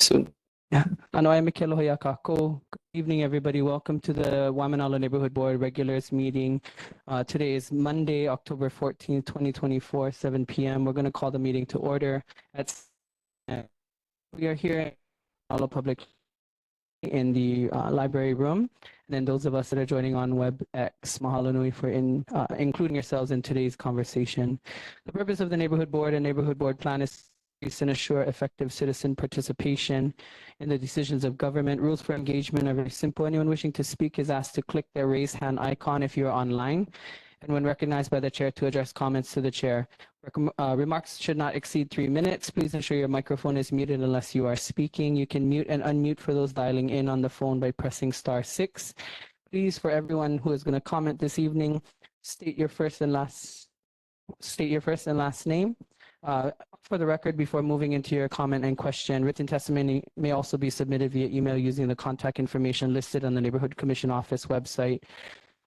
Soon. Yeah. Good evening, everybody. Welcome to the Waimānalo Neighborhood Board Regulars meeting. Today is Monday, October 14th, 2024, 7 p.m. We're going to call the meeting to order. We are here in Waimānalo Public in the library room. And then those of us that are joining on WebEx, mahalo nui for including yourselves in today's conversation. The purpose of the Neighborhood Board and Neighborhood Board Plan is and assure effective citizen participation in the decisions of government. Rules for engagement are very simple. Anyone wishing to speak is asked to click the raise hand icon if you're online, and when recognized by the chair, to address comments to the chair. Remarks should not exceed 3 minutes. Please ensure your microphone is muted unless you are speaking. You can mute and unmute for those dialing in on the phone by pressing *6. Please, for everyone who is going to comment this evening, state your first and last name. For the record, before moving into your comment and question, written testimony may also be submitted via email using the contact information listed on the Neighborhood Commission Office website.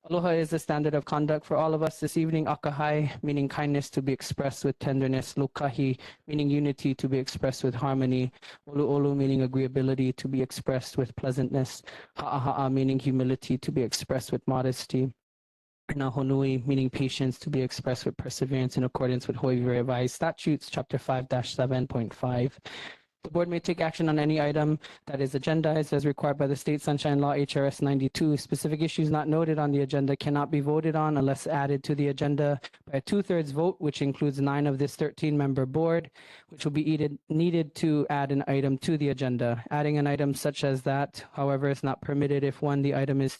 Aloha is the standard of conduct for all of us this evening. Akahai, meaning kindness to be expressed with tenderness. Lukahi, meaning unity to be expressed with harmony. Olu, meaning agreeability to be expressed with pleasantness. Ha'aha'a, meaning humility to be expressed with modesty. Na honui, meaning patience to be expressed with perseverance in accordance with Hawaii Revised Statutes, Chapter 5-7.5. The board may take action on any item that is agendized as required by the State Sunshine Law, HRS 92. Specific issues not noted on the agenda cannot be voted on unless added to the agenda by a 2/3 vote, which includes 9 of this 13-member board, which will be needed to add an item to the agenda. Adding an item such as that, however, is not permitted if 1, the item is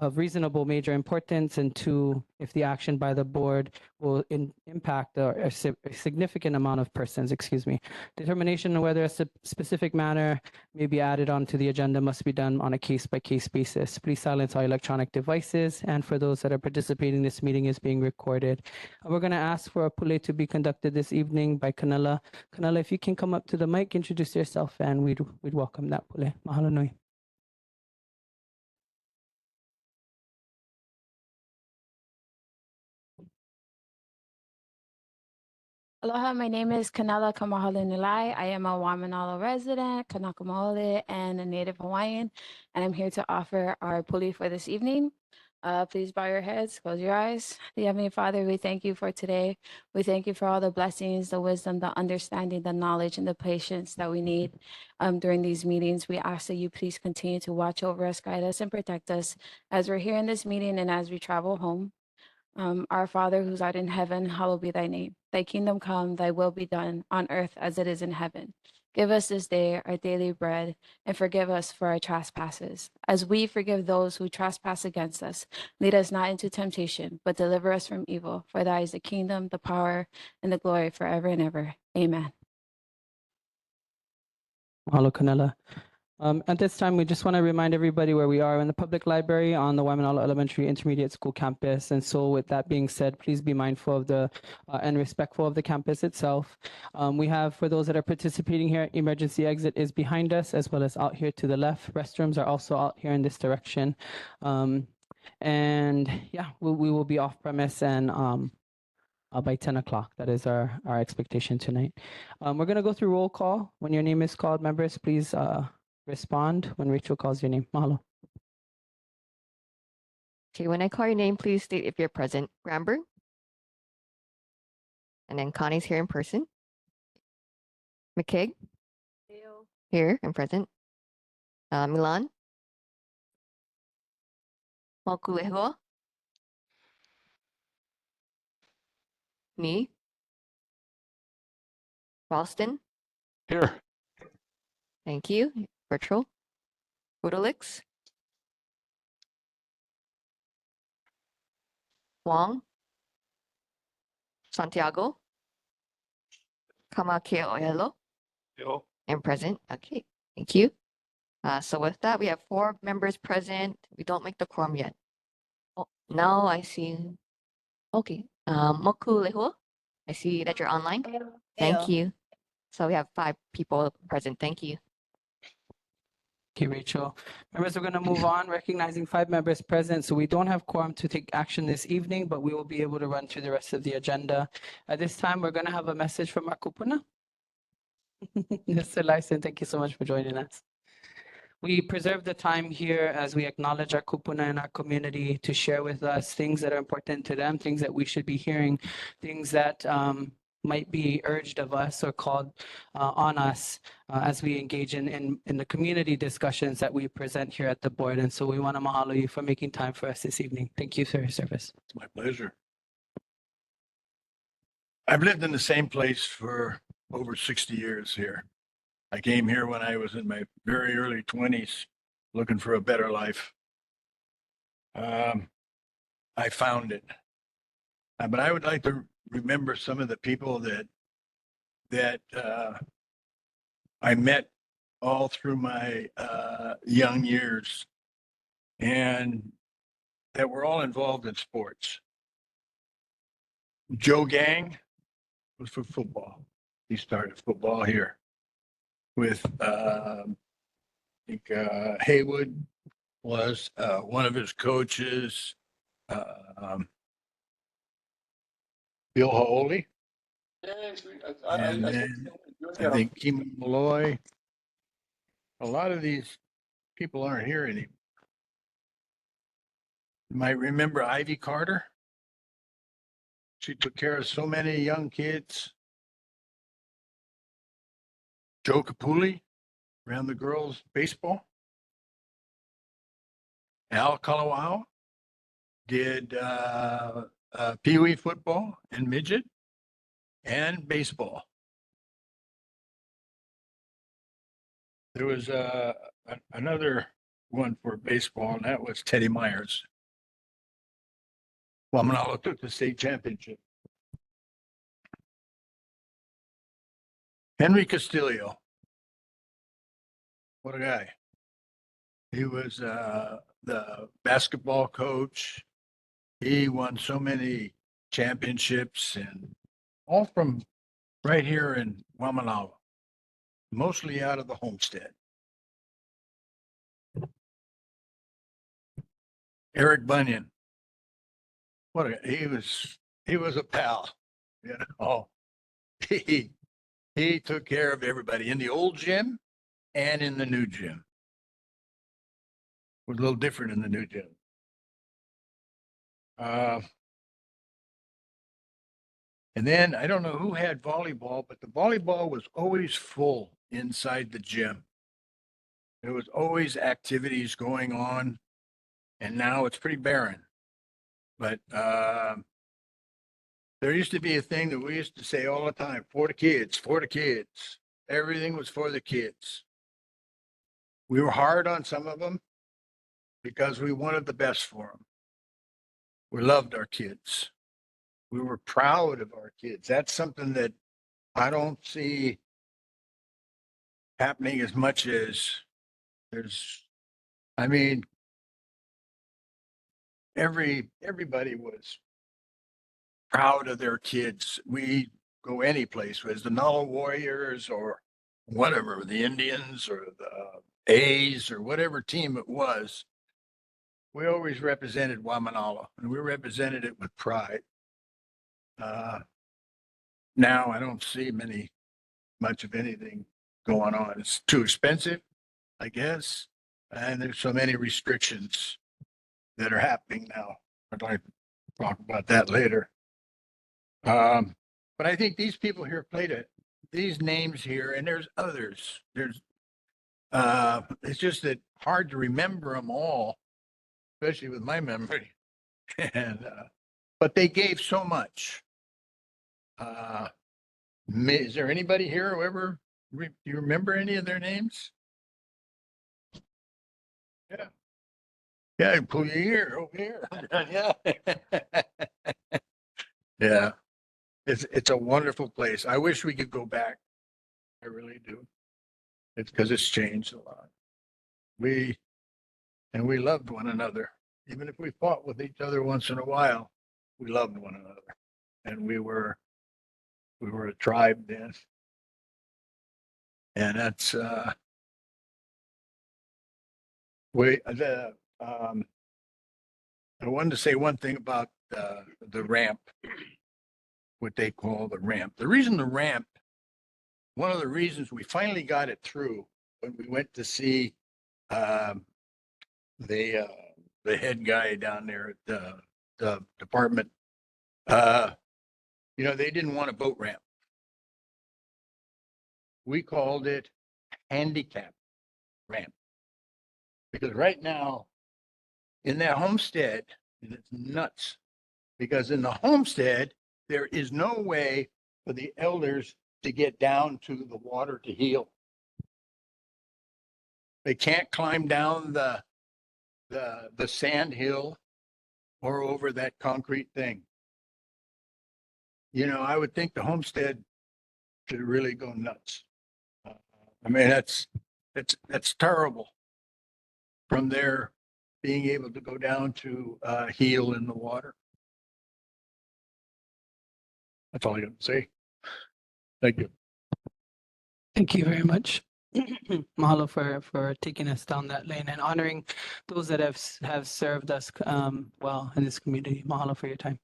of reasonable major importance, and 2, if the action by the board will impact a significant amount of persons. Determination on whether a specific matter may be added onto the agenda must be done on a case-by-case basis. Please silence all electronic devices, and for those that are participating, this meeting is being recorded. We're going to ask for a pule to be conducted this evening by Kanela. Kanela, if you can come up to the mic, introduce yourself, and we'd welcome that pule. Mahalo nui. Aloha, my name is Kanela Kamahalenilai. I am a Waimānalo resident, Kanaka Maoli, and a native Hawaiian, and I'm here to offer our puli for this evening. Please bow your heads, close your eyes. The Heavenly Father, we thank you for today. We thank you for all the blessings, the wisdom, the understanding, the knowledge, and the patience that we need during these meetings. We ask that you please continue to watch over us, guide us, and protect us as we're here in this meeting and as we travel home. Our Father who's art in heaven, hallowed be thy name. Thy kingdom come, thy will be done on earth as it is in heaven. Give us this day our daily bread, and forgive us for our trespasses, as we forgive those who trespass against us. Lead us not into temptation, but deliver us from evil. For thy is the kingdom, the power, and the glory forever and ever. Amen. Mahalo, Kanela. At this time, we just want to remind everybody where we are in the public library on the Waimānalo Elementary Intermediate School campus. And so with that being said, please be mindful of the and respectful of the campus itself. We have, for those that are participating here, emergency exit is behind us, as well as out here to the left. Restrooms are also out here in this direction. And yeah, we will be off premise and by 10 o'clock. That is our expectation tonight. We're going to go through roll call. When your name is called, members, please respond when Rachel calls your name. Mahalo. Okay, when I call your name, please state if you're present. Gramber. And then Connie's here in person. McKeag. Here and present. Milan. Mokuleho. Me. Ralston. Here. Thank you. Virtual. Budalix. Wong. Santiago. Kamakeo Oelo. Yo. And present. Okay, thank you. So with that, we have 4 members present. We don't make the quorum yet. Oh, now I see. Okay. Mokuleho. I see that you're online. Thank you. So we have 5 people present. Thank you. Okay, Rachel. Members, we're going to move on, recognizing 5 members present. So we don't have quorum to take action this evening, but we will be able to run through the rest of the agenda. At this time, we're going to have a message from our kupuna. Mr. Larson, thank you so much for joining us. We preserve the time here as we acknowledge our kupuna in our community to share with us things that are important to them, things that we should be hearing, things that might be urged of us or called on us as we engage in the community discussions that we present here at the board. And so we want to mahalo you for making time for us this evening. Thank you for your service. It's my pleasure. I've lived in the same place for over 60 years here. I came here when I was in my very early 20s, looking for a better life. I found it. But I would like to remember some of the people that I met all through my young years and that were all involved in sports. Joe Gang was for football. He started football here with, I think Haywood was one of his coaches. Bill Hawley. And then I think Kim Malloy. A lot of these people aren't here anymore. You might remember Ivy Carter. She took care of so many young kids. Joe Capulli ran the girls' baseball. Al Kalawao did Pee Wee football and midget and baseball. There was another one for baseball, and that was Teddy Myers. Waimānalo took the state championship. Henry Castillo. What a guy. He was the basketball coach. He won so many championships and all from right here in Waimānalo, mostly out of the homestead. Eric Bunyan. He was a pal, you know. He took care of everybody in the old gym and in the new gym. It was a little different in the new gym. And then I don't know who had volleyball, but the volleyball was always full inside the gym. There was always activities going on, and now it's pretty barren. But there used to be a thing that we used to say all the time, for the kids, for the kids. Everything was for the kids. We were hard on some of them because we wanted the best for them. We loved our kids. We were proud of our kids. That's something that I don't see happening as much as I mean, everybody was proud of their kids. We go any place, as the Nalo Warriors or whatever, the Indians or the A's or whatever team it was. We always represented Waimānalo, and we represented it with pride. Now I don't see much of anything going on. It's too expensive, I guess, and there's so many restrictions that are happening now. I'd like to talk about that later. But I think these people here these names here, and there's others. It's just that hard to remember them all, especially with my memory. And but they gave so much. Is there anybody here who ever do you remember any of their names? Yeah. Yeah, pull your ear over here. Yeah. Yeah. It's a wonderful place. I wish we could go back. I really do. It's because it's changed a lot. We loved one another. Even if we fought with each other once in a while, we loved one another. And we were a tribe then. And that's I wanted to say one thing about the ramp, what they call the ramp. The reason the ramp one of the reasons we finally got it through when we went to see the head guy down there at the department, you know, they didn't want a boat ramp. We called it handicap ramp. Because right now, in that homestead, and it's nuts, because in the homestead, there is no way for the elders to get down to the water to heal. They can't climb down the sand hill or over that concrete thing. You know, I would think the homestead should really go nuts. I mean, that's terrible. From there, being able to go down to heel in the water. That's all I got to say. Thank you. Thank you very much. Mahalo for taking us down that lane and honoring those that have served us well in this community. Mahalo for your time.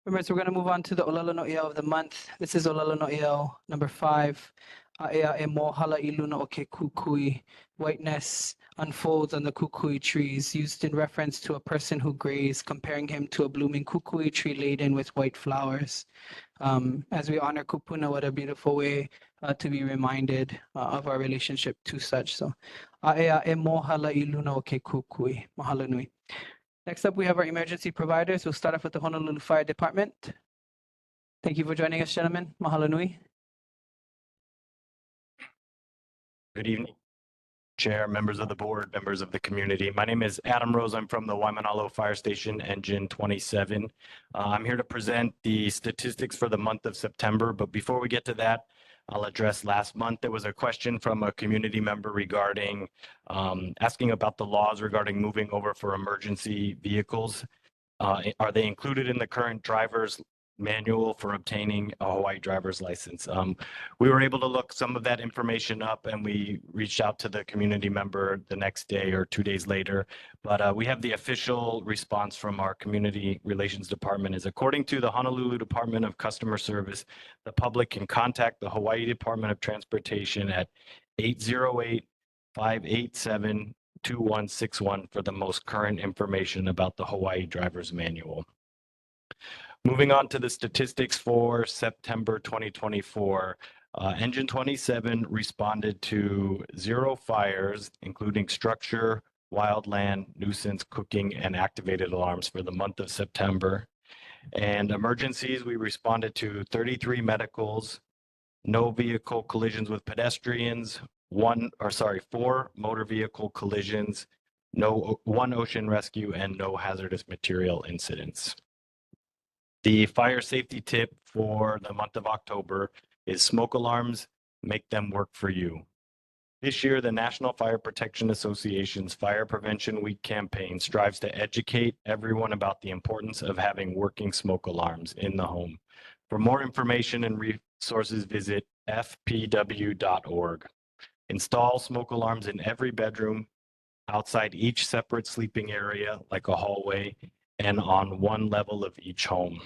Members, we're going to move on to the Olelo No'ea of the month. This is Olelo No'ea number 5. A'ea e mo hala I luna o ke kukui. Whiteness unfolds on the kukui trees, used in reference to a person who grazed, comparing him to a blooming kukui tree laden with white flowers. As we honor kupuna, what a beautiful way to be reminded of our relationship to such. So, a'ea e mo hala I luna o ke kukui. Mahalo nui. Next up, we have our emergency providers. We'll start off with the Honolulu Fire Department. Thank you for joining us, gentlemen. Mahalo nui. Good evening, Chair, members of the board, members of the community. My name is Adam Rose. I'm from the Waimānalo Fire Station, Engine 27. I'm here to present the statistics for the month of September, but before we get to that, I'll address last month. There was a question from a community member regarding asking about the laws regarding moving over for emergency vehicles. Are they included in the current driver's manual for obtaining a Hawaii driver's license? We were able to look some of that information up, and we reached out to the community member the next day or 2 days later. But we have the official response from our community relations department is, according to the Honolulu Department of Customer Service, the public can contact the Hawaii Department of Transportation at 808-587-2161 for the most current information about the Hawaii driver's manual. Moving on to the statistics for September 2024, Engine 27 responded to 0 fires, including structure, wildland, nuisance, cooking, and activated alarms for the month of September. And emergencies, we responded to 33 medicals, no vehicle collisions with pedestrians, 4 motor vehicle collisions, 1 ocean rescue, and no hazardous material incidents. The fire safety tip for the month of October is smoke alarms, make them work for you. This year, the National Fire Protection Association's Fire Prevention Week campaign strives to educate everyone about the importance of having working smoke alarms in the home. For more information and resources, visit fpw.org. Install smoke alarms in every bedroom, outside each separate sleeping area, like a hallway, and on one level of each home,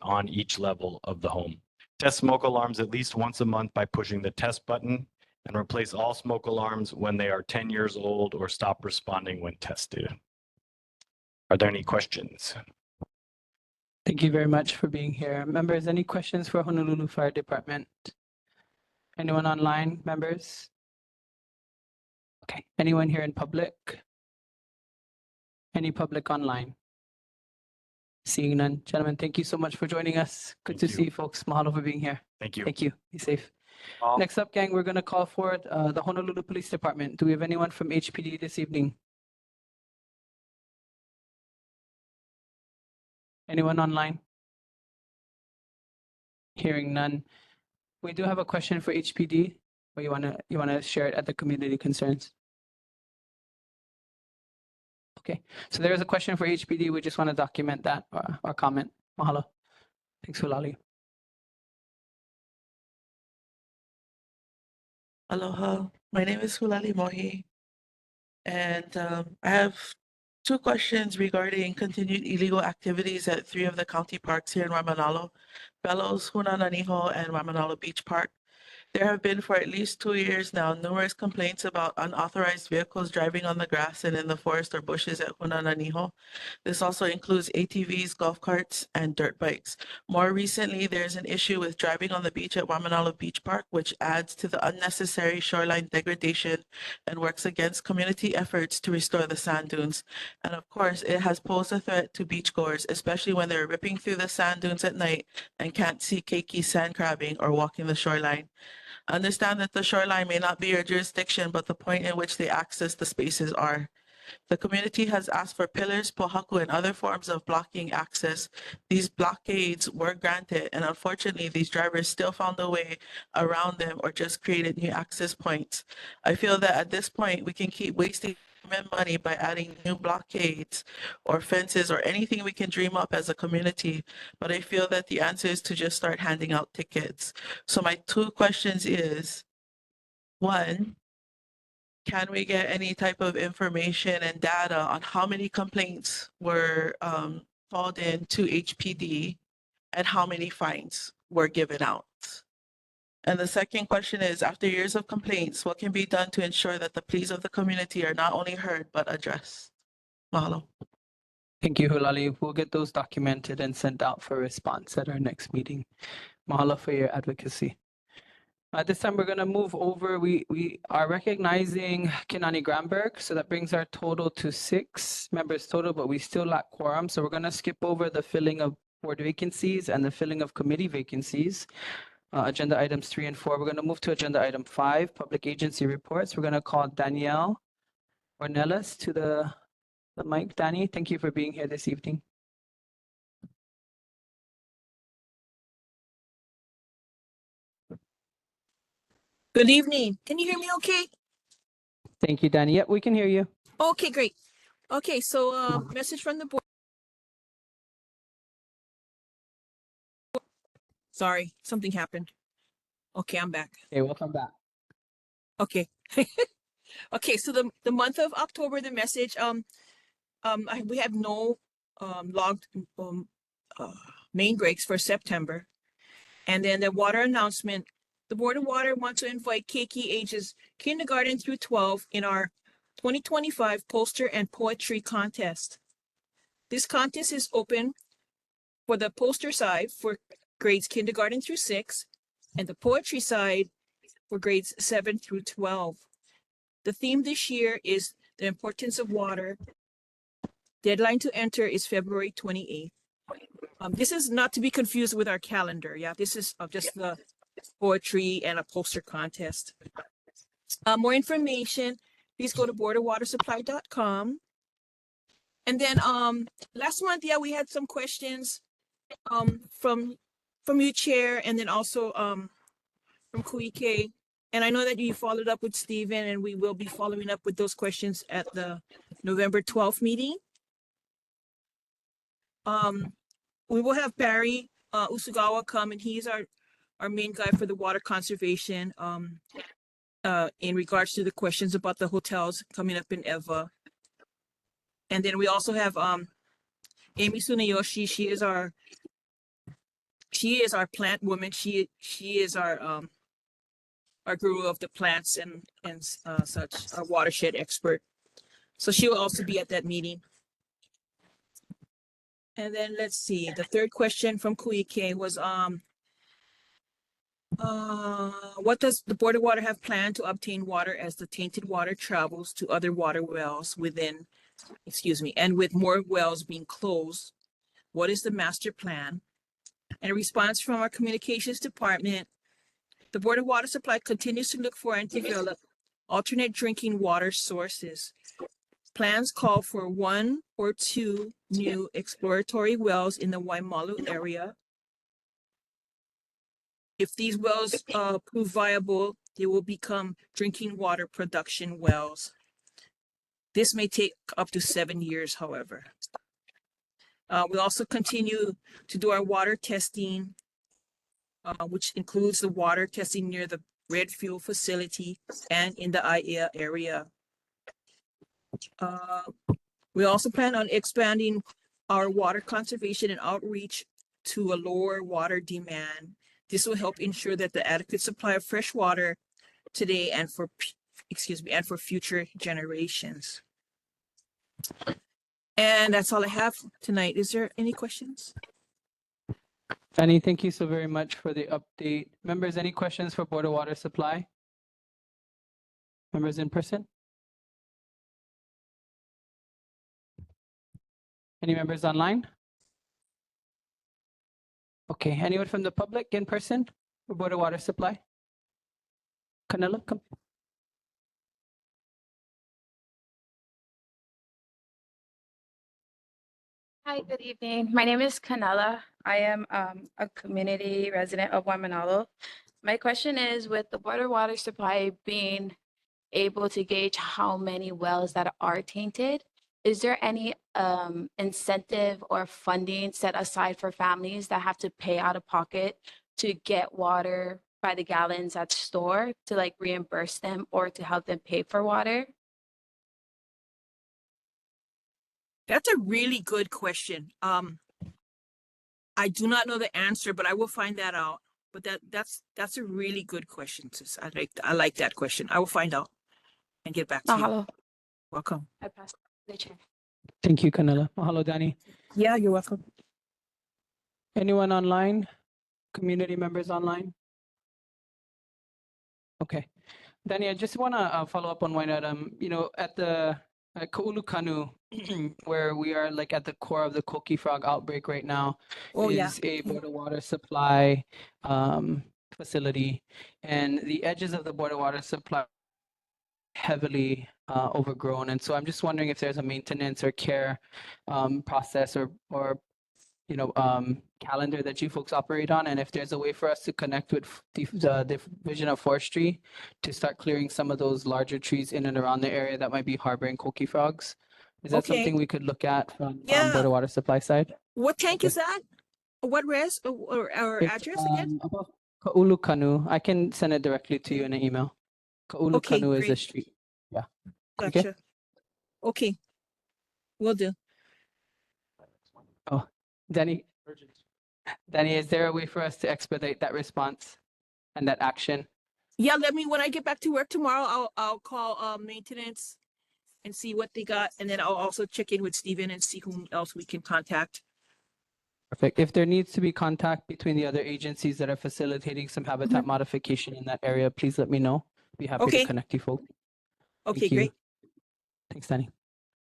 on each level of the home. Test smoke alarms at least once a month by pushing the test button, and replace all smoke alarms when they are 10 years old or stop responding when tested. Are there any questions? Thank you very much for being here. Members, any questions for Honolulu Fire Department? Anyone online, members? Okay, anyone here in public? Any public online? Seeing none. Gentlemen, thank you so much for joining us. Good to Thank see you. you folks. Mahalo for being here. Thank you. Thank you. Be safe. Next up, gang, we're going to call forward the Honolulu Police Department. Do we have anyone from HPD this evening? Anyone online? Hearing none. We do have a question for HPD, or you wanna share it at the community concerns? Okay, so there is a question for HPD. We just want to document that or comment. Mahalo. Thanks, Hulali. Aloha, my name is Hulali Mohi, and I have two questions regarding continued illegal activities at three of the county parks here in Waimānalo, Bellows, Hunananiho, and Waimānalo Beach Park. There have been for at least 2 years now numerous complaints about unauthorized vehicles driving on the grass and in the forest or bushes at Hunananiho. This also includes ATVs, golf carts, and dirt bikes. More recently, there's an issue with driving on the beach at Waimānalo Beach Park, which adds to the unnecessary shoreline degradation and works against community efforts to restore the sand dunes. And of course, it has posed a threat to beachgoers, especially when they're ripping through the sand dunes at night and can't see keiki sand crabbing or walking the shoreline. Understand that the shoreline may not be your jurisdiction, but the point in which they access the spaces are. The community has asked for pillars, pohaku, and other forms of blocking access. These blockades were granted, and unfortunately, these drivers still found a way around them or just created new access points. I feel that at this point, we can keep wasting time and money by adding new blockades or fences or anything we can dream up as a community, but I feel that the answer is to just start handing out tickets. So my two questions is, one, can we get any type of information and data on how many complaints were called in to HPD and how many fines were given out? And the second question is, after years of complaints, what can be done to ensure that the pleas of the community are not only heard, but addressed? Mahalo. Thank you, Hulali. We'll get those documented and sent out for response at our next meeting. Mahalo for your advocacy. This time we're going to move over. We are recognizing Kinani Gramberg, so that brings our total to 6 members total, but we still lack quorum. So we're going to skip over the filling of board vacancies and the filling of committee vacancies. Agenda items 3 and 4. We're going to move to agenda item 5, public agency reports. We're going to call Danielle Ornelas to the mic. Danny, thank you for being here this evening. Good evening. Can you hear me okay? Thank you, Danny. Yep, we can hear you. Okay, great. Okay, so message from the board. Sorry, something happened. Okay, I'm back. Okay, welcome back. Okay. Okay, so the month of October, the message, we have no logged main breaks for September. And then the water announcement, the Board of Water wants to invite keiki ages kindergarten through 12 in our 2025 poster and poetry contest. This contest is open for the poster side for grades kindergarten through 6 and the poetry side for grades 7 through 12. The theme this year is the importance of water. Deadline to enter is February 28th. This is not to be confused with our calendar. Yeah, this is just the poetry and a poster contest. More information, please go to boardofwatersupply.com. And then last month, yeah, we had some questions from you, Chair, and then also from Kuike. And I know that you followed up with Stephen, and we will be following up with those questions at the November 12th meeting. We will have Barry Usugawa come, and he's our main guy for the water conservation in regards to the questions about the hotels coming up in Eva. And then we also have Amy Sunayoshi. She is our plant woman. She is our guru of the plants and such, our watershed expert. So she will also be at that meeting. And then let's see, the third question from Kuike was what does the Board of Water have planned to obtain water as the tainted water travels to other water wells within, and with more wells being closed? What is the master plan? And a response from our communications department, the Board of Water Supply continues to look for and develop alternate drinking water sources. Plans call for 1 or 2 new exploratory wells in the Waimānalo area. If these wells prove viable, they will become drinking water production wells. This may take up to 7 years, however. We'll also continue to do our water testing, which includes the water testing near the Red Fuel facility and in the IEA area. We also plan on expanding our water conservation and outreach to a lower water demand. This will help ensure that the adequate supply of fresh water today and for future generations. And that's all I have tonight. Is there any questions? Danny, thank you so very much for the update. Members, any questions for Board of Water Supply? Members in person? Any members online? Okay, anyone from the public in person for Board of Water Supply? Canelo, come. Hi, good evening. My name is Canela. I am a community resident of Waimānalo. My question is, with the Board of Water Supply being able to gauge how many wells that are tainted, is there any incentive or funding set aside for families that have to pay out of pocket to get water by the gallons at store to like reimburse them or to help them pay for water? That's a really good question. I do not know the answer, but I will find that out. But that's a really good question, sis. I like that question. I will find out and get back to you. Mahalo. Welcome. I pass the chair. Thank you, Canela. Mahalo, Danny. Yeah, you're welcome. Anyone online? Community members online? Okay. Danny, I just want to follow up on one item. You know, at Ka'ulukanu, where we are like at the core of the Koki frog outbreak right now, Oh, yeah. is a Board of Water Supply facility. And the edges of the Board of Water Supply heavily overgrown. And so I'm just wondering if there's a maintenance or care process or calendar that you folks operate on, and if there's a way for us to connect with the Division of Forestry to start clearing some of those larger trees in and around the area that might be harboring koki frogs. Is that Okay. something we could look at from Yeah. Board of Water Supply side? What tank Okay. is that? What res or It's, address again? above Ka'ulukanu. I can send it directly to you in an email. Okay, Ka'ulukanu is the great. street. Yeah. Okay. Gotcha. Okay. Will do. Oh, Danny, is there a way for us to expedite that response and that action? Yeah, when I get back to work tomorrow, I'll call maintenance and see what they got, and then I'll also check in with Steven and see whom else we can contact. Perfect. If there needs to be contact between the other agencies that are facilitating some habitat Mhm. modification in that area, please let me know. Be happy Okay. to connect you folks. Okay, Thank you. great. Thanks, Danny.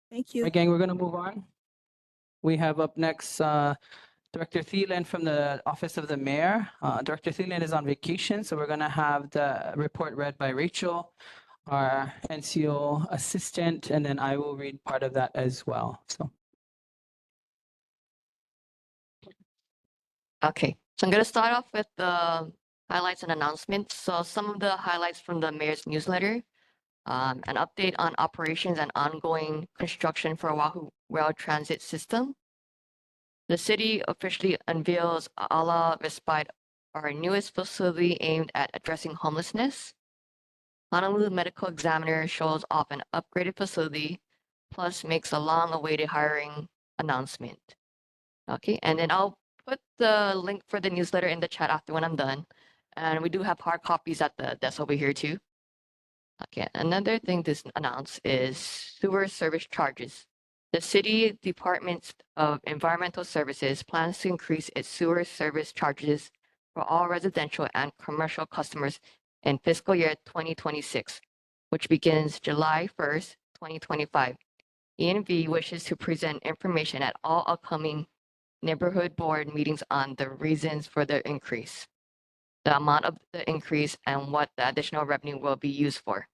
Thank you. Right, gang, we're going to move on. We have up next Director Thielen from the Office of the Mayor. Director Thielen is on vacation, so we're going to have the report read by Rachel, our NCO assistant, and then I will read part of that as well. So. Okay, so I'm going to start off with the highlights and announcements. So some of the highlights from the mayor's newsletter, an update on operations and ongoing construction for Oahu Rail Transit System. The city officially unveils Ala Respite, our newest facility aimed at addressing homelessness. Honolulu Medical Examiner shows off an upgraded facility, plus makes a long-awaited hiring announcement. Okay, and then I'll put the link for the newsletter in the chat after when I'm done. And we do have hard copies at the desk over here too. Okay, another thing to announce is sewer service charges. The City Department of Environmental Services plans to increase its sewer service charges for all residential and commercial customers in fiscal year 2026, which begins July 1st, 2025. ENV wishes to present information at all upcoming neighborhood board meetings on the reasons for the increase, the amount of the increase, and what the additional revenue will be used for.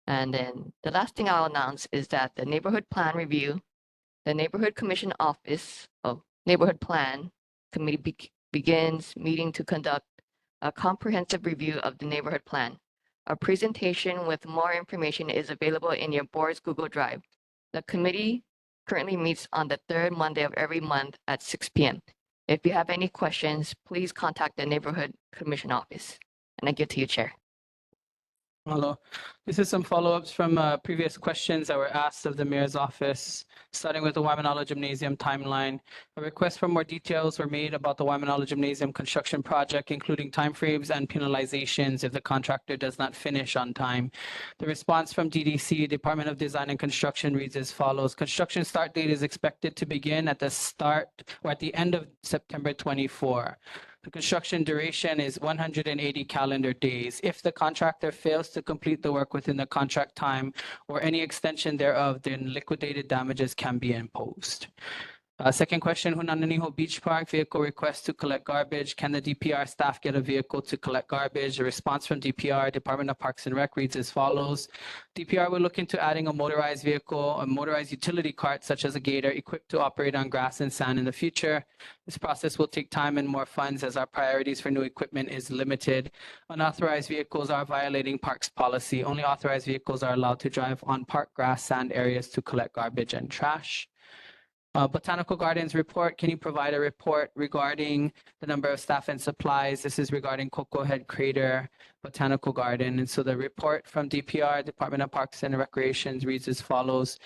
And then the last thing I'll announce is that the neighborhood plan review, the neighborhood commission office of neighborhood plan committee begins meeting to conduct a comprehensive review of the neighborhood plan. A presentation with more information is available in your board's Google Drive. The committee currently meets on the third Monday of every month at 6 p.m. If you have any questions, please contact the neighborhood commission office. And I give to you, Chair. Hello. This is some follow-ups from previous questions that were asked of the mayor's office, starting with the Waimānalo Gymnasium timeline. A request for more details were made about the Waimānalo Gymnasium construction project, including timeframes and penalizations if the contractor does not finish on time. The response from DDC, Department of Design and Construction, reads as follows. Construction start date is expected to begin at the start or at the end of September 24. The construction duration is 180 calendar days. If the contractor fails to complete the work within the contract time or any extension thereof, then liquidated damages can be imposed. Second question, Hunananiho Beach Park, vehicle request to collect garbage. Can the DPR staff get a vehicle to collect garbage? The response from DPR, Department of Parks and Rec, reads as follows. DPR will look into adding a motorized vehicle, a motorized utility cart such as a gator equipped to operate on grass and sand in the future. This process will take time and more funds as our priorities for new equipment is limited. Unauthorized vehicles are violating parks policy. Only authorized vehicles are allowed to drive on park grass, sand areas to collect garbage and trash. Botanical Gardens report, can you provide a report regarding the number of staff and supplies? This is regarding Cocoa Head Crater Botanical Garden. And so the report from DPR, Department of Parks and Recreations, reads as follows.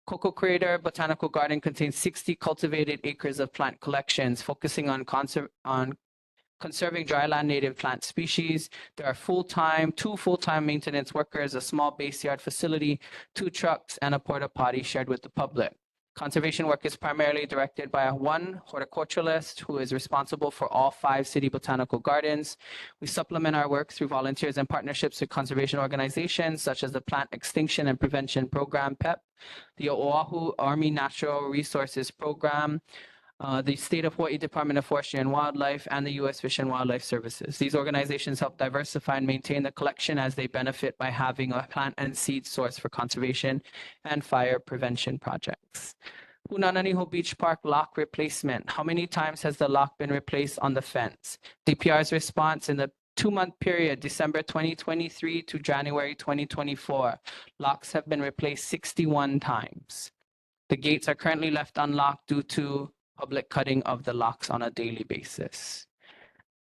Cocoa Crater Botanical Garden contains 60 cultivated acres of plant collections, focusing on conserving dryland native plant species. There are two full-time maintenance workers, a small base yard facility, 2 trucks, and a porta potty shared with the public. Conservation work is primarily directed by one horticulturalist who is responsible for all 5 city botanical gardens. We supplement our work through volunteers and partnerships with conservation organizations such as the Plant Extinction and Prevention Program, PEP, the Oahu Army Natural Resources Program, the State of Hawaii Department of Forestry and Wildlife, and the U.S. Fish and Wildlife Services. These organizations help diversify and maintain the collection as they benefit by having a plant and seed source for conservation and fire prevention projects. Hunananiho Beach Park lock replacement. How many times has the lock been replaced on the fence? DPR's response in the 2-month period, December 2023 to January 2024, locks have been replaced 61 times. The gates are currently left unlocked due to public cutting of the locks on a daily basis.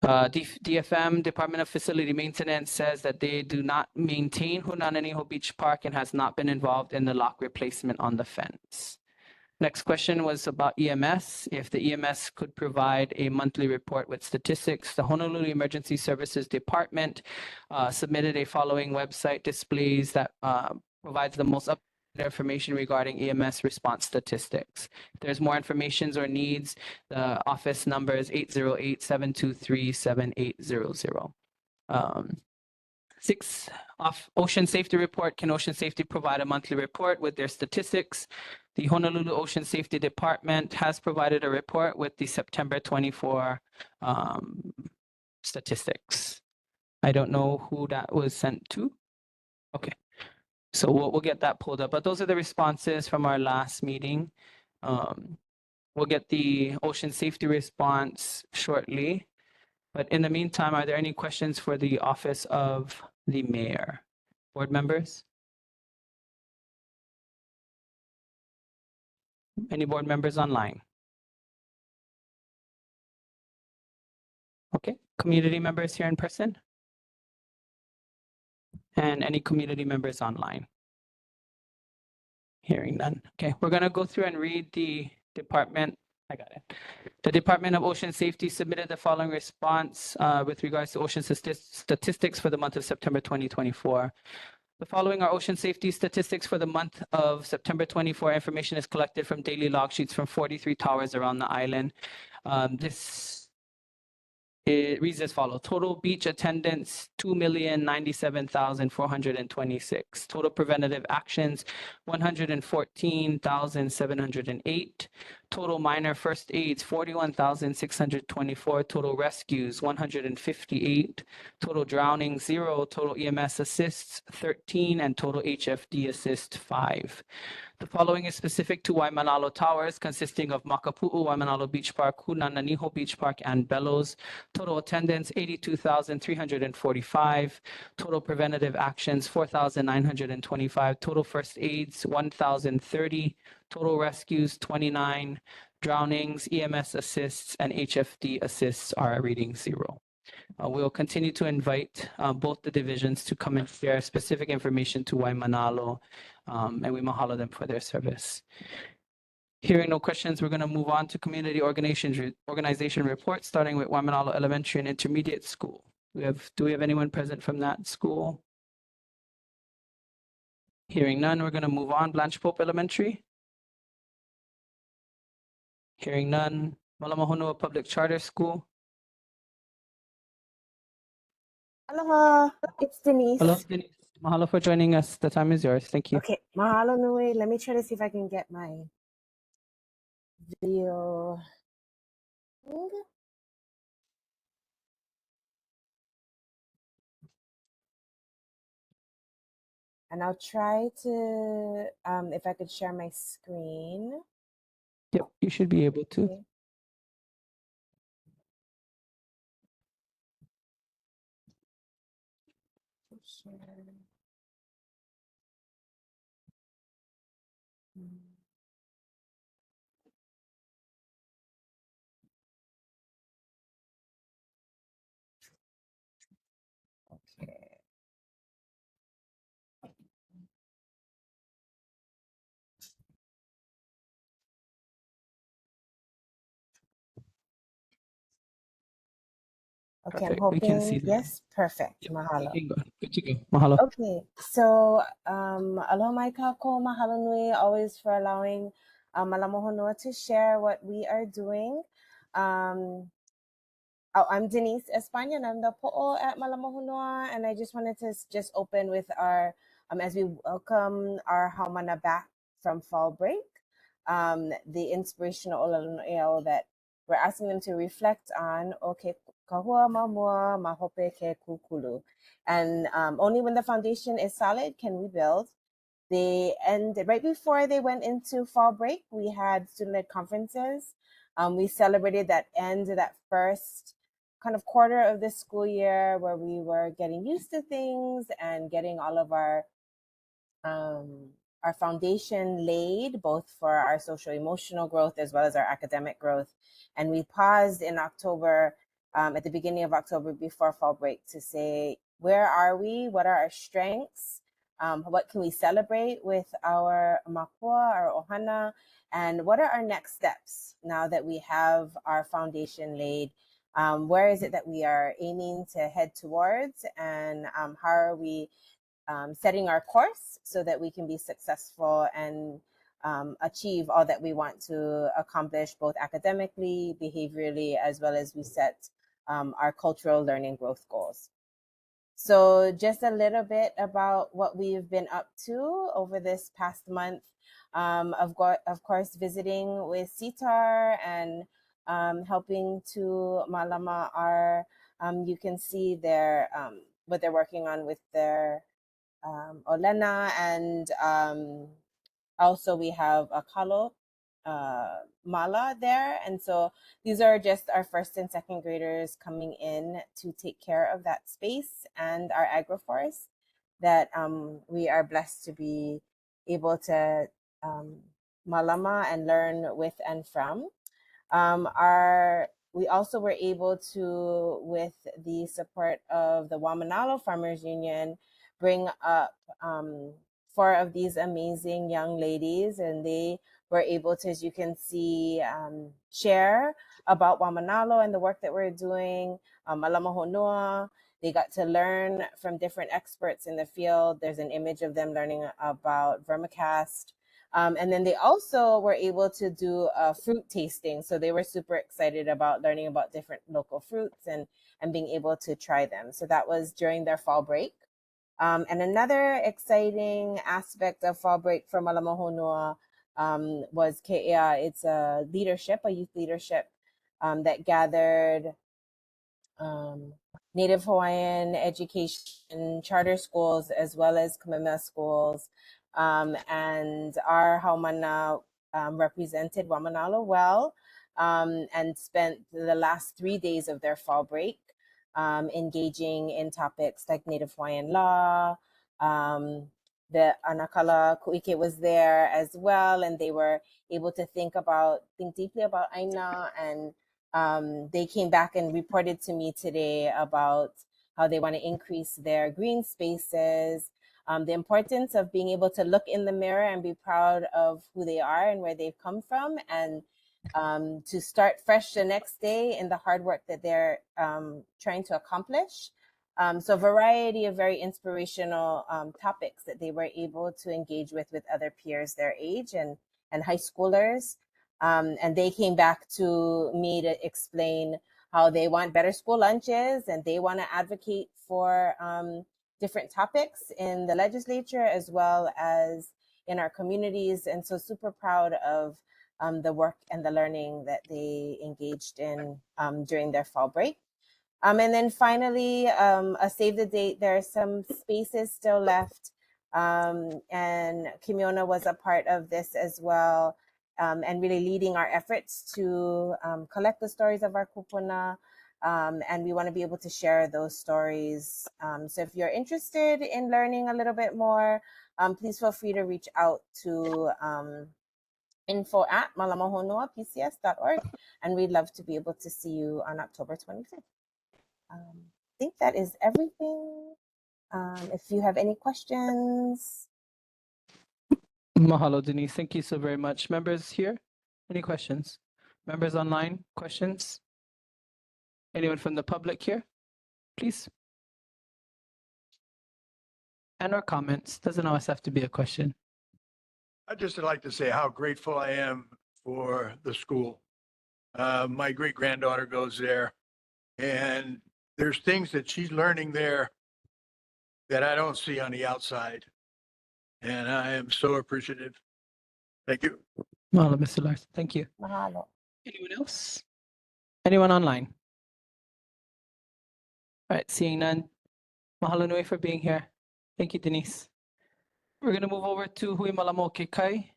DFM, Department of Facility Maintenance, says that they do not maintain Hunananiho Beach Park and has not been involved in the lock replacement on the fence. Next question was about EMS. If the EMS could provide a monthly report with statistics, the Honolulu Emergency Services Department submitted a following website displays that provides the most up information regarding EMS response statistics. If there's more information or needs, the office number is 808-723-7800. 6, Ocean Safety Report. Can Ocean Safety provide a monthly report with their statistics? The Honolulu Ocean Safety Department has provided a report with the September 24 statistics. I don't know who that was sent to. Okay. So we'll get that pulled up, but those are the responses from our last meeting. We'll get the ocean safety response shortly, but in the meantime, are there any questions for the office of the mayor? Board members? Any board members online? Okay, community members here in person? And any community members online? Hearing none. Okay, we're going to go through and read the department. I got it. The Department of Ocean Safety submitted the following response with regards to ocean statistics for the month of September 2024. The following are ocean safety statistics for the month of September 24. Information is collected from daily log sheets from 43 towers around the island. It reads as follows. Total beach attendance, 2,097,426. Total preventative actions, 114,708. Total minor first aids, 41,624. Total rescues, 158. Total drowning, 0. Total EMS assists, 13. And total HFD assist, 5. The following is specific to Waimānalo Towers, consisting of Makapu'u, Waimānalo Beach Park, Hunananiho Beach Park, and Bellows. Total attendance, 82,345. Total preventative actions, 4,925. Total first aids, 1,030. Total rescues, 29. Drownings, EMS assists, and HFD assists are a reading 0. We'll continue to invite both the divisions to come and share specific information to Waimānalo, and we mahalo them for their service. Hearing no questions, we're going to move on to community organization reports, starting with Waimānalo Elementary and Intermediate School. Do we have anyone present from that school? Hearing none, we're going to move on. Blanche Pope Elementary. Hearing none. Malamahonua Public Charter School. Aloha, it's Denise. Hello, Denise. Mahalo for joining us. The time is yours. Thank you. Okay, mahalo nui. Let me try to see if I can get my video. And I'll try to, if I could share my screen. Yep, you should be able to. Okay. Share. Okay. Okay, I'm Perfect. We can see hoping, that. yes, perfect. Yep, Mahalo. you can go. Good to go. Mahalo. Okay, so aloha mai kako, mahalo nui always for allowing Malamohonua to share what we are doing. I'm Denise Espana, and I'm the po'o at Malamohonua, and I just wanted to just open with our, as we welcome our haumana back from fall break, the inspirational olalono'eau that we're asking them to reflect on, okay, kahua mamua mahope ke kukulu. And only when the foundation is solid can we build. Right before they went into fall break, we had student-led conferences. We celebrated that first kind of quarter of this school year where we were getting used to things and getting all of our foundation laid, both for our social emotional growth as well as our academic growth. And we paused in October, at the beginning of October before fall break, to say, where are we? What are our strengths? What can we celebrate with our makua, our ohana? And what are our next steps now that we have our foundation laid? Where is it that we are aiming to head towards? And how are we setting our course so that we can be successful and achieve all that we want to accomplish, both academically, behaviorally, as well as we set our cultural learning growth goals. So just a little bit about what we've been up to over this past month. Of course, visiting with CITAR and helping to malama our, you can see their, what they're working on with their Olena, and also we have a Kalo Mala there. And so these are just our first and second graders coming in to take care of that space and our agroforest that we are blessed to be able to malama and learn with and from. We also were able to, with the support of the Waimānalo Farmers Union, bring up 4 of these amazing young ladies, and they were able to, as you can see, share about Waimānalo and the work that we're doing. Malamahonua, they got to learn from different experts in the field. There's an image of them learning about vermicast. And then they also were able to do a fruit tasting. So they were super excited about learning about different local fruits and being able to try them. So that was during their fall break. And another exciting aspect of fall break for Malamohonua was Ke'ea. It's a youth leadership that gathered Native Hawaiian education, charter schools, as well as Kamehameha schools. And our haumana represented Waimānalo well, and spent the last 3 days of their fall break engaging in topics like Native Hawaiian law. The Anakala Kuike was there as well, and they were able to think deeply about Aina and They came back and reported to me today about how they want to increase their green spaces, the importance of being able to look in the mirror and be proud of who they are and where they've come from, and to start fresh the next day in the hard work that they're trying to accomplish. So a variety of very inspirational topics that they were able to engage with other peers their age and high schoolers. And they came back to me to explain how they want better school lunches, and they want to advocate for different topics in the legislature as well as in our communities. And so super proud of the work and the learning that they engaged in during their fall break. And then finally, a save the date, there are some spaces still left. And Kimiona was a part of this as well, and really leading our efforts to collect the stories of our kupuna. And we want to be able to share those stories. So if you're interested in learning a little bit more, please feel free to reach out to info@malamahonuapcs.org, and we'd love to be able to see you on October 25th. I think that is everything. If you have any questions. Mahalo, Denise. Thank you so very much. Members here, any questions? Members online, questions? Anyone from the public here, please? And or comments. Doesn't always have to be a question. I'd just like to say how grateful I am for the school. My great granddaughter goes there, and there's things that she's learning there that I don't see on the outside. And I am so appreciative. Thank you. Mahalo, Mr. Larson. Thank you. Mahalo. Anyone else? Anyone online? All right, seeing none. Mahalo nui for being here. Thank you, Denise. We're going to move over to Hui Malamo Kekai.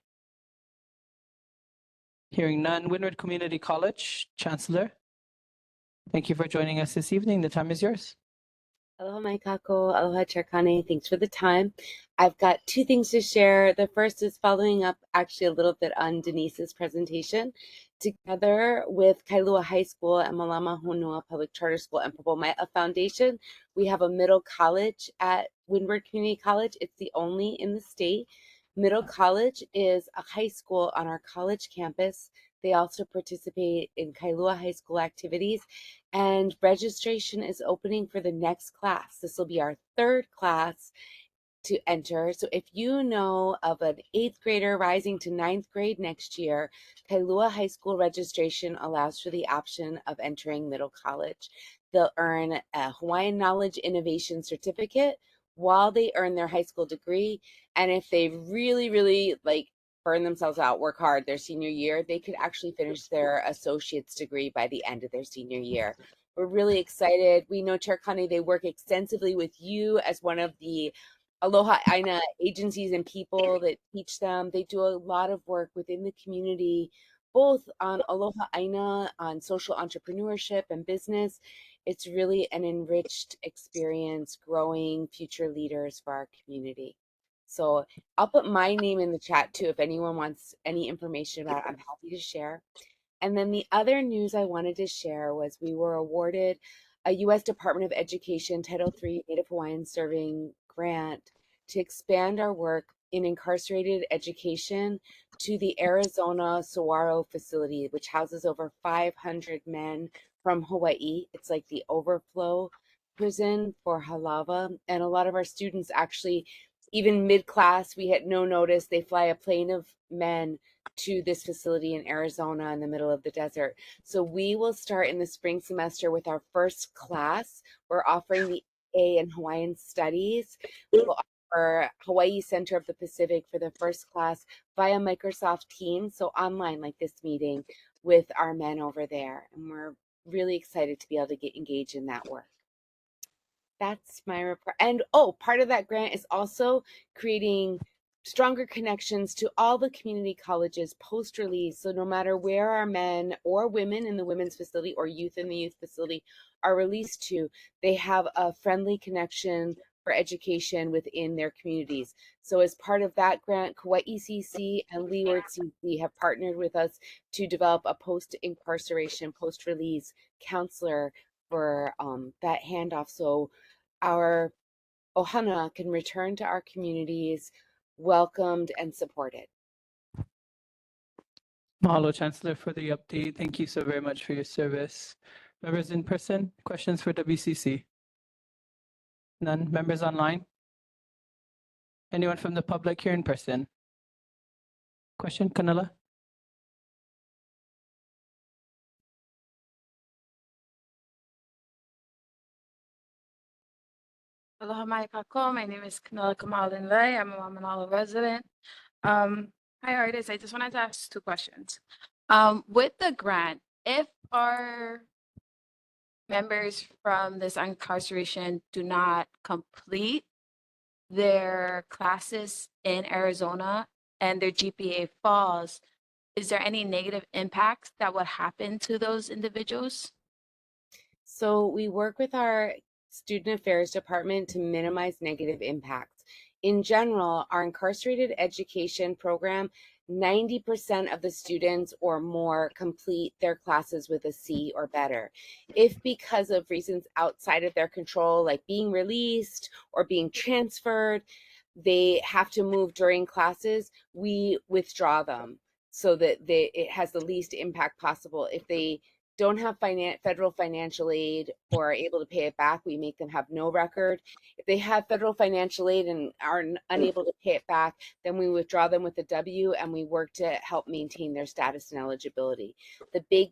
Hearing none. Windward Community College, Chancellor. Thank you for joining us this evening. The time is yours. Aloha mai kako, aloha Chair Kane. Thanks for the time. I've got two things to share. The first is following up actually a little bit on Denise's presentation. Together with Kailua High School and Malama Honua Public Charter School and Popomai'a Foundation, we have a middle college at Windward Community College. It's the only in the state. Middle college is a high school on our college campus. They also participate in Kailua High School activities, and registration is opening for the next class. This will be our third class to enter. So if you know of an 8th grader rising to 9th grade next year, Kailua High School registration allows for the option of entering middle college. They'll earn a Hawaiian Knowledge Innovation Certificate while they earn their high school degree. And if they really burn themselves out, work hard their senior year, they could actually finish their associate's degree by the end of their senior year. We're really excited. We know, Chair Kane, they work extensively with you as one of the Aloha Aina agencies and people that teach them. They do a lot of work within the community, both on Aloha Aina, on social entrepreneurship and business. It's really an enriched experience growing future leaders for our community. So I'll put my name in the chat too. If anyone wants any information about it, I'm happy to share. And then the other news I wanted to share was we were awarded a U.S. Department of Education Title III Native Hawaiian Serving Grant to expand our work in incarcerated education to the Arizona Saguaro facility, which houses over 500 men from Hawaii. It's like the overflow prison for Halawa. And a lot of our students actually, even mid-class, we had no notice, they fly a plane of men to this facility in Arizona in the middle of the desert. So we will start in the spring semester with our first class. We're offering the A in Hawaiian Studies. We'll offer Hawaii Center of the Pacific for the first class via Microsoft Teams, so online like this meeting with our men over there. And we're really excited to be able to get engaged in that work. That's my report. And part of that grant is also creating stronger connections to all the community colleges post-release. So no matter where our men or women in the women's facility or youth in the youth facility are released to, they have a friendly connection for education within their communities. So as part of that grant, Kauai CC and Leeward CC have partnered with us to develop a post-incarceration, post-release counselor for that handoff. So our ohana can return to our communities welcomed and supported. Mahalo, Chancellor, for the update. Thank you so very much for your service. Members in person, questions for WCC? None. Members online? Anyone from the public here in person? Question, Canela? Aloha mai kako. My name is Canela Kamalinlei. I'm a Waimānalo resident. Hi, artists. I just wanted to ask two questions. With the grant, if our members from this incarceration do not complete their classes in Arizona and their GPA falls, is there any negative impacts that would happen to those individuals? So we work with our student affairs department to minimize negative impacts. In general, our incarcerated education program, 90% of the students or more complete their classes with a C or better. If because of reasons outside of their control, like being released or being transferred, they have to move during classes, we withdraw them so that it has the least impact possible. If they don't have federal financial aid or are able to pay it back, we make them have no record. If they have federal financial aid and are unable to pay it back, then we withdraw them with a W and we work to help maintain their status and eligibility. The big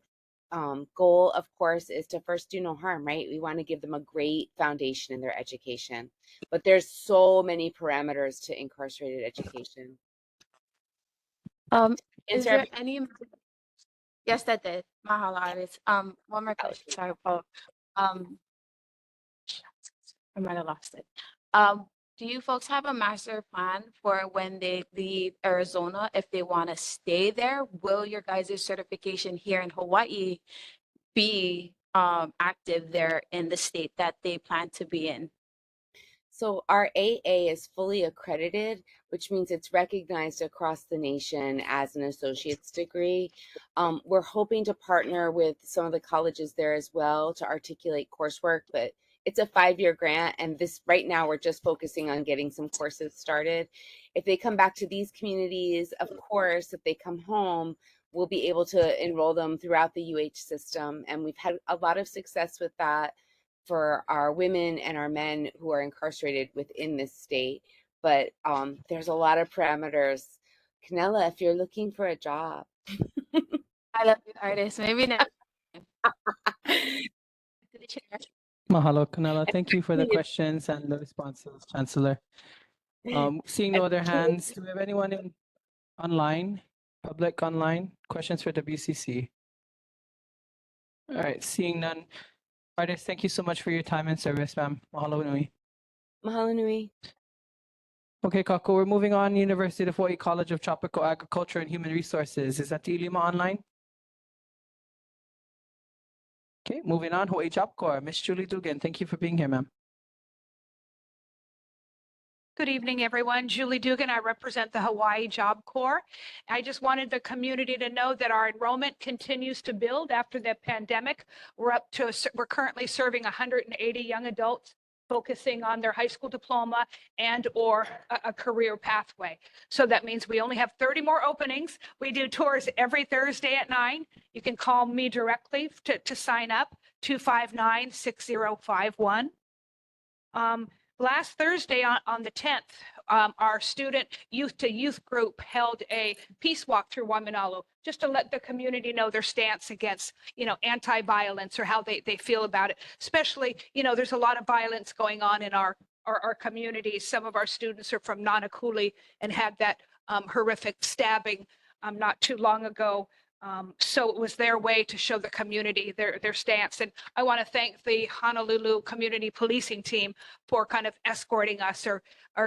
goal, of course, is to first do no harm, right? We want to give them a great foundation in their education. But there's so many parameters to incarcerated education. Is there any? Yes, that did. Mahalo, artist. One more question. Sorry, Paul. I might have lost it. Do you folks have a master plan for when they leave Arizona? If they want to stay there, will your guys' certification here in Hawaii be active there in the state that they plan to be in? So our AA is fully accredited, which means it's recognized across the nation as an associate's degree. We're hoping to partner with some of the colleges there as well to articulate coursework, but it's a 5-year grant, and this right now we're just focusing on getting some courses started. If they come back to these communities, of course, if they come home, we'll be able to enroll them throughout the UH system, and we've had a lot of success with that for our women and our men who are incarcerated within this state. But there's a lot of parameters. Canela, if you're looking for a job. I love you, artist. Maybe not. Mahalo, Canela. Thank you for the questions and the responses, Chancellor. Seeing no other hands, do we have anyone online, public online? Questions for WCC? All right, seeing none. Artist, thank you so much for your time and service, ma'am. Mahalo nui. Mahalo nui. Okay, Kako, we're moving on. University of Hawaii College of Tropical Agriculture and Human Resources. Is that Ilima online? Okay, moving on. Hawaii Job Corps. Miss Julie Dugan, thank you for being here, ma'am. Good evening, everyone. Julie Dugan, I represent the Hawaii Job Corps. I just wanted the community to know that our enrollment continues to build after the pandemic. We're currently serving 180 young adults, focusing on their high school diploma and or a career pathway. So that means we only have 30 more openings. We do tours every Thursday at 9. You can call me directly to sign up, 259-6051. Last Thursday on the 10th, our student youth to youth group held a peace walk through Waimānalo just to let the community know their stance against, anti-violence or how they feel about it. Especially, there's a lot of violence going on in our communities. Some of our students are from Nanakuli and had that horrific stabbing not too long ago. So it was their way to show the community their stance. And I want to thank the Honolulu Community Policing Team for kind of escorting us or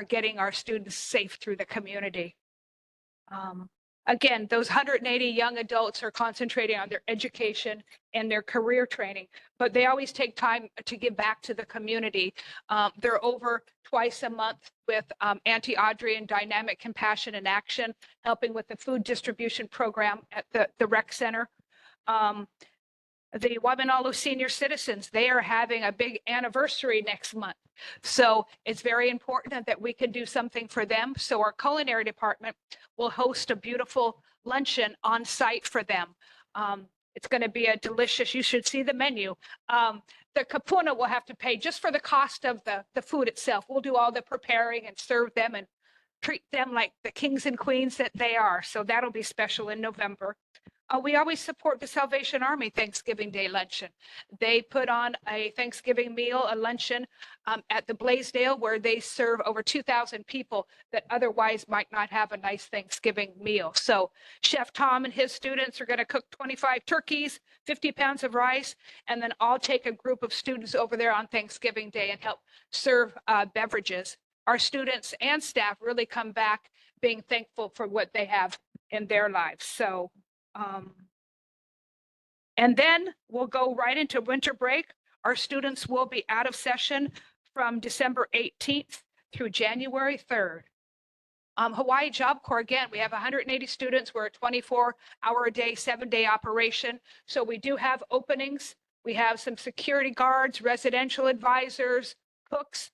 getting our students safe through the community. Again, those 180 young adults are concentrating on their education and their career training, but they always take time to give back to the community. They're over twice a month with Auntie Audrey and Dynamic Compassion in Action, helping with the food distribution program at the rec center. The Waimānalo senior citizens, they are having a big anniversary next month. So it's very important that we can do something for them. So our culinary department will host a beautiful luncheon on site for them. It's going to be a delicious, you should see the menu. The kapuna will have to pay just for the cost of the food itself. We'll do all the preparing and serve them and treat them like the kings and queens that they are. So that'll be special in November. We always support the Salvation Army Thanksgiving Day luncheon. They put on a Thanksgiving meal, a luncheon at the Blaisdell, where they serve over 2,000 people that otherwise might not have a nice Thanksgiving meal. So Chef Tom and his students are going to cook 25 turkeys, 50 pounds of rice, and then I'll take a group of students over there on Thanksgiving Day and help serve beverages. Our students and staff really come back being thankful for what they have in their lives. So and then we'll go right into winter break. Our students will be out of session from December 18th through January 3rd. Hawaii Job Corps, again, we have 180 students. We're a 24-hour-a-day, 7-day operation. So we do have openings. We have some security guards, residential advisors, cooks.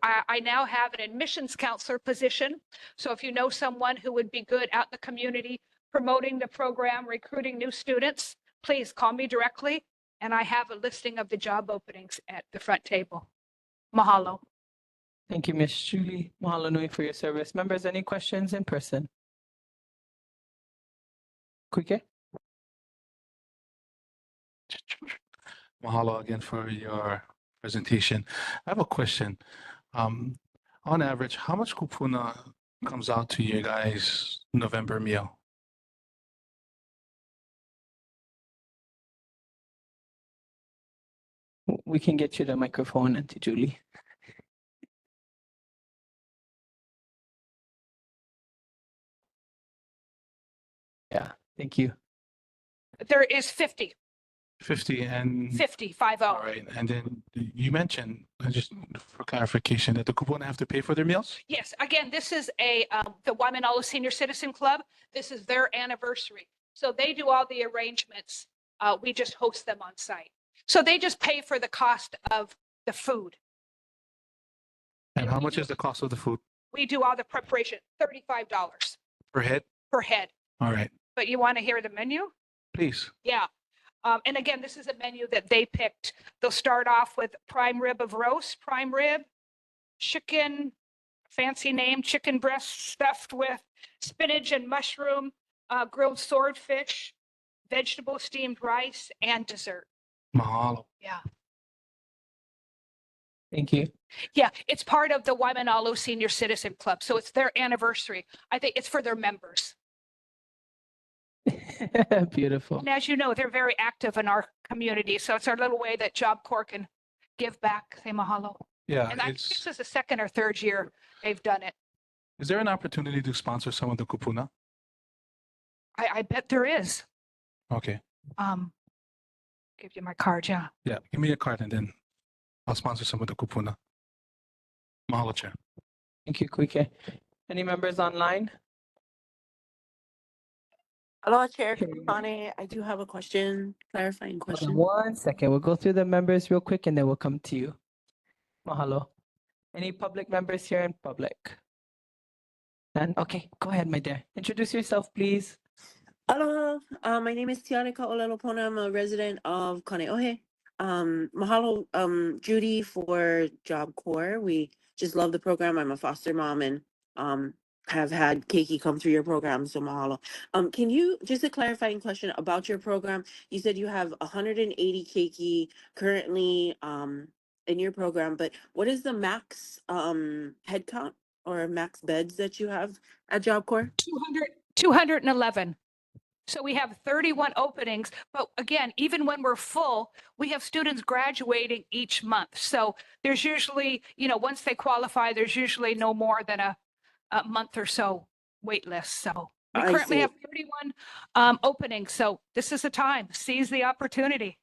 I now have an admissions counselor position. So if you know someone who would be good out in the community, promoting the program, recruiting new students, please call me directly. And I have a listing of the job openings at the front table. Mahalo. Thank you, Ms. Julie. Mahalo nui for your service. Members, any questions in person? Kuike? Mahalo again for your presentation. I have a question. On average, how much kupuna comes out to you guys' November meal? We can get you the microphone, Auntie Julie. Yeah, thank you. There is 50, 50 and 50, 50. all right. And then you mentioned, just for clarification, that the kupuna have to pay for their meals? Yes, again, this is the Waimānalo Senior Citizen Club. This is their anniversary. So they do all the arrangements. We just host them on site. So they just pay for the cost of the food. And how much is the cost of the food We do all the preparation, $35 per head? per head. All right, But you want to hear the menu? please. Yeah. And again, this is a menu that they picked. They'll start off with prime rib of roast, prime rib, chicken, fancy name, chicken breast stuffed with spinach and mushroom, grilled swordfish, vegetable steamed rice, and dessert. Mahalo. Yeah. Thank you. Yeah, it's part of the Waimānalo Senior Citizen Club. So it's their anniversary. I think it's for their members. Beautiful. And as you know, they're very active in our community. So it's our little way that Job Corps can give back. Say mahalo. Yeah, And I think this is the second or third year they've done it. is there an opportunity to sponsor some of the kupuna? I bet there is. Okay, Give you my card, yeah. yeah, give me a card and then I'll sponsor some of the kupuna. Mahalo, Chair. Thank you, Kuike. Any members online? Aloha, Chair Here we go. Connie. I do have a question, clarifying Hold on question. 1 second. We'll go through the members real quick and then we'll come to you. Mahalo. Any public members here in public? And okay, go ahead, my dear. Introduce yourself, please. Aloha, my name is Tianika Olelopona. I'm a resident of Kaneohe. Mahalo, Judy, for Job Corps. We just love the program. I'm a foster mom and have had Keiki come through your program, so mahalo. Can you, just a clarifying question about your program? You said you have 180 Keiki currently in your program, but what is the max head count or max beds that you have at Job Corps? 211. So we have 31 openings, but again, even when we're full, we have students graduating each month. So there's usually, once they qualify, there's usually no more than a month or so wait list. So We I currently see. have 31 openings, so this is the time. Seize the opportunity.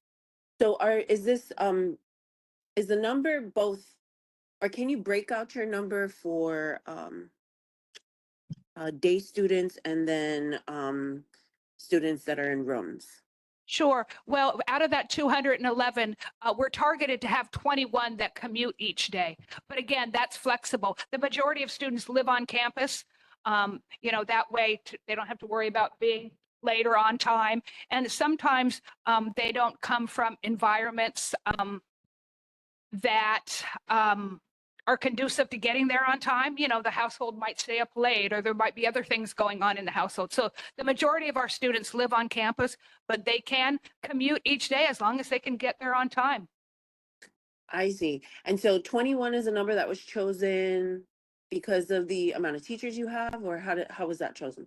So is the number both, or can you break out your number for day students and then students that are in rooms? Sure. Well, out of that 211, we're targeted to have 21 that commute each day. But again, that's flexible. The majority of students live on campus. That way they don't have to worry about being late or on time. And sometimes they don't come from environments that are conducive to getting there on time. The household might stay up late, or there might be other things going on in the household. So the majority of our students live on campus, but they can commute each day as long as they can get there on time. I see. And so 21 is a number that was chosen because of the amount of teachers you have, or how was that chosen?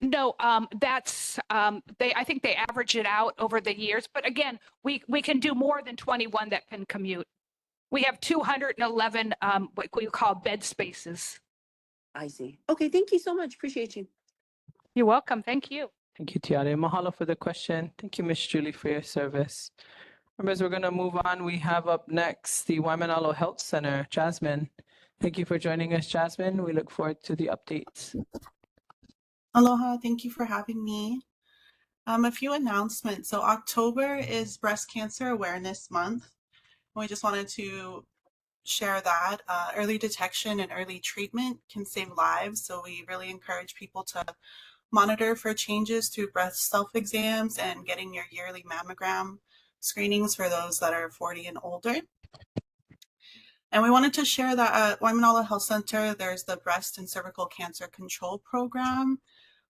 No, that's I think they average it out over the years. But again, we can do more than 21 that can commute. We have 211 what we call bed spaces. I see. Okay, thank you so much. Appreciate you. You're welcome. Thank you. Thank you, Tiare. Mahalo for the question. Thank you, Ms. Julie, for your service. Members, we're going to move on. We have up next the Waimānalo Health Center. Jasmine, thank you for joining us, Jasmine. We look forward to the updates. Aloha, thank you for having me. A few announcements. So October is Breast Cancer Awareness Month. We just wanted to share that early detection and early treatment can save lives. So we really encourage people to monitor for changes through breast self-exams and getting your yearly mammogram screenings for those that are 40 and older. And we wanted to share that at Waimānalo Health Center, there's the Breast and Cervical Cancer Control Program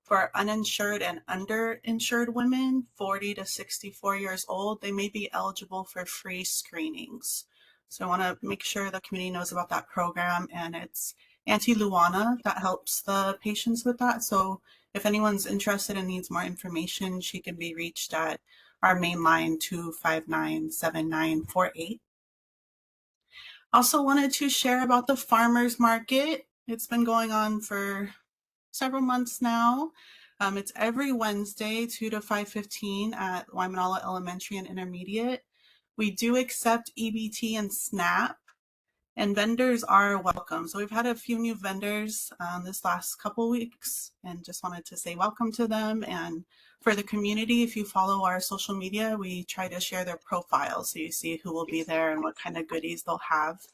for uninsured and underinsured women, 40 to 64 years old. They may be eligible for free screenings. So I want to make sure the community knows about that program, and it's Auntie Luana that helps the patients with that. So if anyone's interested and needs more information, she can be reached at our main line 259-7948. Also wanted to share about the farmers market. It's been going on for several months now. It's every Wednesday, 2 to 5:15 at Waimānalo Elementary and Intermediate. We do accept EBT and SNAP, and vendors are welcome. So we've had a few new vendors this last couple weeks, and just wanted to say welcome to them. And for the community, if you follow our social media, we try to share their profiles so you see who will be there and what kind of goodies they'll have.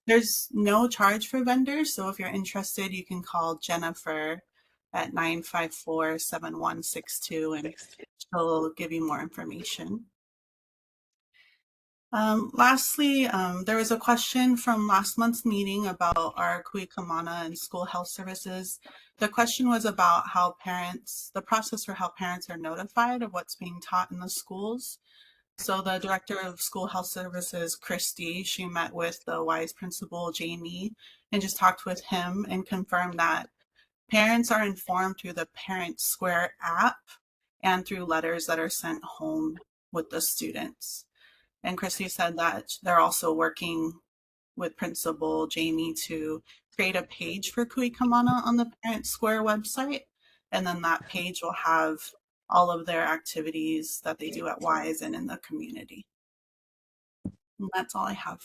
There's no charge for vendors, so if you're interested, you can call Jennifer at 954-7162 and she'll give you more information. Lastly, there was a question from last month's meeting about our Kui Kamana and school health services. The question was about how the process for how parents are notified of what's being taught in the schools. So the director of school health services, Christy, she met with the WISE principal, Jamie, and just talked with him and confirmed that parents are informed through the Parent Square app and through letters that are sent home with the students. And Christy said that they're also working with Principal Jamie to create a page for Kui Kamana on the Parent Square website. And then that page will have all of their activities that they do at WISE and in the community. And that's all I have.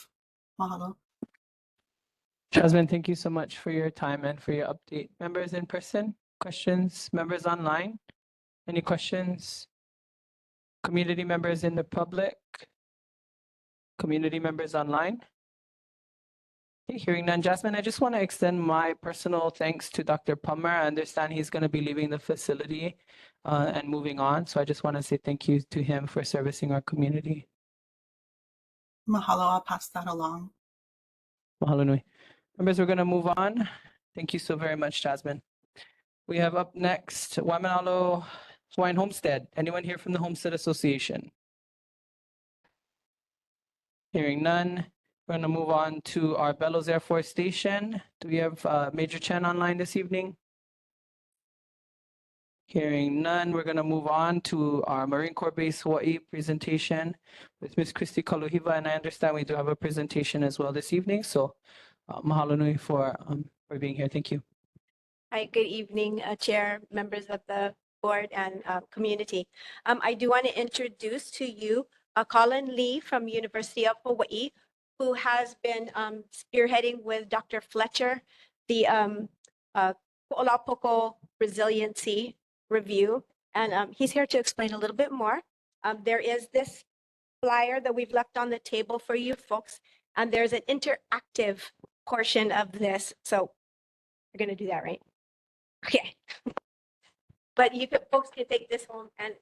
Mahalo. Jasmine, thank you so much for your time and for your update. Members in person, questions? Members online, any questions? Community members in the public? Community members online? Okay, hearing none. Jasmine, I just want to extend my personal thanks to Dr. Plummer. I understand he's going to be leaving the facility and moving on. So I just want to say thank you to him for servicing our community. Mahalo, I'll pass that along. Mahalo nui. Members, we're going to move on. Thank you so very much, Jasmine. We have up next Waimānalo Hawaiian Homestead. Anyone here from the Homestead Association? Hearing none. We're going to move on to our Bellows Air Force Station. Do we have Major Chen online this evening? Hearing none, we're going to move on to our Marine Corps Base Hawaii presentation with Ms. Christy Kaluhiva, and I understand we do have a presentation as well this evening. So mahalo nui for being here. Thank you. Hi, good evening, Chair, members of the board, and community. I do want to introduce to you Colin Lee from University of Hawaii, who has been spearheading with Dr. Fletcher the Ko'olapoko Resiliency Review. And he's here to explain a little bit more. There is this flyer that we've left on the table for you folks, and there's an interactive portion of this. So we're going to do that, right? Okay. But you could, folks can take this home and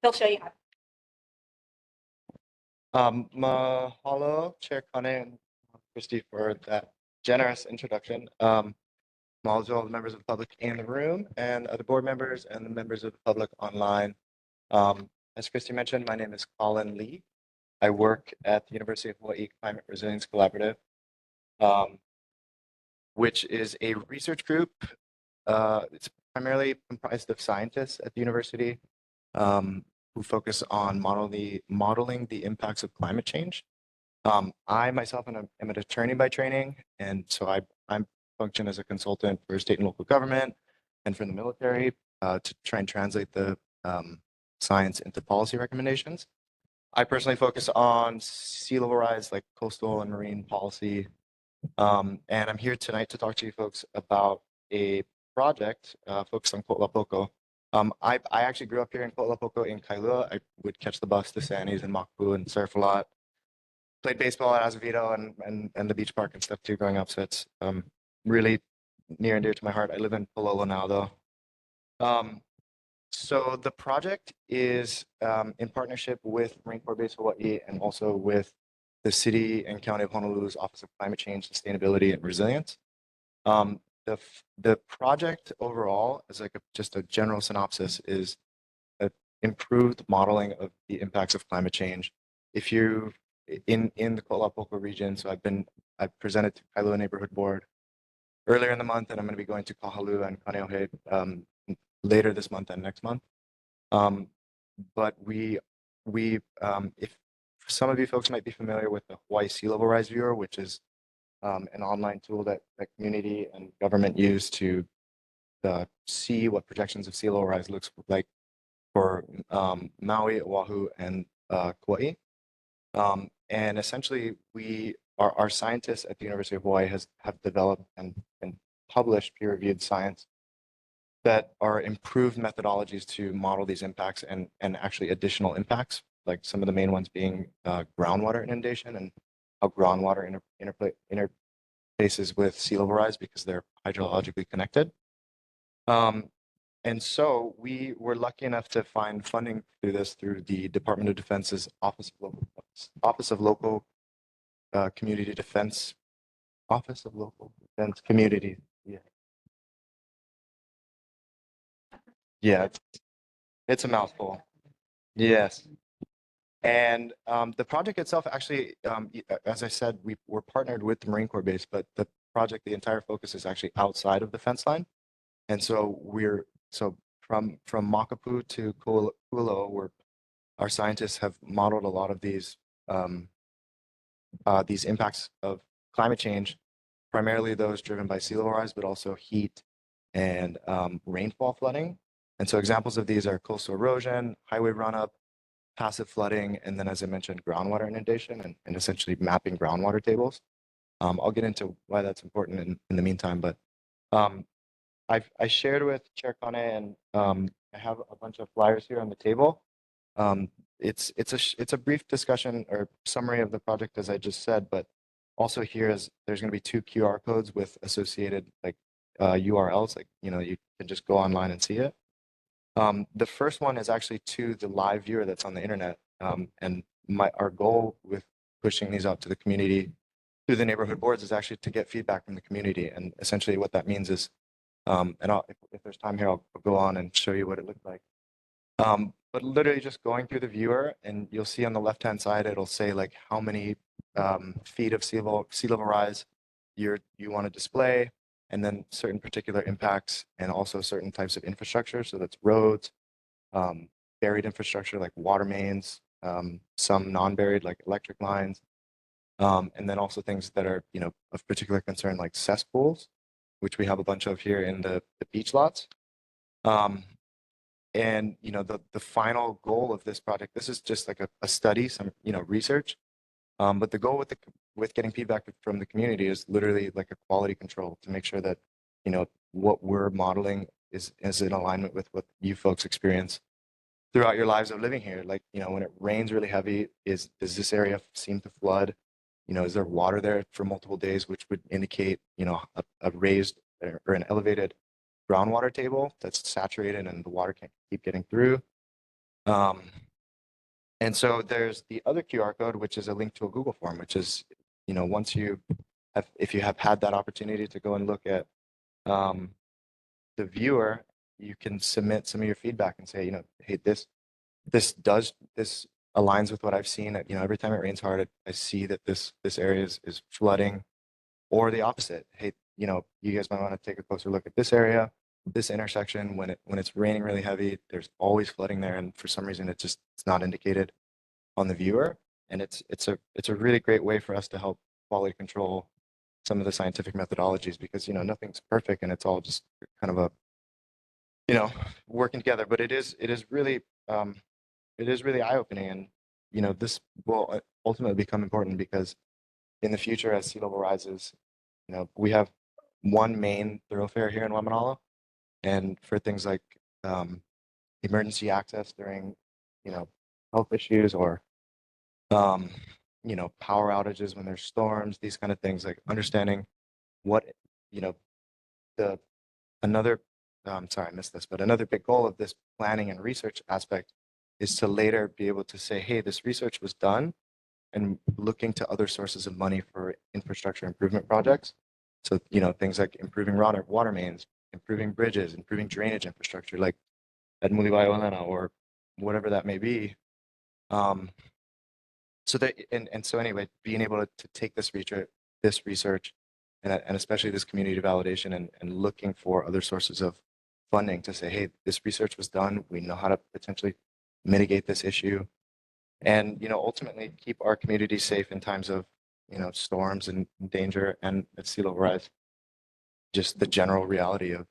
they'll show you how. Mahalo, Chair Kane and Christy, for that generous introduction. Mahalo to all the members of the public in the room and other board members and the members of the public online. As Christy mentioned, my name is Colin Lee. I work at the University of Hawaii Climate Resilience Collaborative, which is a research group. It's primarily comprised of scientists at the university who focus on modeling the impacts of climate change. I myself am an attorney by training, and so I function as a consultant for state and local government and for the military to try and translate the science into policy recommendations. I personally focus on sea level rise, like coastal and marine policy. And I'm here tonight to talk to you folks about a project focused on Ko'olapoko. I actually grew up here in Ko'olapoko in Kailua. I would catch the bus to Sandy's and Makapu and surf a lot. Played baseball at Azevedo and the beach park and stuff too growing up. So it's really near and dear to my heart. I live in Palolo now though. So the project is in partnership with Marine Corps Base Hawaii and also with the City and County of Honolulu's Office of Climate Change, Sustainability, and Resilience. The project overall, as like just a general synopsis, is an improved modeling of the impacts of climate change. If you in the Ko'olapoko region, so I've presented to Kailua Neighborhood Board earlier in the month, and I'm going to be going to Kahalua and Kaneohe later this month and next month. But if some of you folks might be familiar with the Hawaii Sea Level Rise Viewer, which is an online tool that community and government use to see what projections of sea level rise looks like for Maui, Oahu, and Kauai. And essentially, our scientists at the University of Hawaii have developed and published peer-reviewed science that are improved methodologies to model these impacts and actually additional impacts, like some of the main ones being groundwater inundation and how groundwater interfaces with sea level rise because they're hydrologically connected. And so we were lucky enough to find funding through the Department of Defense's Office of Local Community Defense, Office of Local Defense Community. Yeah, it's a mouthful. Yes. And the project itself, actually, as I said, we're partnered with the Marine Corps base, but the project, the entire focus is actually outside of the fence line. And so from Makapu to Kulo, our scientists have modeled a lot of these impacts of climate change, primarily those driven by sea level rise, but also heat and rainfall flooding. And so examples of these are coastal erosion, highway run-up, passive flooding, and then, as I mentioned, groundwater inundation and essentially mapping groundwater tables. I'll get into why that's important in the meantime, but I shared with Chair Kane, and I have a bunch of flyers here on the table. It's a brief discussion or summary of the project, as I just said, but also here there's going to be 2 QR codes with associated like URLs, like you can just go online and see it. The first one is actually to the live viewer that's on the internet, and our goal with pushing these out to the community through the neighborhood boards is actually to get feedback from the community, and essentially what that means is, and if there's time here, I'll go on and show you what it looked like. But literally just going through the viewer, and you'll see on the left-hand side, it'll say like how many feet of sea level rise you want to display, and then certain particular impacts and also certain types of infrastructure. So that's roads, buried infrastructure like water mains, some non-buried like electric lines, and then also things that are of particular concern like cesspools. which we have a bunch of here in the beach lots. And the final goal of this project, this is just like a study, some research. But the goal with getting feedback from the community is literally like a quality control to make sure that what we're modeling is in alignment with what you folks experience throughout your lives of living here. Like when it rains really heavy, does this area seem to flood? Is there water there for multiple days, which would indicate a raised or an elevated groundwater table that's saturated and the water can't keep getting through. And so there's the other QR code, which is a link to a Google form, which is, once if you have had that opportunity to go and look at the viewer, you can submit some of your feedback and say, hey, this aligns with what I've seen. Every time it rains hard, I see that this area is flooding, or the opposite. Hey, you guys might want to take a closer look at this area, this intersection. When it's raining really heavy, there's always flooding there, and for some reason it's not indicated on the viewer. And it's a really great way for us to help quality control some of the scientific methodologies, because nothing's perfect and it's all just kind of a working together. But it is really eye-opening, and this will ultimately become important, because in the future, as sea level rises, we have one main thoroughfare here in Waimānalo, and for things like emergency access during health issues, or power outages when there's storms, these kind of things, like understanding what sorry, I missed this, but another big goal of this planning and research aspect is to later be able to say, hey, this research was done, and looking to other sources of money for infrastructure improvement projects. So, things like improving water mains, improving bridges, improving drainage infrastructure, like at Waimānalo or whatever that may be. So anyway, being able to take this research and especially this community validation and looking for other sources of funding to say, hey, this research was done. We know how to potentially mitigate this issue, and ultimately keep our community safe in times of storms and danger and at sea level rise. Just the general reality of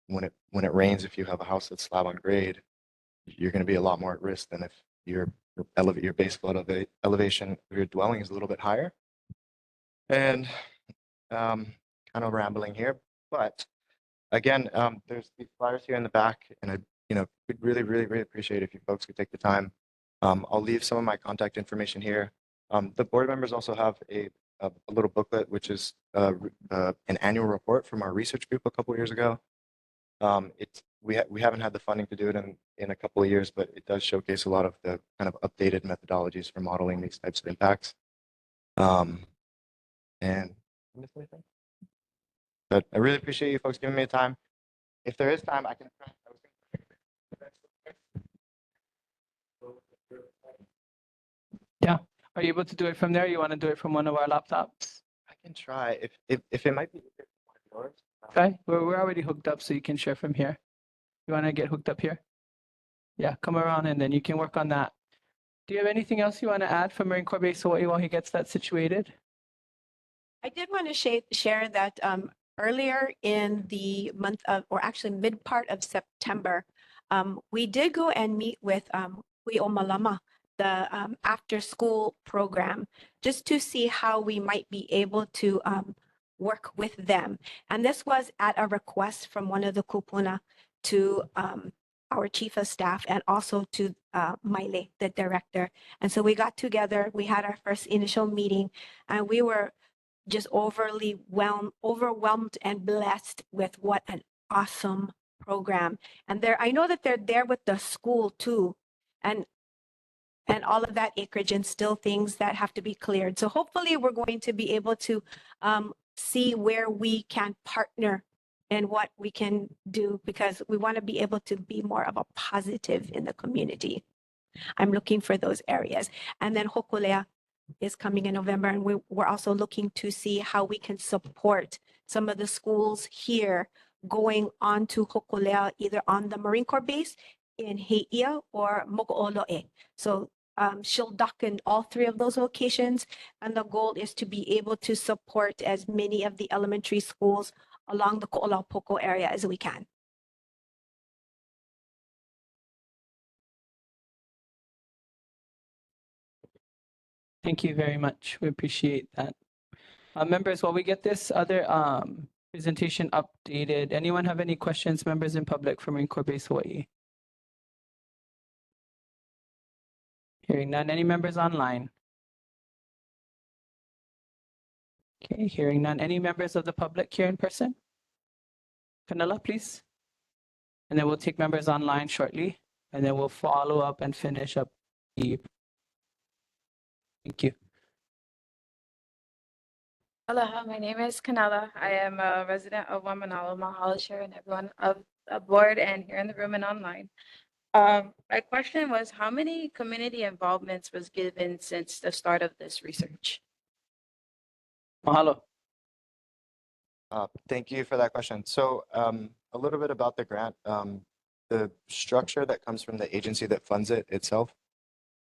when it rains, if you have a house that's slab on grade, you're going to be a lot more at risk than if your base flood elevation of your dwelling is a little bit higher. And kind of rambling here, but again, there's these flyers here in the back, and I would really, really, really appreciate if you folks could take the time. I'll leave some of my contact information here. The board members also have a little booklet, which is an annual report from our research group a couple of years ago. We haven't had the funding to do it in a couple of years, but it does showcase a lot of the kind of updated methodologies for modeling these types of impacts. And but I really appreciate you folks giving me the time. If there is time, I can try. Yeah. Are you able to do it from there? You want to do it from one of our laptops? I can try. If it might be yours. Okay. We're already hooked up, so you can share from here. You want to get hooked up here? Yeah, come around and then you can work on that. Do you have anything else you want to add from Marine Corps Base Hawaii while he gets that situated? I did want to share that earlier in the month of, or actually mid part of September, we did go and meet with Waimānalo, the after school program, just to see how we might be able to work with them. And this was at a request from one of the kupuna to our chief of staff, and also to Maile, the director. And so we got together, we had our first initial meeting, and we were just overwhelmed and blessed with what an awesome program. And I know that they're there with the school too, and all of that acreage, and still things that have to be cleared. So hopefully we're going to be able to see where we can partner and what we can do, because we want to be able to be more of a positive in the community. I'm looking for those areas. And then Hokulea is coming in November, and we're also looking to see how we can support some of the schools here going on to Hokulea, either on the Marine Corps base in Heia or Moko'olo'e. So she'll dock in all three of those locations, and the goal is to be able to support as many of the elementary schools along the Ko'olaupoco area as we can. Thank you very much. We appreciate that. Members, while we get this other presentation updated, anyone have any questions, members in public from Marine Corps Base Hawaii? Hearing none. Any members online? Okay, hearing none. Any members of the public here in person? Canela, please. And then we'll take members online shortly, and then we'll follow up and finish up the. Thank you. Aloha, my name is Canela. I am a resident of Waimānalo, Mahalo Chair, and everyone of aboard and here in the room and online. My question was, how many community involvements was given since the start of this research? Mahalo. Thank you for that question. So a little bit about the grant. The structure that comes from the agency that funds it itself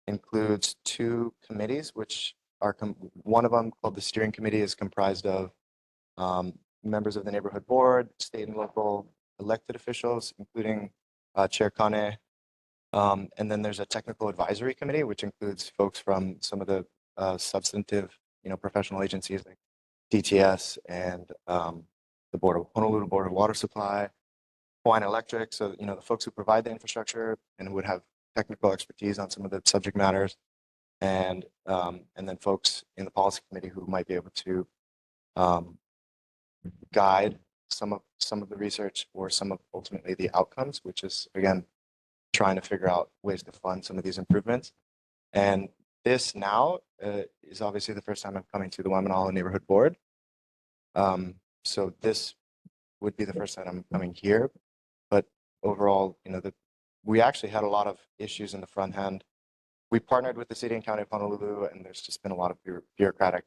includes two committees, which are one of them called the steering committee is comprised of members of the neighborhood board, state and local elected officials, including Chair Kane. And then there's a technical advisory committee, which includes folks from some of the substantive, professional agencies like DTS and the Honolulu Board of Water Supply, Hawaiian Electric. So, the folks who provide the infrastructure and would have technical expertise on some of the subject matters, and then folks in the policy committee who might be able to guide some of the research or some of ultimately the outcomes, which is again trying to figure out ways to fund some of these improvements. And this now is obviously the first time I'm coming to the Waimānalo Neighborhood Board. So this would be the first time I'm coming here. But overall, we actually had a lot of issues in the front end. We partnered with the city and county of Honolulu, and there's just been a lot of bureaucratic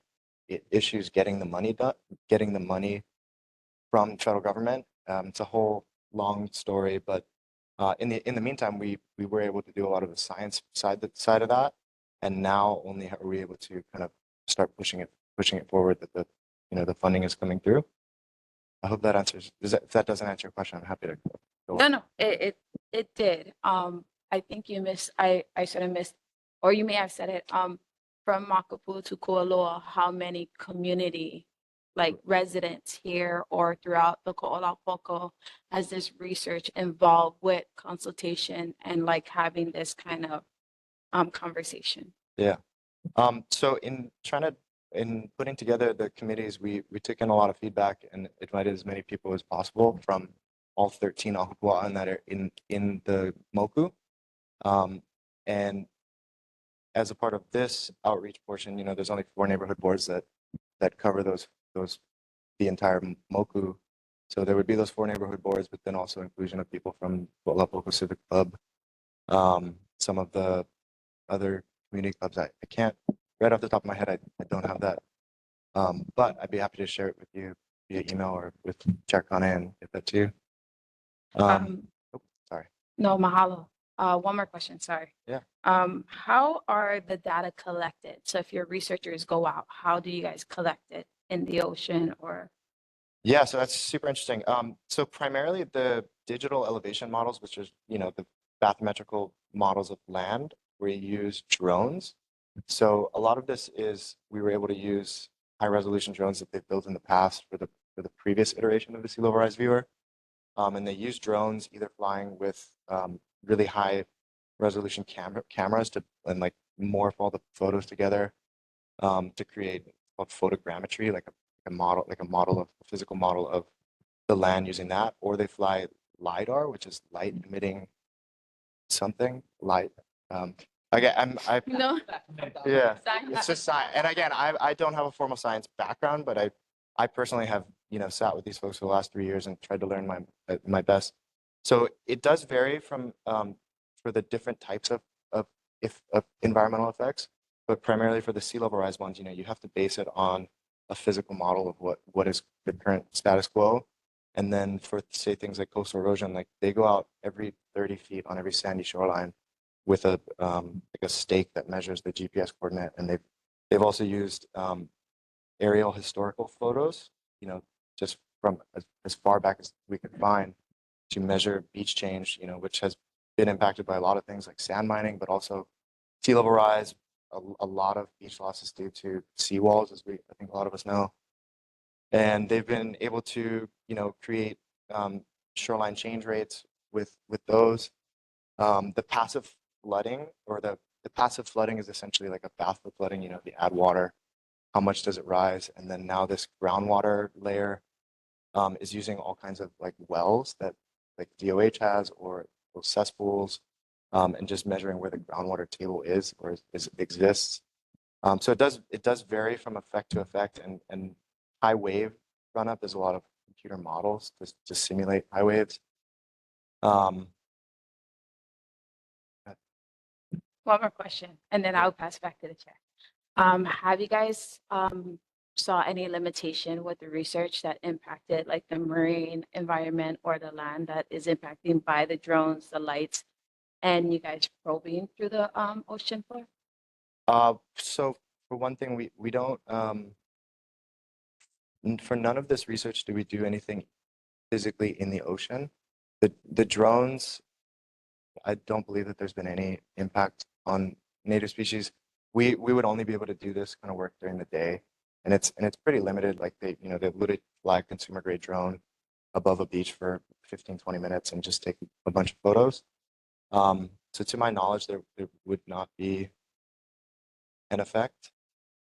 issues getting the money done, getting the money from federal government. It's a whole long story, but in the meantime, we were able to do a lot of the science side of that, and now only are we able to kind of start pushing it forward that the funding is coming through. I hope that answers. If that doesn't answer your question, I'm happy to go on. No, it did. I think you missed. I sort of missed, or you may have said it. From Makapu'u to Kualoa, how many community residents here or throughout the Ko'olaupoco has this research involved with consultation and having this kind of conversation? Yeah. So in putting together the committees, we took in a lot of feedback and invited as many people as possible from all 13 ahupua'a that are in the moku. And as a part of this outreach portion, there's only 4 neighborhood boards that cover the entire moku. So there would be those 4 neighborhood boards, but then also inclusion of people from Ko'olaupoco Civic Club, some of the other community clubs. I can't, right off the top of my head, I don't have that. But I'd be happy to share it with you via email or with Chair Kane and get that to you. Sorry. No, mahalo. One more question, sorry. Yeah. How are the data collected? So if your researchers go out, how do you guys collect it in the ocean or? Yeah, so that's super interesting. So primarily the digital elevation models, which is, the bathymetrical models of land, we use drones. So a lot of this is, we were able to use high resolution drones that they've built in the past for the previous iteration of the sea level rise viewer. And they use drones either flying with really high resolution cameras to morph all the photos together to create called photogrammetry, like a physical model of the land using that, or they fly LiDAR, which is light emitting something light. Again, No. Yeah, it's just science. And again, I don't have a formal science background, but I personally have sat with these folks for the last 3 years and tried to learn my best. So it does vary from for the different types of environmental effects, but primarily for the sea level rise ones, you have to base it on a physical model of what is the current status quo. And then for say things like coastal erosion, they go out every 30 feet on every sandy shoreline with a stake that measures the GPS coordinate, and they've also used aerial historical photos, just from as far back as we could find to measure beach change, which has been impacted by a lot of things like sand mining, but also sea level rise. A lot of beach loss is due to seawalls, as I think a lot of us know. And they've been able to, create shoreline change rates with those. The passive flooding, or the passive flooding is essentially like a bathtub flooding. You add water, how much does it rise? And then now this groundwater layer is using all kinds of like wells that like DOH has, or those cesspools, and just measuring where the groundwater table is or exists. So it does vary from effect to effect, and high wave run up. There's a lot of computer models to simulate high waves. One more question, and then I'll pass back to the chair. Have you guys saw any limitation with the research that impacted like the marine environment or the land that is impacting by the drones, the lights, and you guys probing through the ocean floor? So for one thing, we don't for none of this research do we do anything physically in the ocean. The drones, I don't believe that there's been any impact on native species. We would only be able to do this kind of work during the day, and it's pretty limited. Like they literally fly a consumer grade drone above a beach for 15-20 minutes and just take a bunch of photos. So to my knowledge, there would not be an effect.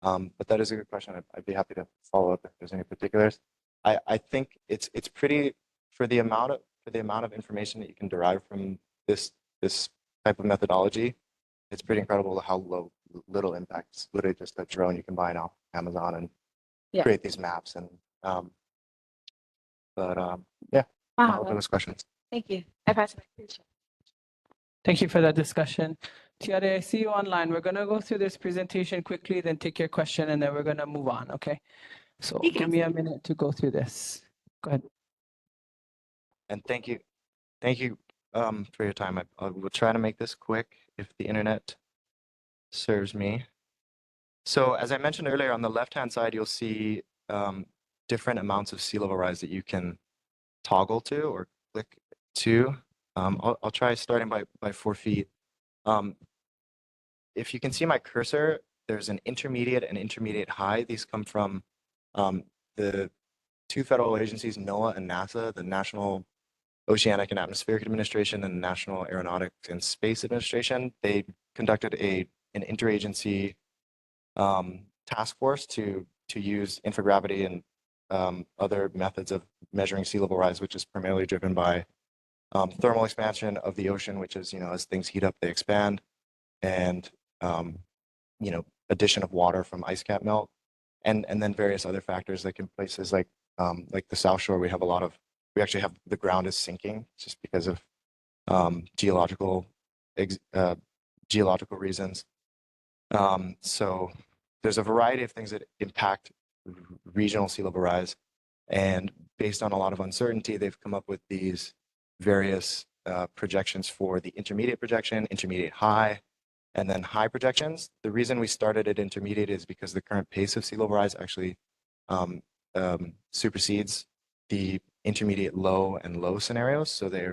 But that is a good question. I'd be happy to follow up if there's any particulars. I think it's pretty, for the amount of information that you can derive from this type of methodology. It's pretty incredible how little impact. It's literally just a drone you can buy now on Amazon and create these maps. And yeah, I'll open those questions. Thank you. I pass it back to the chair. Thank you for that discussion. Tiare, I see you online. We're going to go through this presentation quickly, then take your question, and then we're going to move on, okay? So give me a minute to go through this. Go ahead. And thank you for your time. I will try to make this quick if the internet serves me. So as I mentioned earlier, on the left-hand side, you'll see different amounts of sea level rise that you can toggle to or click to. I'll try starting by 4 feet. If you can see my cursor, there's an intermediate and intermediate high. These come from the 2 federal agencies, NOAA and NASA, the National Oceanic and Atmospheric Administration and the National Aeronautics and Space Administration. They conducted an interagency task force to use infragravity and other methods of measuring sea level rise, which is primarily driven by thermal expansion of the ocean, which is, as things heat up, they expand, and addition of water from ice cap melt, and then various other factors, like in places like the South Shore, we actually have the ground is sinking just because of geological reasons. So there's a variety of things that impact regional sea level rise, and based on a lot of uncertainty, they've come up with these various projections for the intermediate projection, intermediate high, and then high projections. The reason we started at intermediate is because the current pace of sea level rise actually supersedes the intermediate low and low scenarios, so they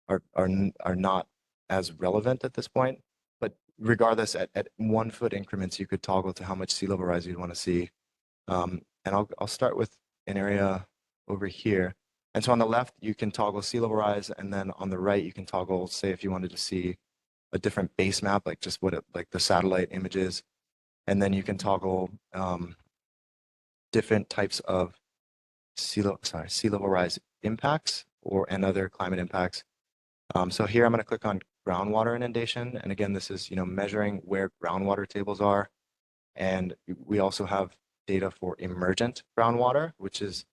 are not as relevant at this point. But regardless, at 1 foot increments, you could toggle to how much sea level rise you'd want to see. And I'll start with an area over here. And so on the left, you can toggle sea level rise, and then on the right, you can toggle, say, if you wanted to see a different base map, like just like the satellite images, and then you can toggle different types of sea level rise impacts and other climate impacts. So here I'm going to click on groundwater inundation, and again, this is measuring where groundwater tables are, and we also have data for emergent groundwater, which is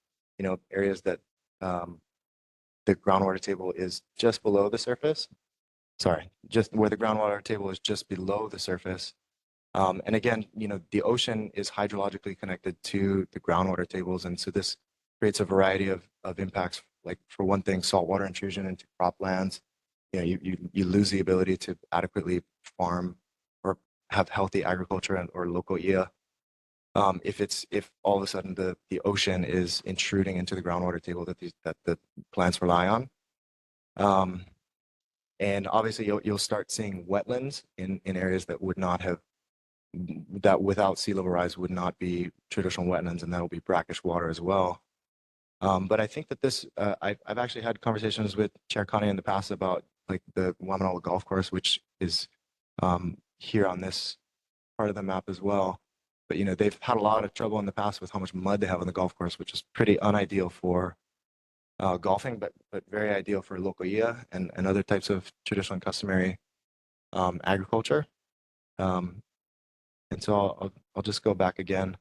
areas that the groundwater table is just below the surface. Sorry, just where the groundwater table is just below the surface. And again, the ocean is hydrologically connected to the groundwater tables, and so this creates a variety of impacts. Like, for one thing, saltwater intrusion into croplands. You lose the ability to adequately farm or have healthy agriculture or local IA. if all of a sudden the ocean is intruding into the groundwater table that the plants rely on. And obviously you'll start seeing wetlands in areas that would not have, that without sea level rise would not be traditional wetlands, and that'll be brackish water as well. But I think that this, I've actually had conversations with Chair Connie in the past about like the Waimānalo golf course, which is here on this part of the map as well. But, you know, they've had a lot of trouble in the past with how much mud they have on the golf course, which is pretty unideal for golfing, but very ideal for lokoia and other types of traditional and customary agriculture. And so I'll just go back again.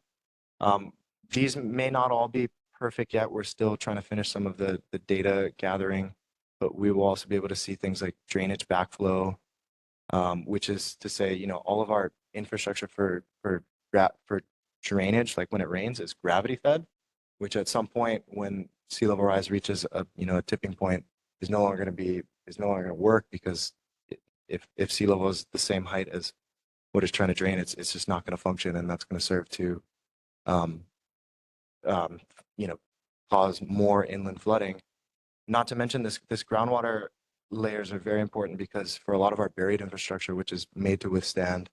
These may not all be perfect yet. We're still trying to finish some of the data gathering, but we will also be able to see things like drainage backflow, which is to say, you know, all of our infrastructure for drainage, like when it rains, is gravity fed, which at some point when sea level rise reaches a tipping point is no longer going to work, because if sea level is the same height as what it's trying to drain, it's just not going to function, and that's going to serve to cause more inland flooding. Not to mention this groundwater layers are very important, because for a lot of our buried infrastructure, which is made to withstand,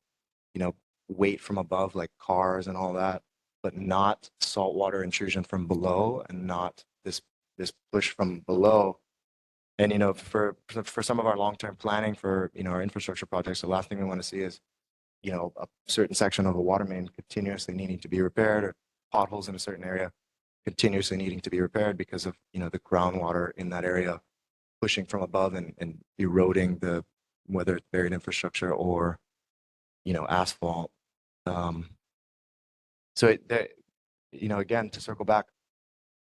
weight from above like cars and all that, but not saltwater intrusion from below, and not this push from below. And for some of our long-term planning for our infrastructure projects, the last thing we want to see is a certain section of a water main continuously needing to be repaired, or potholes in a certain area continuously needing to be repaired because of the groundwater in that area pushing from above and eroding whether it's buried infrastructure or asphalt. So again, to circle back,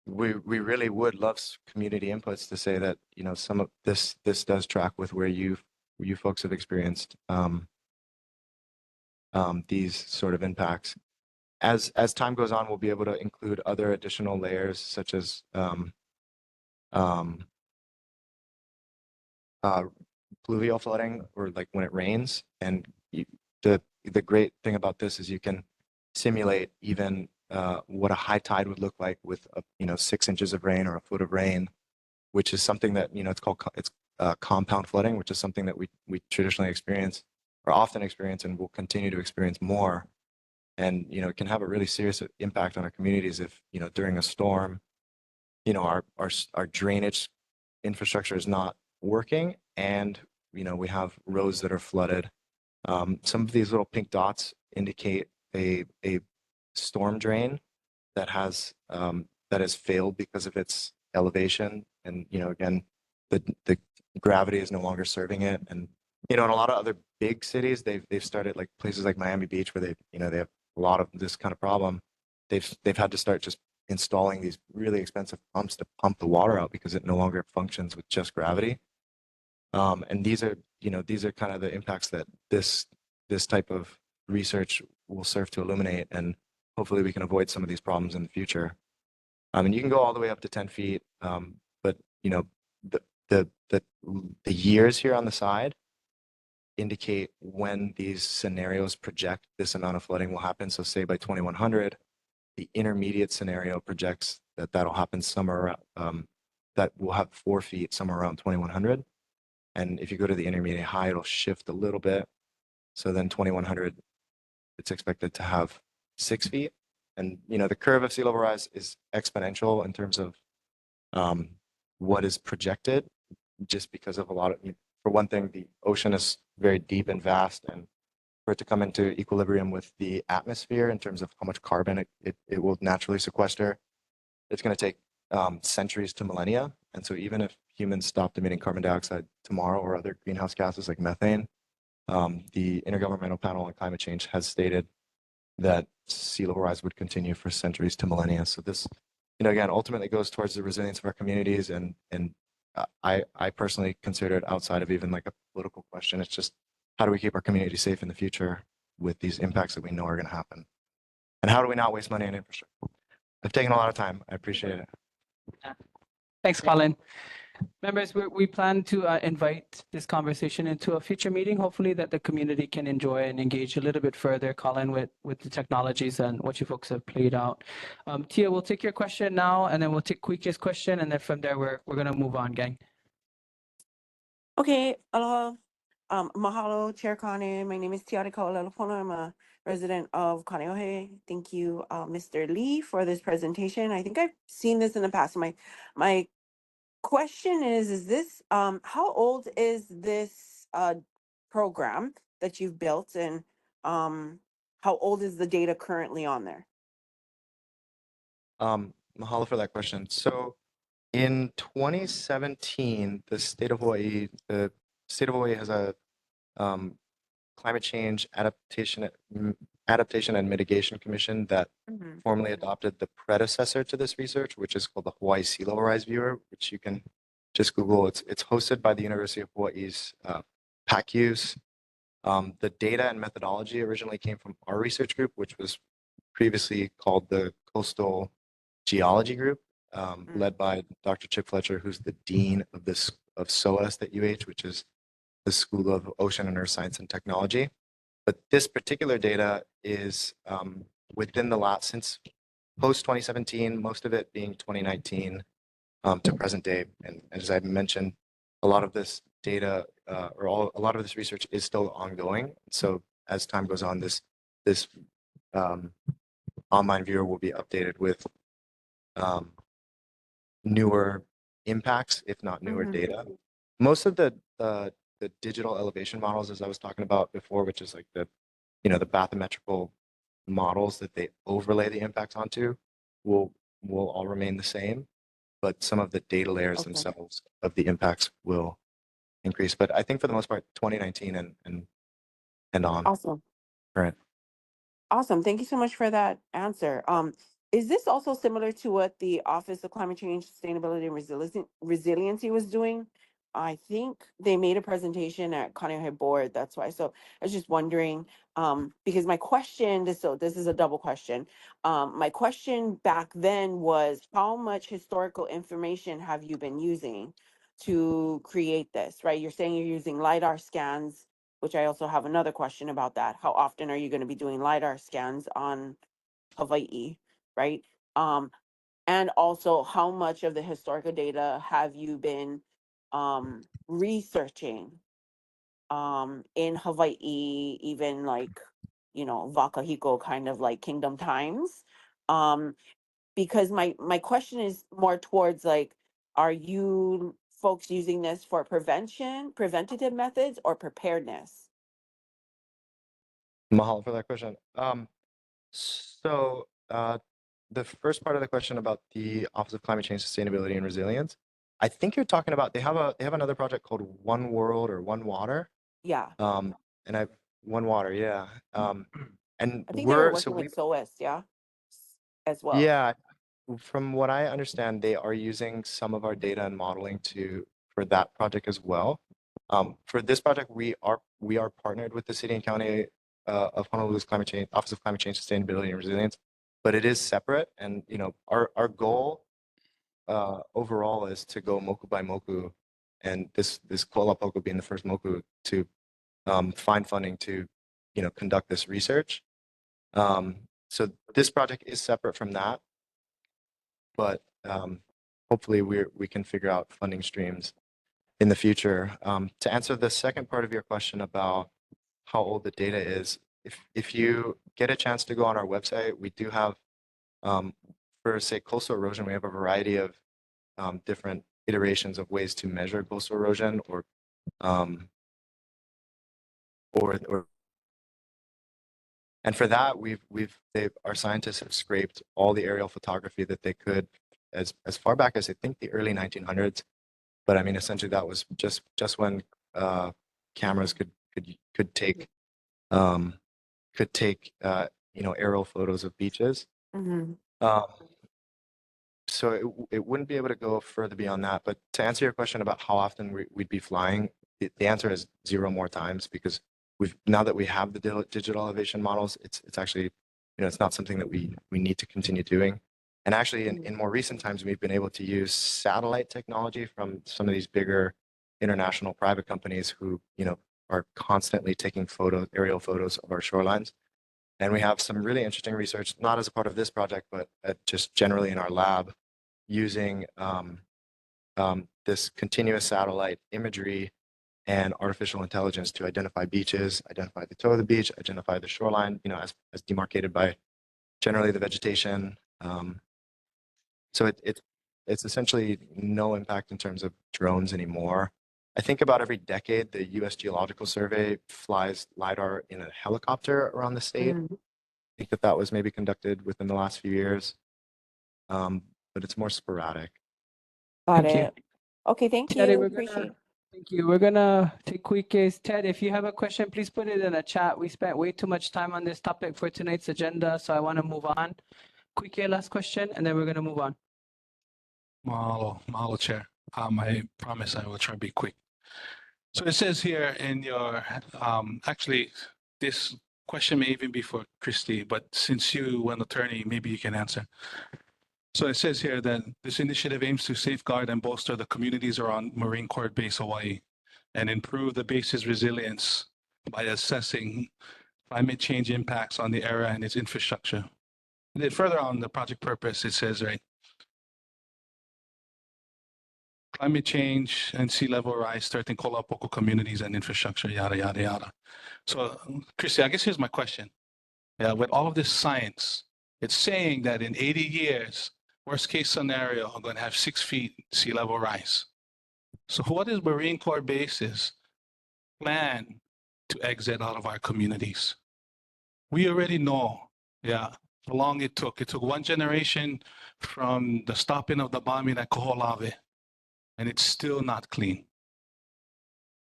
we really would love community inputs to say that some of this does track with where you folks have experienced these sort of impacts. As time goes on, we'll be able to include other additional layers, such as pluvial flooding, or like when it rains. And the great thing about this is you can simulate even what a high tide would look like with 6 inches of rain or a foot of rain, which is something that it's compound flooding, which is something that we traditionally experience, or often experience, and will continue to experience more. And it can have a really serious impact on our communities if during a storm our drainage infrastructure is not working, and we have roads that are flooded. Some of these little pink dots indicate a storm drain that has failed because of its elevation, and again, the gravity is no longer serving it. And in a lot of other big cities, they've started, like places like Miami Beach, where they have a lot of this kind of problem. They've had to start just installing these really expensive pumps to pump the water out, because it no longer functions with just gravity. And these are kind of the impacts that this type of research will serve to illuminate, and hopefully we can avoid some of these problems in the future. And you can go all the way up to 10 feet, but the years here on the side indicate when these scenarios project this amount of flooding will happen. So say by 2100, the intermediate scenario projects that that'll happen somewhere around, that will have 4 feet somewhere around 2100. And if you go to the intermediate high, it'll shift a little bit. So then 2100, it's expected to have 6 feet. And the curve of sea level rise is exponential in terms of what is projected, just because of a lot of, for one thing, the ocean is very deep and vast, and for it to come into equilibrium with the atmosphere in terms of how much carbon it will naturally sequester, it's going to take centuries to millennia. And so even if humans stopped emitting carbon dioxide tomorrow, or other greenhouse gases like methane, the Intergovernmental Panel on Climate Change has stated that sea level rise would continue for centuries to millennia. So this, again, ultimately goes towards the resilience of our communities. And I personally consider it outside of even like a political question. It's just, how do we keep our community safe in the future with these impacts that we know are going to happen? And how do we not waste money on infrastructure? I've taken a lot of time. I appreciate it. Thanks, Colin. Members, we plan to invite this conversation into a future meeting, hopefully that the community can enjoy and engage a little bit further, Colin, with the technologies and what you folks have played out. Tia, we'll take your question now, and then we'll take Kwike's question, and then from there, we're going to move on, gang. Okay, aloha. Mahalo, Chair Kane. My name is Tiare Kaolelopona. I'm a resident of Kaneohe. Thank you, Mr. Lee, for this presentation. I think I've seen this in the past. My question is this, how old is this program that you've built, and how old is the data currently on there? Mahalo for that question. So in 2017, the state of Hawaii has a climate change adaptation and mitigation commission that formally adopted the predecessor to this research, which is called the Hawaii Sea Level Rise Viewer, which you can just Google. It's hosted by the University of Hawaii's PACUs. The data and methodology originally came from our research group, which was previously called the Coastal Geology Group, led by Dr. Chip Fletcher, who's the dean of SOAS at UH, which is the School of Ocean and Earth Science and Technology. But this particular data is within the last, since post 2017, most of it being 2019 to present day. And as I mentioned, a lot of this data a lot of this research is still ongoing. So as time goes on, this online viewer will be updated with newer impacts, if not newer data. Most of the digital elevation models, as I was talking about before, which is like the bathymetrical models that they overlay the impacts onto, will all remain the same, but some of the data layers themselves of the impacts will increase. But I think for the most part, 2019 and on. Awesome. Right. Awesome. Thank you so much for that answer. Is this also similar to what the Office of Climate Change, Sustainability, and Resiliency was doing? I think they made a presentation at Kaneohe Board. That's why. So I was just wondering, because my question, this is a double question. My question back then was, how much historical information have you been using to create this, right? You're saying you're using LiDAR scans, which I also have another question about that. How often are you going to be doing LiDAR scans on Hawaii, right? And also, how much of the historical data have you been researching in Hawaii, even like, Wakahiko, kind of like Kingdom Times? Because my question is more towards like, are you folks using this for preventative methods, or preparedness? Mahalo for that question. So the first part of the question about the Office of Climate Change, Sustainability, and Resilience, I think you're talking about they have another project called One World or One Water. Yeah. And One Water, yeah. And I think they were working with SOAS, yeah, as well. Yeah, from what I understand, they are using some of our data and modeling for that project as well. For this project, we are partnered with the City and County of Honolulu's Office of Climate Change, Sustainability, and Resilience, but it is separate. And our goal overall is to go moku by moku, and this Koala Poku being the first moku to find funding to conduct this research. So this project is separate from that, but hopefully we can figure out funding streams in the future. To answer the second part of your question about how old the data is, if you get a chance to go on our website, we do have, for say coastal erosion, we have a variety of different iterations of ways to measure coastal erosion, or and for that, our scientists have scraped all the aerial photography that they could as far back as I think the early 1900s. But I mean, essentially that was just when cameras could take aerial photos of beaches. So it wouldn't be able to go further beyond that. But to answer your question about how often we'd be flying, the answer is 0 more times, because now that we have the digital elevation models, it's actually, it's not something that we need to continue doing. And actually, in more recent times, we've been able to use satellite technology from some of these bigger international private companies who, are constantly taking aerial photos of our shorelines. And we have some really interesting research, not as a part of this project, but just generally in our lab, using this continuous satellite imagery and artificial intelligence to identify beaches, identify the toe of the beach, identify the shoreline, as demarcated by generally the vegetation. So it's essentially no impact in terms of drones anymore. I think about every decade, the U.S. Geological Survey flies LiDAR in a helicopter around the state. I think that was maybe conducted within the last few years, but it's more sporadic. Got Thank you. it. Okay, thank Ted, you. we're Appreciate it. Thank you. We're gonna take quick case. Ted, if you have a question, please put it in the chat. We spent way too much time on this topic for tonight's agenda, so I want to move on. Quick last question, and then we're gonna move on. Mahalo, Chair. I promise I will try to be quick. So it says here in your, actually, this question may even be for Christy, but since you an attorney, maybe you can answer. So it says here that this initiative aims to safeguard and bolster the communities around Marine Corps Base Hawaii and improve the base's resilience by assessing climate change impacts on the area and its infrastructure. And then further on the project purpose, it says, right, climate change and sea level rise threaten Kolapoko communities and infrastructure, yada, yada, yada. So, Christy, I guess here's my question. Yeah, with all of this science, it's saying that in 80 years, worst case scenario, we're going to have 6 feet sea level rise. So what is Marine Corps Base's plan to exit out of our communities? We already know, yeah, how long it took. It took one generation from the stopping of the bombing at Koholave, and it's still not clean.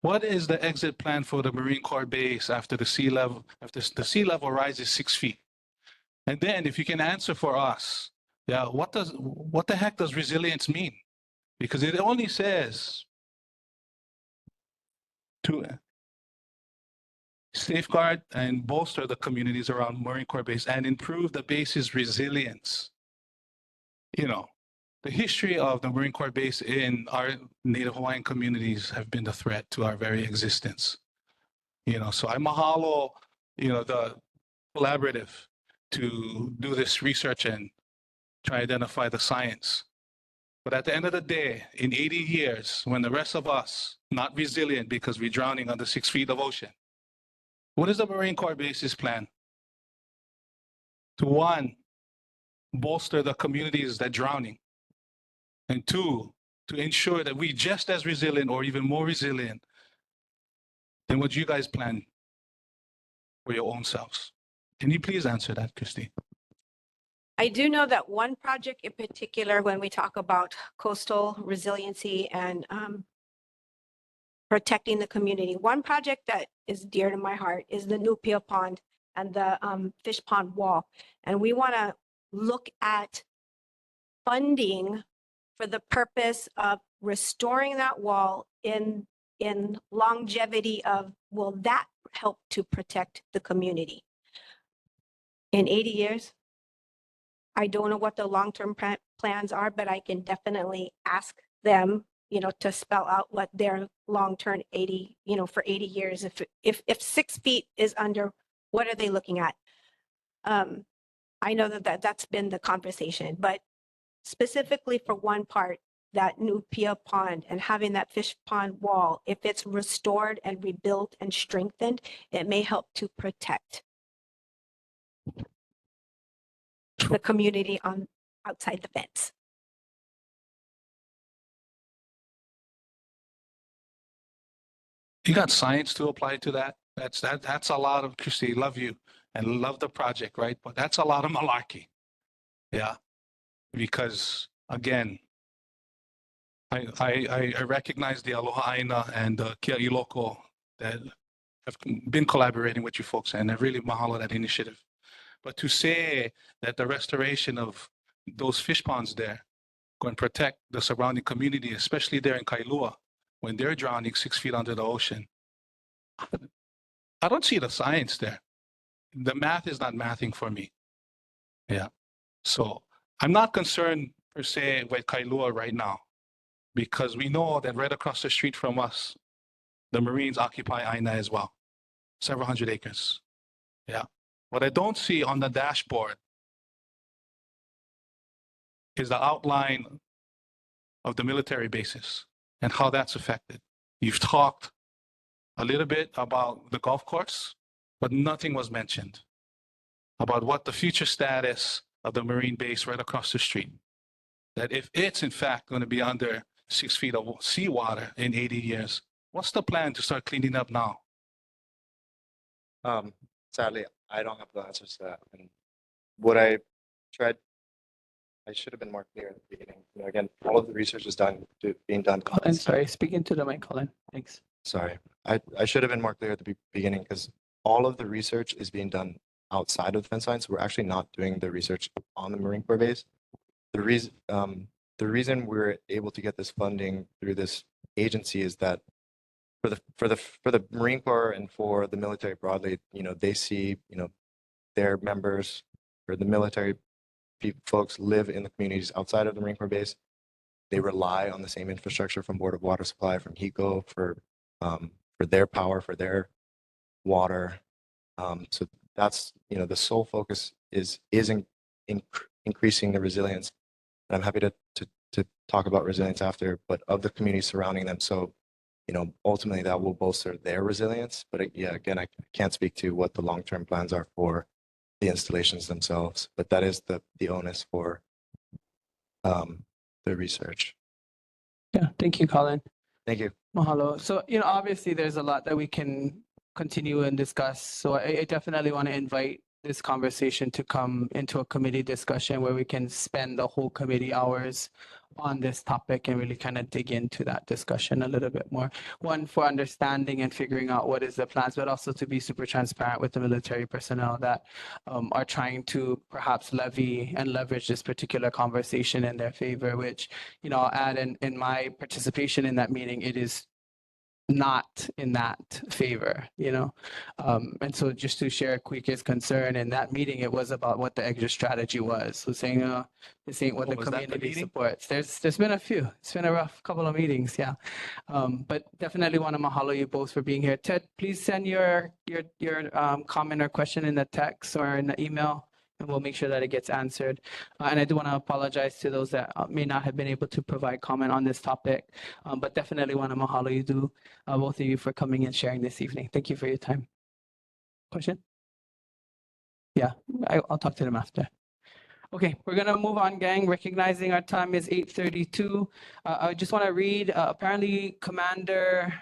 What is the exit plan for the Marine Corps Base after the sea level rises 6 feet? And then if you can answer for us, yeah, what the heck does resilience mean? Because it only says to safeguard and bolster the communities around Marine Corps Base and improve the base's resilience. The history of the Marine Corps Base in our Native Hawaiian communities have been the threat to our very existence. So I mahalo, the collaborative to do this research and try to identify the science. But at the end of the day, in 80 years, when the rest of us not resilient because we're drowning under 6 feet of ocean, what is the Marine Corps Base's plan? To one, bolster the communities that are drowning. And two, to ensure that we're just as resilient or even more resilient than what you guys plan for your own selves. Can you please answer that, Christy? I do know that one project in particular, when we talk about coastal resiliency and protecting the community, one project that is dear to my heart is the Nupia Pond and the fish pond wall. And we want to look at funding for the purpose of restoring that wall in longevity of, will that help to protect the community? In 80 years, I don't know what the long-term plans are, but I can definitely ask them, to spell out what their long-term 80, for 80 years, if 6 feet is under, what are they looking at? I know that's been the conversation, but specifically for one part, that Nupia Pond and having that fish pond wall, if it's restored and rebuilt and strengthened, it may help to protect the community on outside the fence. You got science to apply to that? That's a lot of, Christy, love you and love the project, right? But that's a lot of malarkey. Yeah. Because again, I recognize the Aloha Aina and the Kia'i Loko that have been collaborating with you folks, and I really mahalo that initiative. But to say that the restoration of those fish ponds there going to protect the surrounding community, especially there in Kailua, when they're drowning 6 feet under the ocean, I don't see the science there. The math is not mathing for me. Yeah. So I'm not concerned per se with Kailua right now, because we know that right across the street from us, the Marines occupy Aina as well, several hundred acres. Yeah. What I don't see on the dashboard is the outline of the military bases and how that's affected. You've talked a little bit about the golf course, but nothing was mentioned about what the future status of the Marine base right across the street. That if it's in fact going to be under 6 feet of seawater in 80 years, what's the plan to start cleaning up now? Sadly, I don't have the answers to that. And what I tried, I should have been more clear at the beginning. You know, again, all of the research is being done. Colin, sorry, speaking to the mic, Colin. Thanks. Sorry, I should have been more clear at the beginning, because all of the research is being done outside of the fence lines. We're actually not doing the research on the Marine Corps base. The reason we're able to get this funding through this agency is that for the Marine Corps and for the military broadly, you know, they see, you know, their members or the military folks live in the communities outside of the Marine Corps base. They rely on the same infrastructure from Board of Water Supply, from HECO for their power, for their water. So that's, you know, the sole focus is increasing the resilience. And I'm happy to talk about resilience after, but of the communities surrounding them. So, you know, ultimately that will bolster their resilience. But yeah, again, I can't speak to what the long-term plans are for the installations themselves, but that is the onus for the research. Yeah, thank you, Colin. Thank you. Mahalo. So, you know, obviously there's a lot that we can continue and discuss. So I definitely want to invite this conversation to come into a committee discussion where we can spend the whole committee hours on this topic and really kind of dig into that discussion a little bit more. One, for understanding and figuring out what is the plans, but also to be super transparent with the military personnel that are trying to perhaps levy and leverage this particular conversation in their favor, which, you know, I'll add in my participation in that meeting, it is not in that favor, you know. And so just to share Kwike's concern in that meeting, it was about what the exit strategy was. So saying, this ain't what the was that the community meeting? supports. There's been a few. It's been a rough couple of meetings, yeah. But definitely want to mahalo you both for being here. Ted, please send your comment or question in the text or in the email, and we'll make sure that it gets answered. And I do want to apologize to those that may not have been able to provide comment on this topic, but definitely want to mahalo you both of you for coming and sharing this evening. Thank you for your time. Question? Yeah, I'll talk to them after. Okay, we're gonna move on, gang. Recognizing our time is 8:32. I just want to read, apparently Commander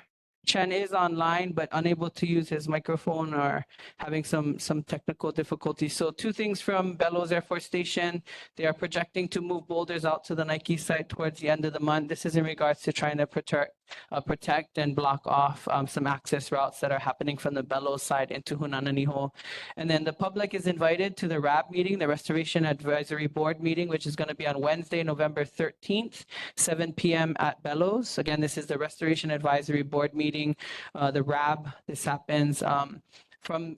Chen is online, but unable to use his microphone or having some technical difficulties. So two things from Bellows Air Force Station. They are projecting to move boulders out to the Nike site towards the end of the month. This is in regards to trying to protect and block off some access routes that are happening from the Bellows side into Hunananiho. And then the public is invited to the RAB meeting, the Restoration Advisory Board meeting, which is going to be on Wednesday, November 13th, 7 p.m. at Bellows. Again, this is the Restoration Advisory Board meeting. The RAB, this happens from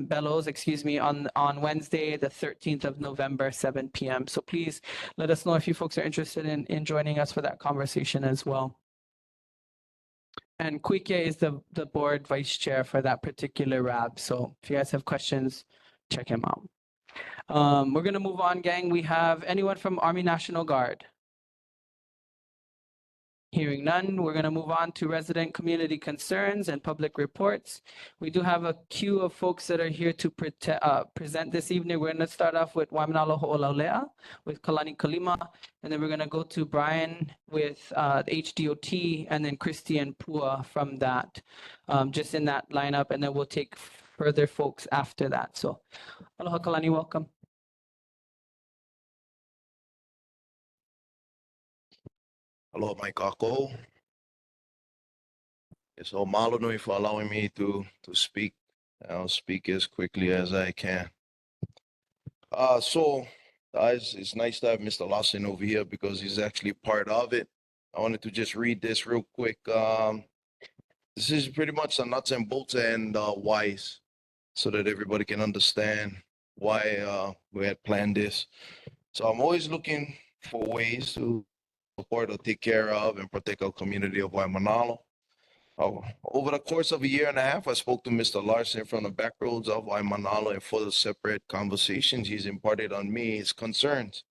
Bellows, excuse me, on Wednesday, the 13th of November, 7 p.m. So please let us know if you folks are interested in joining us for that conversation as well. And Kwike is the board vice chair for that particular RAB. So if you guys have questions, check him out. We're going to move on, gang. We have anyone from Army National Guard? Hearing none, we're going to move on to resident community concerns and public reports. We do have a queue of folks that are here to present this evening. We're going to start off with Waimānalo Ho'olaulea with Kalani Kalima, and then we're going to go to Brian with the HDOT, and then Christy and Pua from that, just in that lineup, and then we'll take further folks after that. So, aloha Kalani, welcome. Hello, Mike Ako. So malo nui for allowing me to speak. I'll speak as quickly as I can. So guys, it's nice to have Mr. Lawson over here because he's actually part of it. I wanted to just read this real quick. This is pretty much the nuts and bolts and whys, so that everybody can understand why we had planned this. So I'm always looking for ways to support or take care of and protect our community of Waimānalo. Over the course of a year and a half, I spoke to Mr. Larson from the back roads of Waimānalo, and for the separate conversations he's imparted on me his concerns,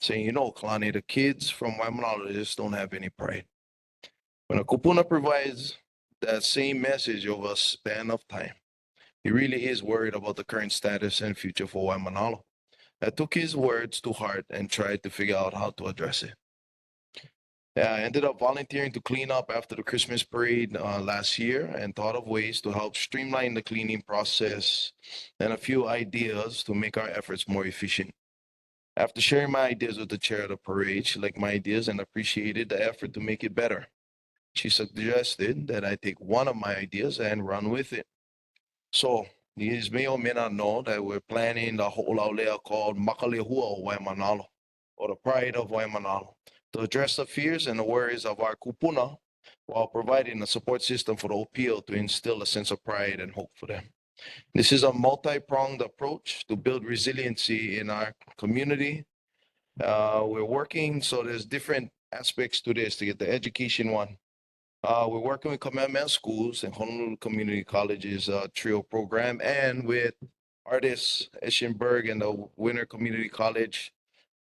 saying, Kalani, the kids from Waimānalo just don't have any pride. When a kupuna provides that same message over a span of time, he really is worried about the current status and future for Waimānalo. I took his words to heart and tried to figure out how to address it. I ended up volunteering to clean up after the Christmas parade last year and thought of ways to help streamline the cleaning process and a few ideas to make our efforts more efficient. After sharing my ideas with the chair of the parade, she liked my ideas and appreciated the effort to make it better. She suggested that I take one of my ideas and run with it. So, you may or may not know that we're planning the ho'olaulea called Makalehua o Waimānalo, or the Pride of Waimānalo, to address the fears and the worries of our kupuna while providing a support system for the OPO to instill a sense of pride and hope for them. This is a multi-pronged approach to build resiliency in our community. We're working, so there's different aspects to this to get the education one. We're working with Kamehameha Schools and Honolulu Community College's TRIO program, and with artists Eschenberg and the Winter Community College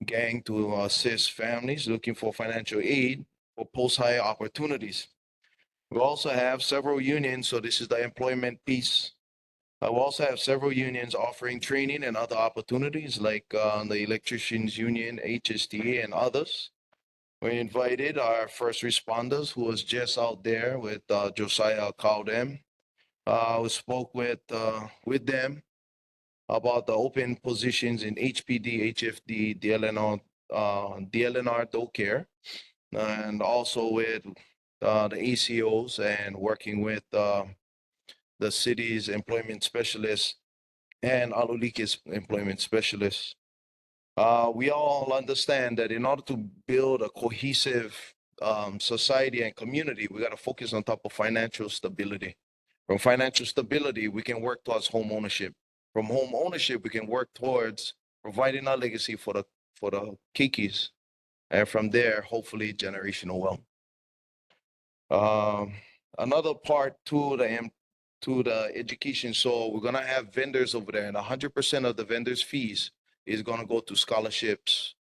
gang to assist families looking for financial aid for post-hire opportunities. We also have several unions, so this is the employment piece. We also have several unions offering training and other opportunities like the Electricians Union, HSTA, and others. We invited our first responders who was just out there with Josiah Cowdem. We spoke with them about the open positions in HPD, HFD, DLNR, DoCare, and also with the ACOs and working with the city's employment specialists and Alulike's employment specialists. We all understand that in order to build a cohesive society and community, we got to focus on top of financial stability. From financial stability, we can work towards home ownership. From home ownership, we can work towards providing a legacy for the kikis, and from there, hopefully, generational wealth. Another part to the education. So we're gonna have vendors over there, and 100% of the vendors' fees is gonna go to scholarships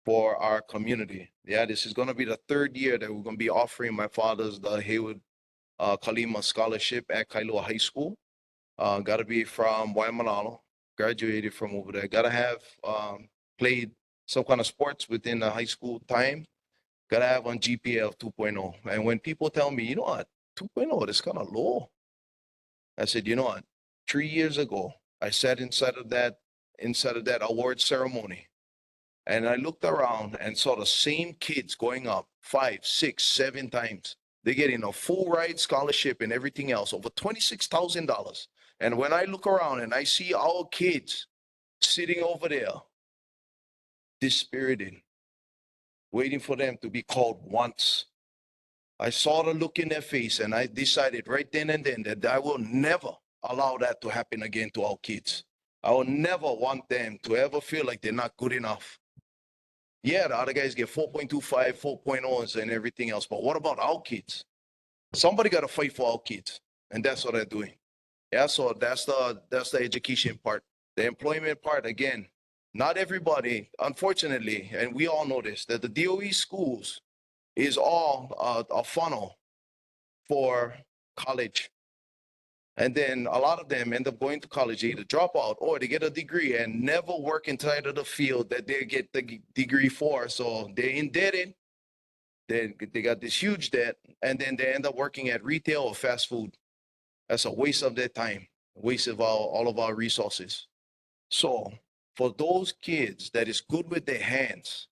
for our community. Yeah, this is gonna be the third year that we're gonna be offering my father's the Haywood Kalima Scholarship at Kailua High School. Gotta be from Waimānalo, graduated from over there. Gotta have played some kind of sports within the high school time. Gotta have on GPA of 2.0. And when people tell me, 2.0, that's kind of low. I said, 3 years ago, I sat inside of that award ceremony, and I looked around and saw the same kids going up 5, 6, 7 times. They're getting a full ride scholarship and everything else, over $26,000. And when I look around and I see our kids sitting over there, dispirited, waiting for them to be called once, I saw the look in their face, and I decided right then and then that I will never allow that to happen again to our kids. I will never want them to ever feel like they're not good enough. Yeah, the other guys get 4.25, 4.0s and everything else, but what about our kids? Somebody got to fight for our kids, and that's what they're doing. Yeah, so that's the education part. The employment part, again, not everybody, unfortunately, and we all know this, that the DOE schools is all a funnel for college. And then a lot of them end up going to college, either drop out or they get a degree and never work inside of the field that they get the degree for. So they're indebted, they got this huge debt, and then they end up working at retail or fast food. That's a waste of their time, a waste of all of our resources. So for those kids that is good with their hands,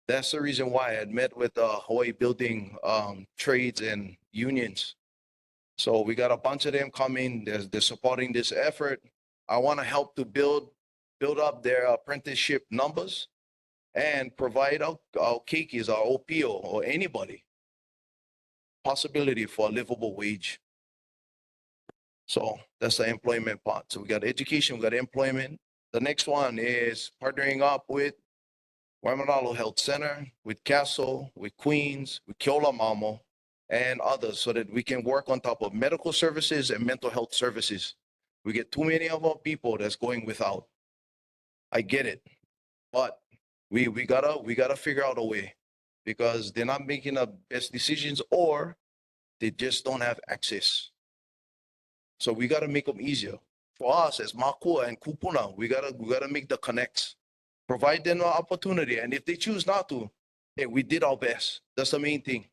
that's the reason why I had met with the Hawaii Building Trades and Unions. So we got a bunch of them coming. They're supporting this effort. I want to help to build up their apprenticeship numbers and provide our keikis, our OPO, or anybody possibility for a livable wage. So that's the employment part. So we got education, we got employment. The next one is partnering up with Waimānalo Health Center, with Castle, with Queens, with Keola Mamo, and others, so that we can work on top of medical services and mental health services. We get too many of our people that's going without. I get it, but we gotta figure out a way, because they're not making the best decisions, or they just don't have access. So we gotta make them easier. For us as Makua and Kupuna, we gotta make the connects, provide them an opportunity. And if they choose not to, hey, we did our best. That's the main thing,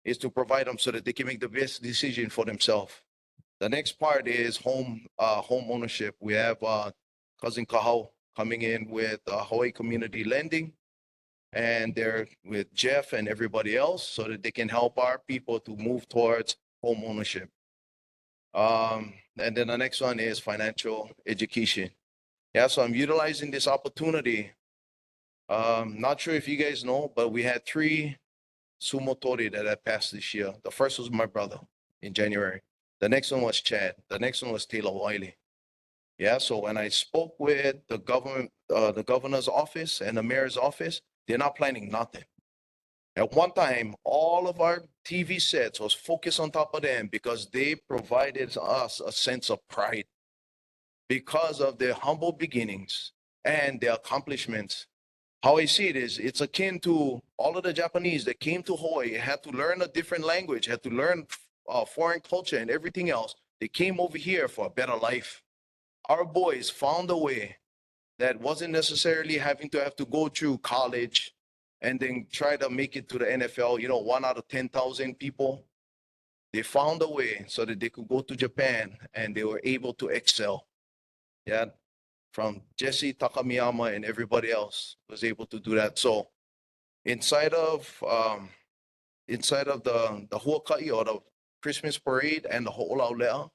is to provide them so that they can make the best decision for themselves. The next part is home ownership. We have cousin Kahau coming in with Hawaii Community Lending, and they're with Jeff and everybody else, so that they can help our people to move towards home ownership. And then the next one is financial education. Yeah, so I'm utilizing this opportunity. Not sure if you guys know, but we had 3 sumotori that had passed this year. The first was my brother in January. The next one was Chad. The next one was Taylor Wiley. Yeah, so when I spoke with the governor's office and the mayor's office, they're not planning nothing. At one time, all of our TV sets was focused on top of them, because they provided us a sense of pride because of their humble beginnings and their accomplishments. How I see it is, it's akin to all of the Japanese that came to Hawaii, had to learn a different language, had to learn foreign culture and everything else. They came over here for a better life. Our boys found a way that wasn't necessarily having to go through college and then try to make it to the NFL, 1 out of 10,000 people. They found a way so that they could go to Japan, and they were able to excel. Yeah, from Jesse Takamiyama and everybody else was able to do that. So inside of the Huakai, or the Christmas parade, and the Ho'olaulea,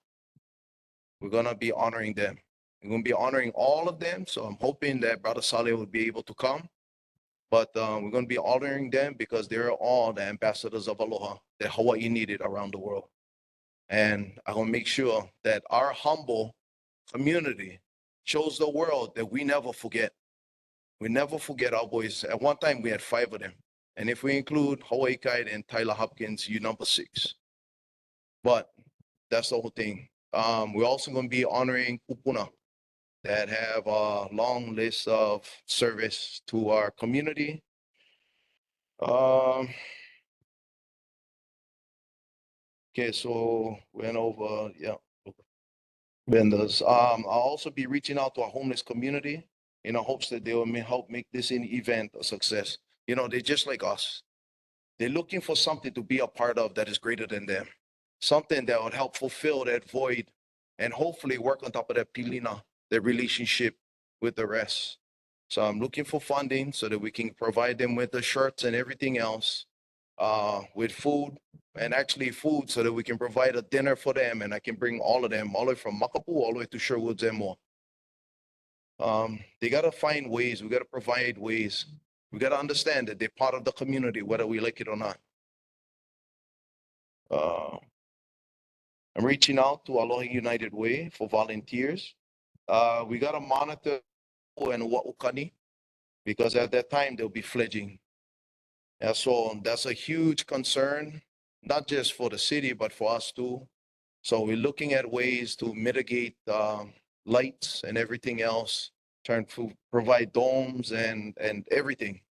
we're gonna be honoring them. We're gonna be honoring all of them. So I'm hoping that Brother Saleh will be able to come. But we're going to be honoring them, because they're all the ambassadors of aloha that Hawaii needed around the world. And I want to make sure that our humble community shows the world that we never forget. We never forget our boys. At one time, we had 5 of them. And if we include Hawaii Kite and Tyler Hopkins, you number 6. But that's the whole thing. We're also going to be honoring Kupuna, that have a long list of service to our community. Okay, so went over, yeah, vendors. I'll also be reaching out to our homeless community in hopes that they will help make this event a success. They're just like us. They're looking for something to be a part of that is greater than them, something that would help fulfill that void, and hopefully work on top of that pilina, their relationship with the rest. So I'm looking for funding so that we can provide them with the shirts and everything else, with food, and actually food, so that we can provide a dinner for them, and I can bring all of them, all the way from Makapu all the way to Sherwood and more. They gotta find ways. We gotta provide ways. We gotta understand that they're part of the community, whether we like it or not. I'm reaching out to Aloha United Way for volunteers. We gotta monitor and Wa'ukani, because at that time they'll be fledging. And so that's a huge concern, not just for the city, but for us too. So we're looking at ways to mitigate lights and everything else, trying to provide domes and everything.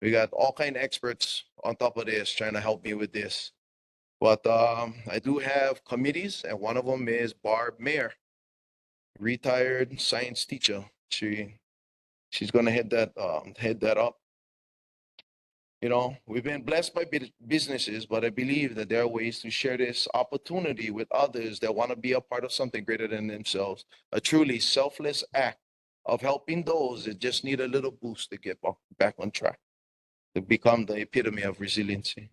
We got all kind of experts on top of this trying to help me with this. But I do have committees, and one of them is Barb Mayer, retired science teacher. She's gonna head that up. We've been blessed by businesses, but I believe that there are ways to share this opportunity with others that want to be a part of something greater than themselves. A truly selfless act of helping those that just need a little boost to get back on track, to become the epitome of resiliency.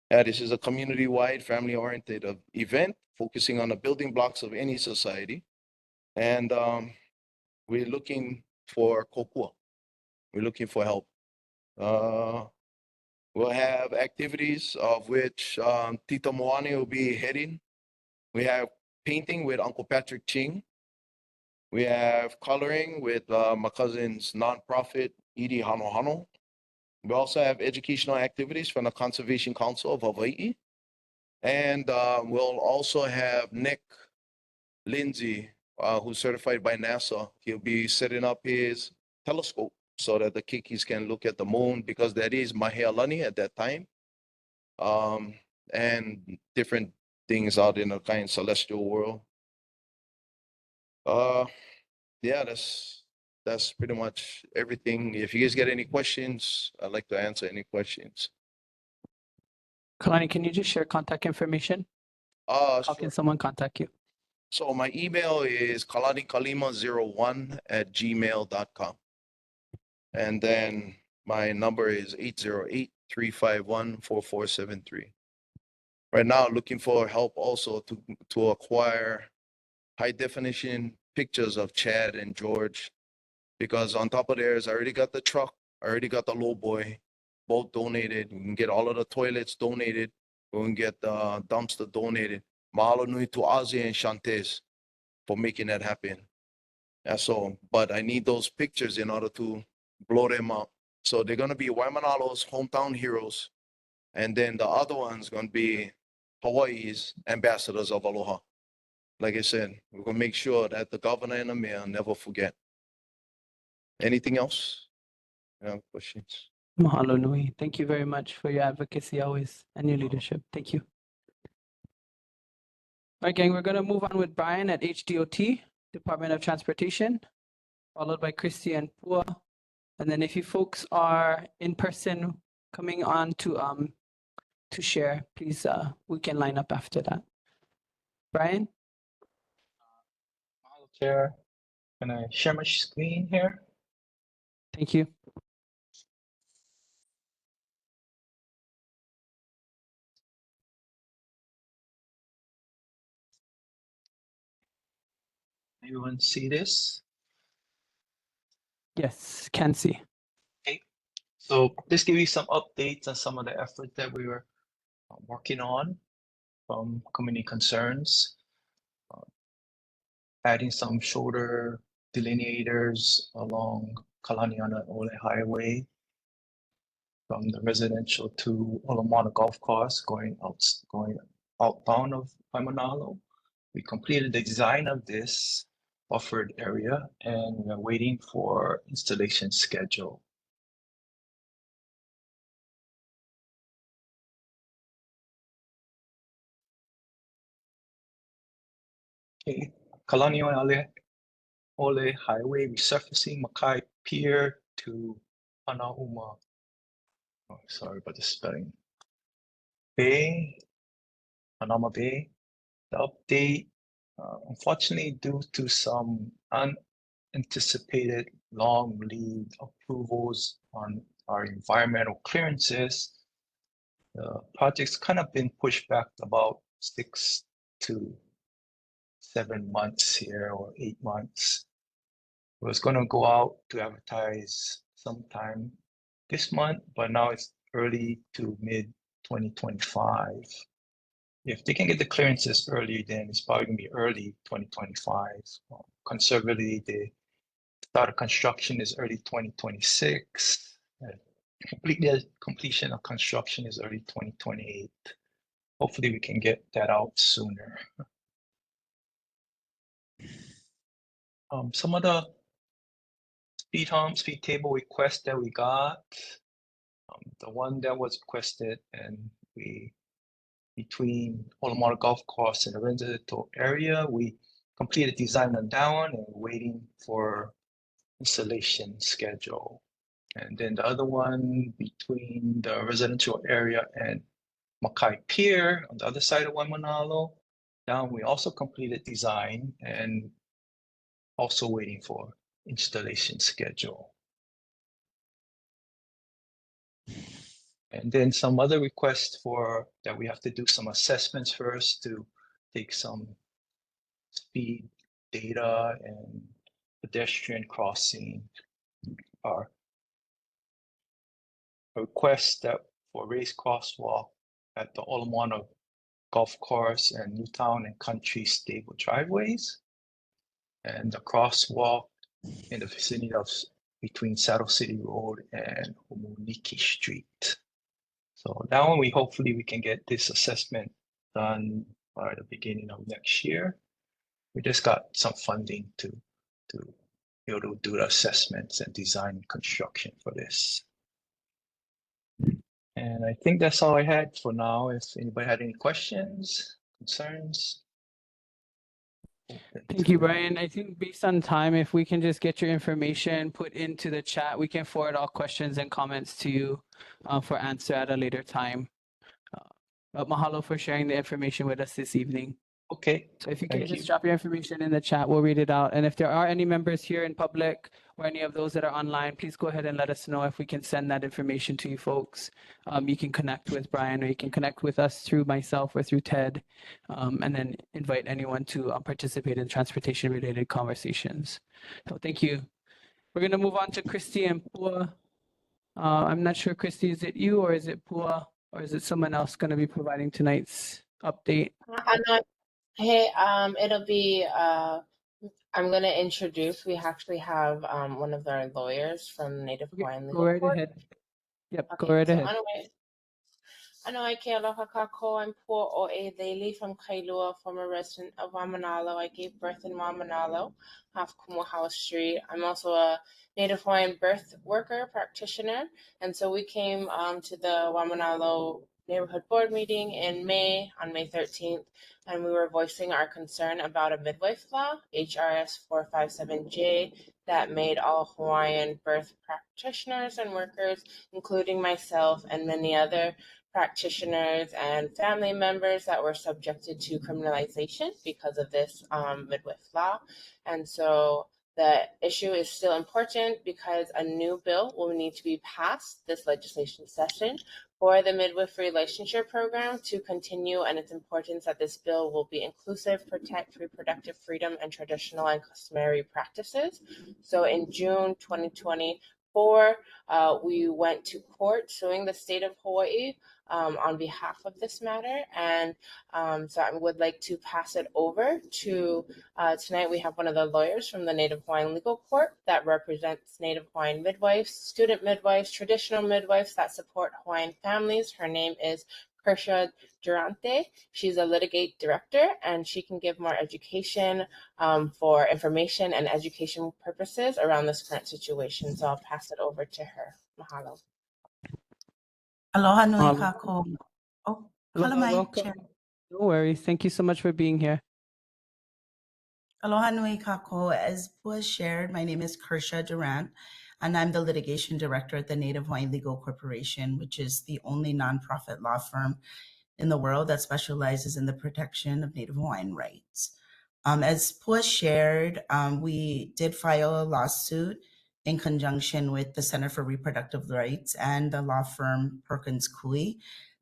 This is a community-wide, family-oriented event focusing on the building blocks of any society. And we're looking for kokua. We're looking for help. We'll have activities of which Tita Moani will be heading. We have painting with Uncle Patrick Ching. We have coloring with my cousin's nonprofit, Iri Hano Hano. We also have educational activities from the Conservation Council of Hawaii. And we'll also have Nick Lindsay, who's certified by NASA. He'll be setting up his telescope so that the kikis can look at the moon, because that is Mahealani at that time. And different things out in the kind of celestial world. Yeah, that's pretty much everything. If you guys get any questions, I'd like to answer any questions. Kalani, can you just share contact information? How Sure. can someone contact you? So my email is kalanikalima01@gmail.com. And then my number is 808-351-4473. Right now, looking for help also to acquire high definition pictures of Chad and George, because on top of theirs, I already got the truck, I already got the low boy, both donated. We can get all of the toilets donated. We can get the dumpster donated. Mahalo nui to Ozzy and Shantes for making that happen. That's all. But I need those pictures in order to blow them up. So they're gonna be Waimānalo's hometown heroes, and then the other one's gonna be Hawaii's ambassadors of aloha. Like I said, we're gonna make sure that the governor and the mayor never forget. Anything else? Questions? Mahalo nui. Thank you very much for your advocacy always and your leadership. Thank you. All right, gang, we're going to move on with Brian at HDOT, Department of Transportation, followed by Christy and Pua. And then if you folks are in person coming on to share, please, we can line up after that. Brian? Hello, Chair. Can I share my screen here? Thank you. Everyone see this? Yes, can see. Okay. So this give you some updates on some of the efforts that we were working on from community concerns, adding some shoulder delineators along Kalaniana-Ole Highway from the residential to Olamana Golf Course going outbound of Waimānalo. We completed the design of this buffered area and we are waiting for installation schedule. Okay, Kalaniana-Ole Highway resurfacing Makai Pier to Hanauma. Oh, sorry about the spelling. Bay, Hanauma Bay. The update, unfortunately, due to some unanticipated long lead approvals on our environmental clearances, the project's kind of been pushed back about 6 to 7 months here, or 8 months. It was going to go out to advertise sometime this month, but now it's early to mid 2025. If they can get the clearances early, then it's probably going to be early 2025. Conservatively, the start of construction is early 2026. Completion of construction is early 2028. Hopefully, we can get that out sooner. Some of the speed table requests that we got, the one that was requested and between Olamana Golf Course and the residential area, we completed design on that one and waiting for installation schedule. And then the other one between the residential area and Makai Pier on the other side of Waimānalo, down we also completed design and also waiting for installation schedule. And then some other requests for that we have to do some assessments first to take some speed data and pedestrian crossing are a request that for raised crosswalk at the Olamana Golf Course and Newtown and Country stable driveways, and the crosswalk in the vicinity of between Saddle City Road and Homoniki Street. So now hopefully we can get this assessment done by the beginning of next year. We just got some funding to be able to do the assessments and design and construction for this. And I think that's all I had for now. If anybody had any questions, concerns. Thank you, Brian. I think based on time, if we can just get your information put into the chat, we can forward all questions and comments to you for answer at a later time. But mahalo for sharing the information with us this evening. Okay. So if you can Thank just you. drop your information in the chat, we'll read it out. And if there are any members here in public or any of those that are online, please go ahead and let us know if we can send that information to you folks. You can connect with Brian or you can connect with us through myself or through Ted, and then invite anyone to participate in transportation related conversations. So thank you. We're going to move on to Christy and Pua. I'm not sure, Christy, is it you or is it Pua or is it someone else going to be providing tonight's update? I'm not. Hey, it'll be. I'm gonna introduce. We actually have one of our lawyers from Native Hawaiian Go Legal right Court. ahead. Yep, go Okay, right so ahead. anyway, I ke aloha kako. I'm Pua O'e Daly from Kailua, former resident of Waimānalo. I gave birth in Waimānalo, off Kumu Street. I'm also a Native Hawaiian birth worker practitioner, and so we came to the Waimānalo neighborhood board meeting in May, on May 13th, and we were voicing our concern about a midwife law, HRS 457J, that made all Hawaiian birth practitioners and workers, including myself and many other practitioners and family members, that were subjected to criminalization because of this midwife law. And so the issue is still important because a new bill will need to be passed this legislation session for the midwifery licensure program to continue, and it's important that this bill will be inclusive, protect reproductive freedom and traditional and customary practices. So in June 2024, we went to court suing the state of Hawaii on behalf of this matter, and so I would like to pass it over to, tonight we have one of the lawyers from the Native Hawaiian Legal Court that represents Native Hawaiian midwives, student midwives, traditional midwives that support Hawaiian families. Her name is Kersha Durante. She's a litigate director, and she can give more education for information and education purposes around this current situation. So I'll pass it over to her. Mahalo. Aloha nui kako. Oh, Aloha, kalamai, welcome. Chair. No worries. Thank you so much for being here. Aloha nui kako. As was shared, my name is Kersha Durant, and I'm the litigation director at the Native Hawaiian Legal Corporation, which is the only nonprofit law firm in the world that specializes in the protection of Native Hawaiian rights. As Pua shared, we did file a lawsuit in conjunction with the Center for Reproductive Rights and the law firm Perkins Coie.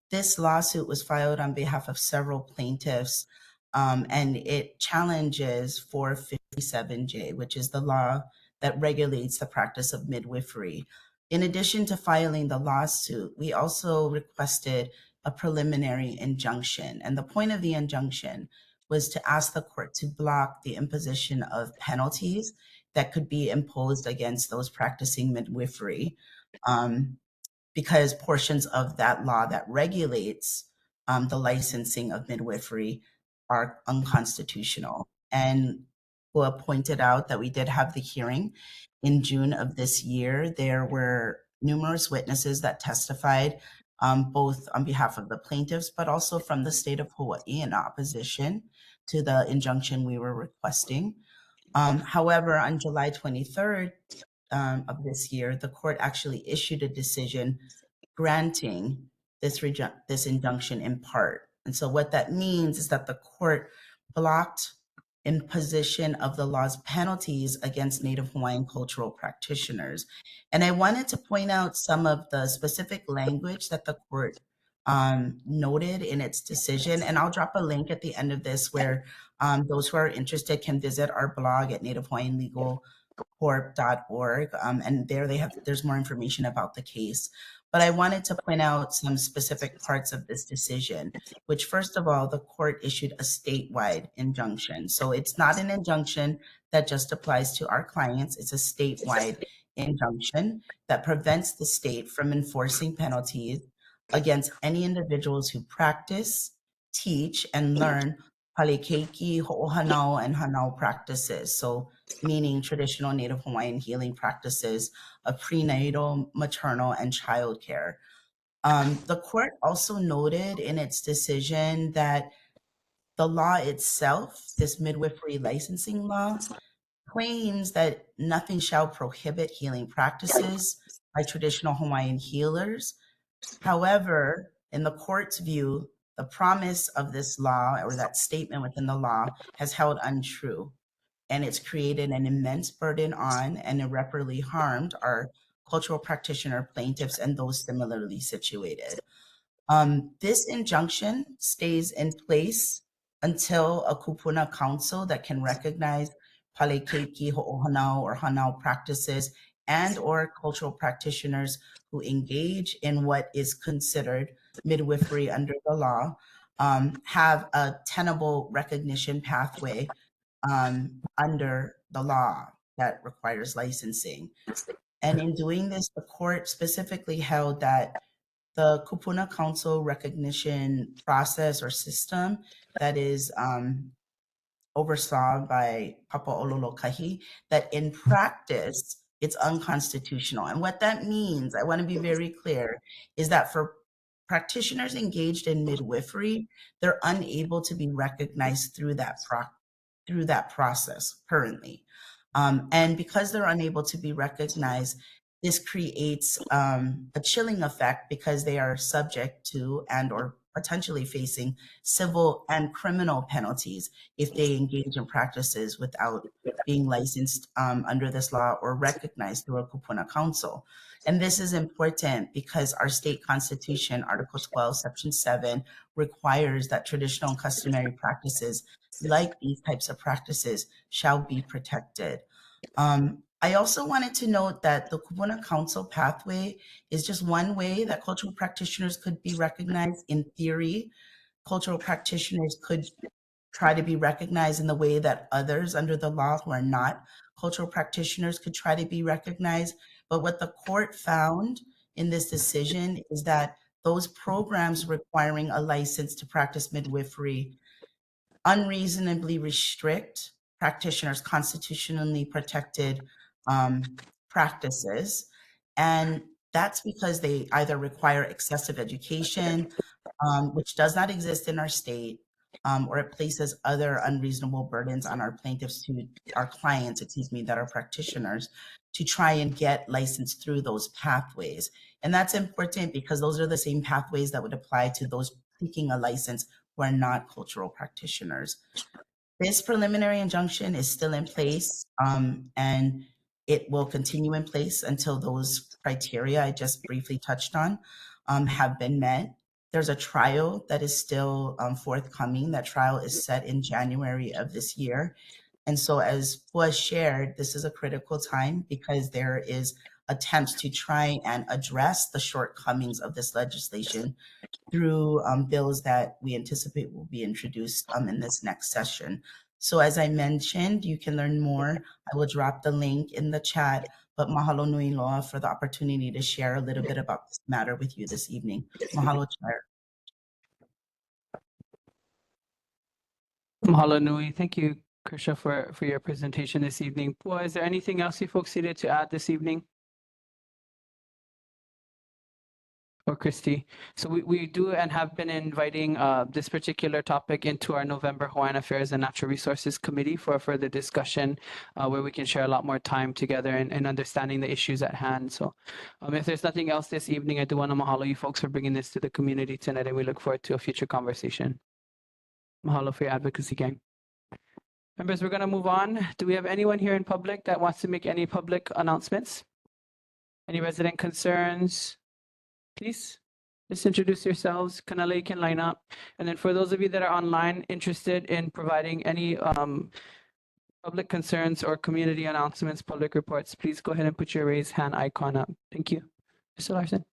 This lawsuit was filed on behalf of several plaintiffs, and it challenges 457J, which is the law that regulates the practice of midwifery. In addition to filing the lawsuit, we also requested a preliminary injunction. And the point of the injunction was to ask the court to block the imposition of penalties that could be imposed against those practicing midwifery, because portions of that law that regulates the licensing of midwifery are unconstitutional. And Pua pointed out that we did have the hearing in June of this year. There were numerous witnesses that testified, both on behalf of the plaintiffs, but also from the state of Hawaii in opposition to the injunction we were requesting. However, on July 23rd of this year, the court actually issued a decision granting this injunction in part. And so what that means is that the court blocked imposition of the law's penalties against Native Hawaiian cultural practitioners. And I wanted to point out some of the specific language that the court noted in its decision. And I'll drop a link at the end of this where those who are interested can visit our blog at nativehawaiianlegalcorp.org. And there there's more information about the case. But I wanted to point out some specific parts of this decision, which first of all, the court issued a statewide injunction. So it's not an injunction that just applies to our clients. It's a statewide injunction that prevents the state from enforcing penalties against any individuals who practice, teach, and learn palikeiki, ho'ohanau, and hanau practices. So meaning traditional Native Hawaiian healing practices of prenatal, maternal, and child care. The court also noted in its decision that the law itself, this midwifery licensing law, claims that nothing shall prohibit healing practices by traditional Hawaiian healers. However, in the court's view, the promise of this law or that statement within the law has held untrue, and it's created an immense burden on and irreparably harmed our cultural practitioner plaintiffs and those similarly situated. This injunction stays in place until a kupuna council that can recognize palikeiki, ho'ohanau, or hanau practices and or cultural practitioners who engage in what is considered midwifery under the law have a tenable recognition pathway under the law that requires licensing. And in doing this, the court specifically held that the Kupuna Council recognition process or system that is oversaw by Papa Ololokahi, that in practice, it's unconstitutional. And what that means, I want to be very clear, is that for practitioners engaged in midwifery, they're unable to be recognized through that process currently. And because they're unable to be recognized, this creates a chilling effect because they are subject to and or potentially facing civil and criminal penalties if they engage in practices without being licensed under this law or recognized through a Kupuna Council. And this is important because our state constitution, Article 12, Section 7, requires that traditional and customary practices like these types of practices shall be protected. I also wanted to note that the Kupuna Council pathway is just one way that cultural practitioners could be recognized. In theory, cultural practitioners could try to be recognized in the way that others under the law who are not cultural practitioners could try to be recognized. But what the court found in this decision is that those programs requiring a license to practice midwifery unreasonably restrict practitioners' constitutionally protected practices. And that's because they either require excessive education, which does not exist in our state, or it places other unreasonable burdens on our plaintiffs, our clients, that are practitioners, to try and get licensed through those pathways. And that's important because those are the same pathways that would apply to those seeking a license who are not cultural practitioners. This preliminary injunction is still in place, and it will continue in place until those criteria I just briefly touched on have been met. There's a trial that is still forthcoming. That trial is set in January of this year. And so as was shared, this is a critical time because there is attempts to try and address the shortcomings of this legislation through bills that we anticipate will be introduced in this next session. So as I mentioned, you can learn more. I will drop the link in the chat, but mahalo nui loa for the opportunity to share a little bit about this matter with you this evening. Mahalo, Chair. Mahalo nui. Thank you, Krisha, for your presentation this evening. Pua, is there anything else you folks needed to add this evening? Or Christy. So we do and have been inviting this particular topic into our November Hawaiian Affairs and Natural Resources Committee for a further discussion where we can share a lot more time together and understanding the issues at hand. So if there's nothing else this evening, I do want to mahalo you folks for bringing this to the community tonight, and we look forward to a future conversation. Mahalo for your advocacy, gang. Members, we're going to move on. Do we have anyone here in public that wants to make any public announcements? Any resident concerns? Please, just introduce yourselves. Kanala, you can line up. And then for those of you that are online interested in providing any public concerns or community announcements, public reports, please go ahead and put your raise hand icon up. Thank you. Mr. Larson.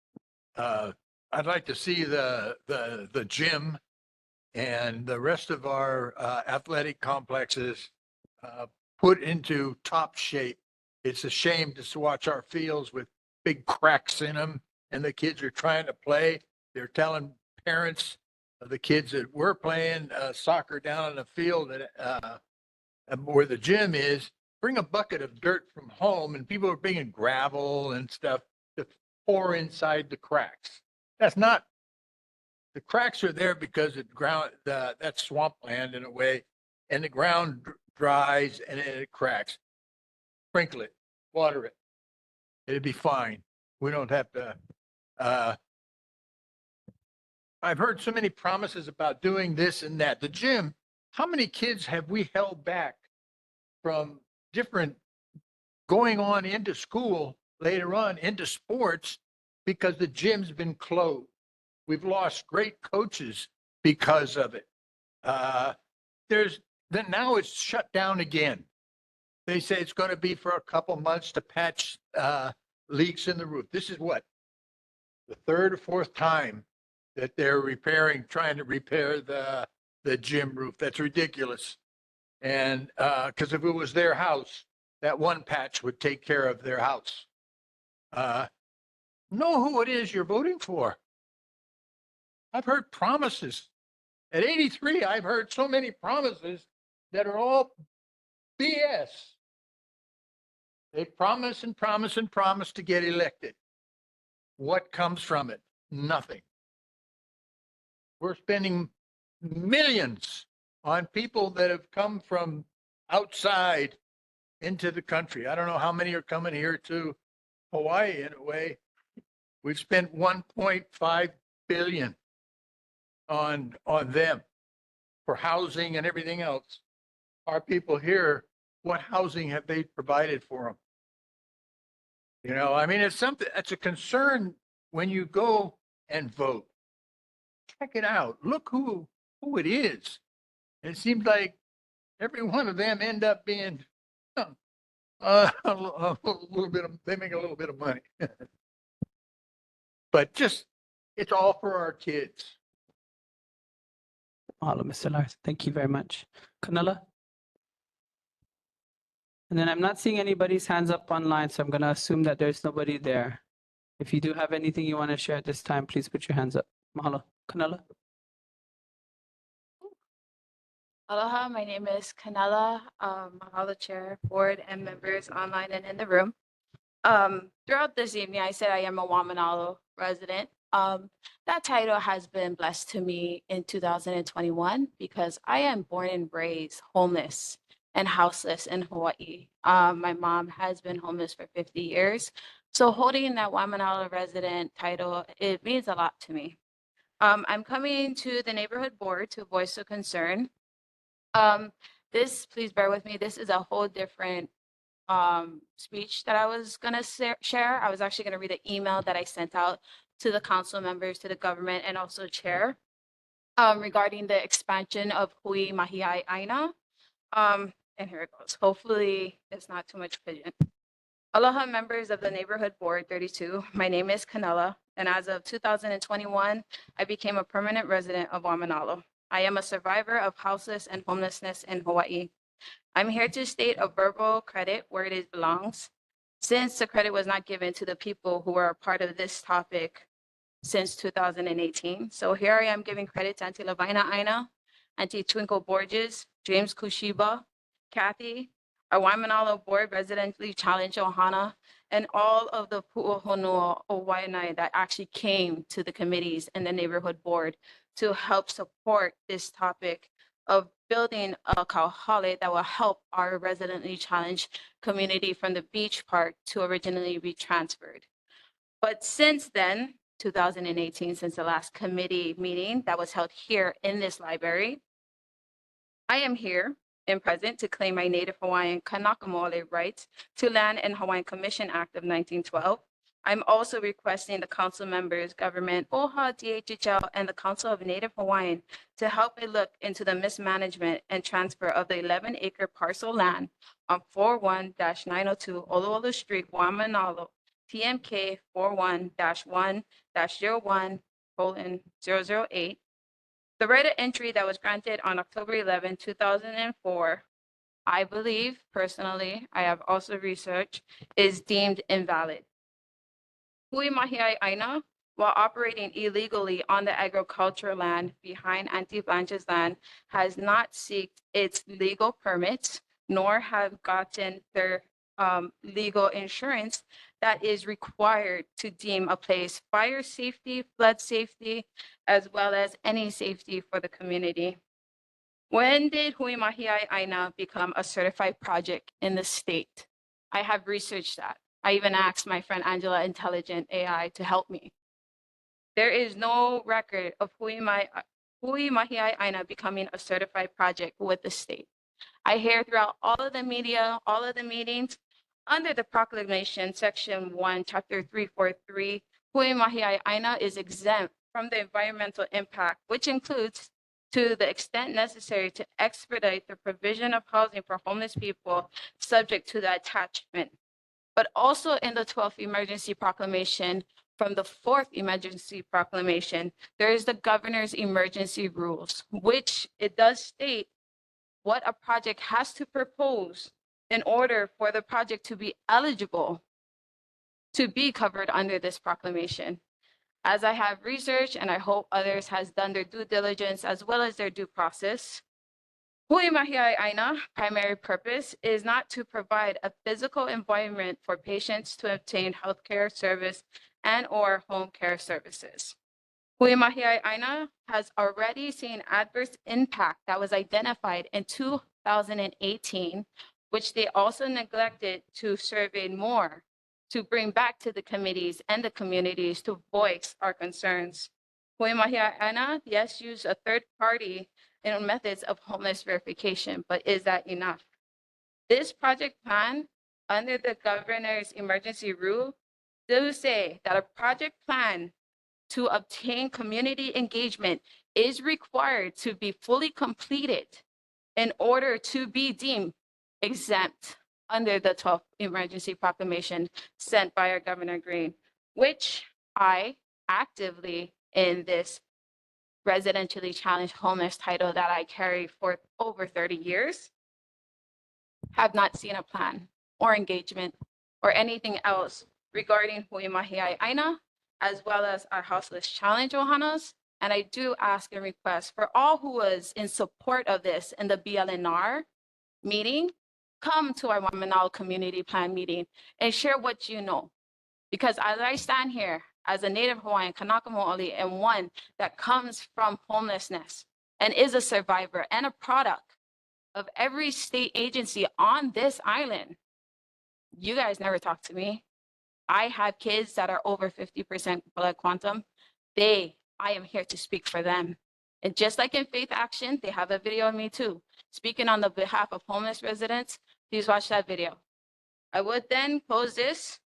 I'd like to see the gym and the rest of our athletic complexes put into top shape It's a shame to watch our fields with big cracks in them and the kids are trying to play. They're telling parents of the kids that were playing soccer down in the field where the gym is, bring a bucket of dirt from home, and people are bringing gravel and stuff to pour inside the cracks. That's not, the cracks are there because the ground, that's swampland in a way, and the ground dries and it cracks. Sprinkle it, water it. It'd be fine. We don't have to. I've heard so many promises about doing this and that. The gym, how many kids have we held back from different going on into school later on into sports because the gym's been closed? We've lost great coaches because of it. Now it's shut down again. They say it's going to be for a couple months to patch leaks in the roof. This is what, the third or fourth time that they're trying to repair the gym roof. That's ridiculous. And because if it was their house, that one patch would take care of their house. Know who it is you're voting for. I've heard promises. At 83, I've heard so many promises that are all BS. They promise and promise and promise to get elected. What comes from it? Nothing. We're spending millions on people that have come from outside into the country. I don't know how many are coming here to Hawaii in a way. We've spent 1.5 billion on them for housing and everything else. Our people here, what housing have they provided for them? You know, I mean, it's something that's a concern when you go and vote. Check it out. Look who it is. It seems like every one of them end up being a little bit of, they make a little bit of money. But just, it's all for our kids. Mahalo, Mr. Lars. Thank you very much. Kanala? And then I'm not seeing anybody's hands up online, so I'm going to assume that there's nobody there. If you do have anything you want to share at this time, please put your hands up. Mahalo. Kanala? Aloha, my name is Kanela, Mahalo Chair, Board, and members online and in the room. Throughout this evening, I said I am a Waimānalo resident. That title has been blessed to me in 2021 because I am born and raised homeless and houseless in Hawaii. My mom has been homeless for 50 years. So holding that Waimānalo resident title, it means a lot to me. I'm coming to the neighborhood board to voice a concern. This, please bear with me, this is a whole different speech that I was gonna share. I was actually gonna read the email that I sent out to the council members, to the government, and also chair regarding the expansion of Hui Mahiai Aina. And here it goes. Hopefully it's not too much pigeon. Aloha members of the Neighborhood Board 32. My name is Kanela, and as of 2021, I became a permanent resident of Waimānalo. I am a survivor of houseless and homelessness in Hawaii. I'm here to state a verbal credit where it belongs, since the credit was not given to the people who were a part of this topic since 2018. So here I am giving credit to Auntie Lavaina Aina, Auntie Twinkle Borges, James Kushiba, Kathy, our Waimānalo Board residentially challenged Ohana, and all of the Pu'uhonua o Waianae that actually came to the committees and the neighborhood board to help support this topic of building a kauhale that will help our residentially challenged community from the beach park to originally be transferred. But since then, 2018, since the last committee meeting that was held here in this library, I am here and present to claim my Native Hawaiian Kanaka rights to Land and Hawaiian Commission Act of 1912. I'm also requesting the council members, government, OHA, DHHL, and the Council of Native Hawaiian to help me look into the mismanagement and transfer of the 11-acre parcel land on 41-902 Oluolu Street, Waimānalo, TMK 41-1-01:008. The right of entry that was granted on October 11, 2004 I believe personally, I have also researched, is deemed invalid. Hui Mahiai Aina, while operating illegally on the agricultural land behind Auntie Blanche's land, has not sought its legal permits, nor have gotten their legal insurance that is required to deem a place fire safety, flood safety, as well as any safety for the community. When did Hui Mahiai Aina become a certified project in the state? I have researched that. I even asked my friend Angela Intelligent AI to help me. There is no record of Hui Mahiai Aina becoming a certified project with the state. I hear throughout all of the media, all of the meetings, under the proclamation, section 1, chapter 343, Hui Mahiai Aina is exempt from the environmental impact, which includes to the extent necessary to expedite the provision of housing for homeless people subject to the attachment. But also in the 12th emergency proclamation, from the 4th emergency proclamation, there is the governor's emergency rules, which it does state what a project has to propose in order for the project to be eligible to be covered under this proclamation. As I have researched, and I hope others has done their due diligence as well as their due process, Hui Mahiai Aina primary purpose is not to provide a physical environment for patients to obtain healthcare service and or home care services. Hui Mahiai Aina has already seen adverse impact that was identified in 2018, which they also neglected to survey more, to bring back to the committees and the communities to voice our concerns. Hui Mahiai Aina, yes, use a third party in methods of homeless verification, but is that enough? This project plan under the governor's emergency rule do say that a project plan to obtain community engagement is required to be fully completed in order to be deemed exempt under the 12th emergency proclamation sent by our Governor Green, which I actively in this residentially challenged homeless title that I carry for over 30 years, have not seen a plan or engagement or anything else regarding Hui Mahiai Aina, as well as our houseless challenge Ohanas. And I do ask and request for all who was in support of this in the BLNR meeting, come to our Waimānalo community plan meeting and share what you know. Because as I stand here as a Native Hawaiian, Kanaka Mo'oli, and one that comes from homelessness and is a survivor and a product of every state agency on this island, you guys never talk to me. I have kids that are over 50% blood quantum. I am here to speak for them. And just like in Faith Action, they have a video of me too, speaking on the behalf of homeless residents. Please watch that video. I would then pose this.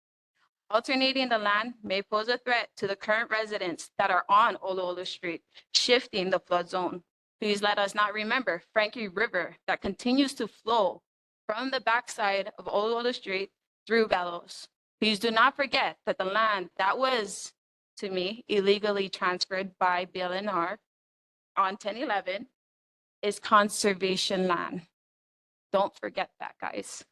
Alternating the land may pose a threat to the current residents that are on Olo'olo Street, shifting the flood zone. Please let us not remember Frankie River that continues to flow from the backside of Olo'olo Street through Bellows. Please do not forget that the land that was, to me, illegally transferred by BLNR on 1011 is conservation land. Don't forget that, guys.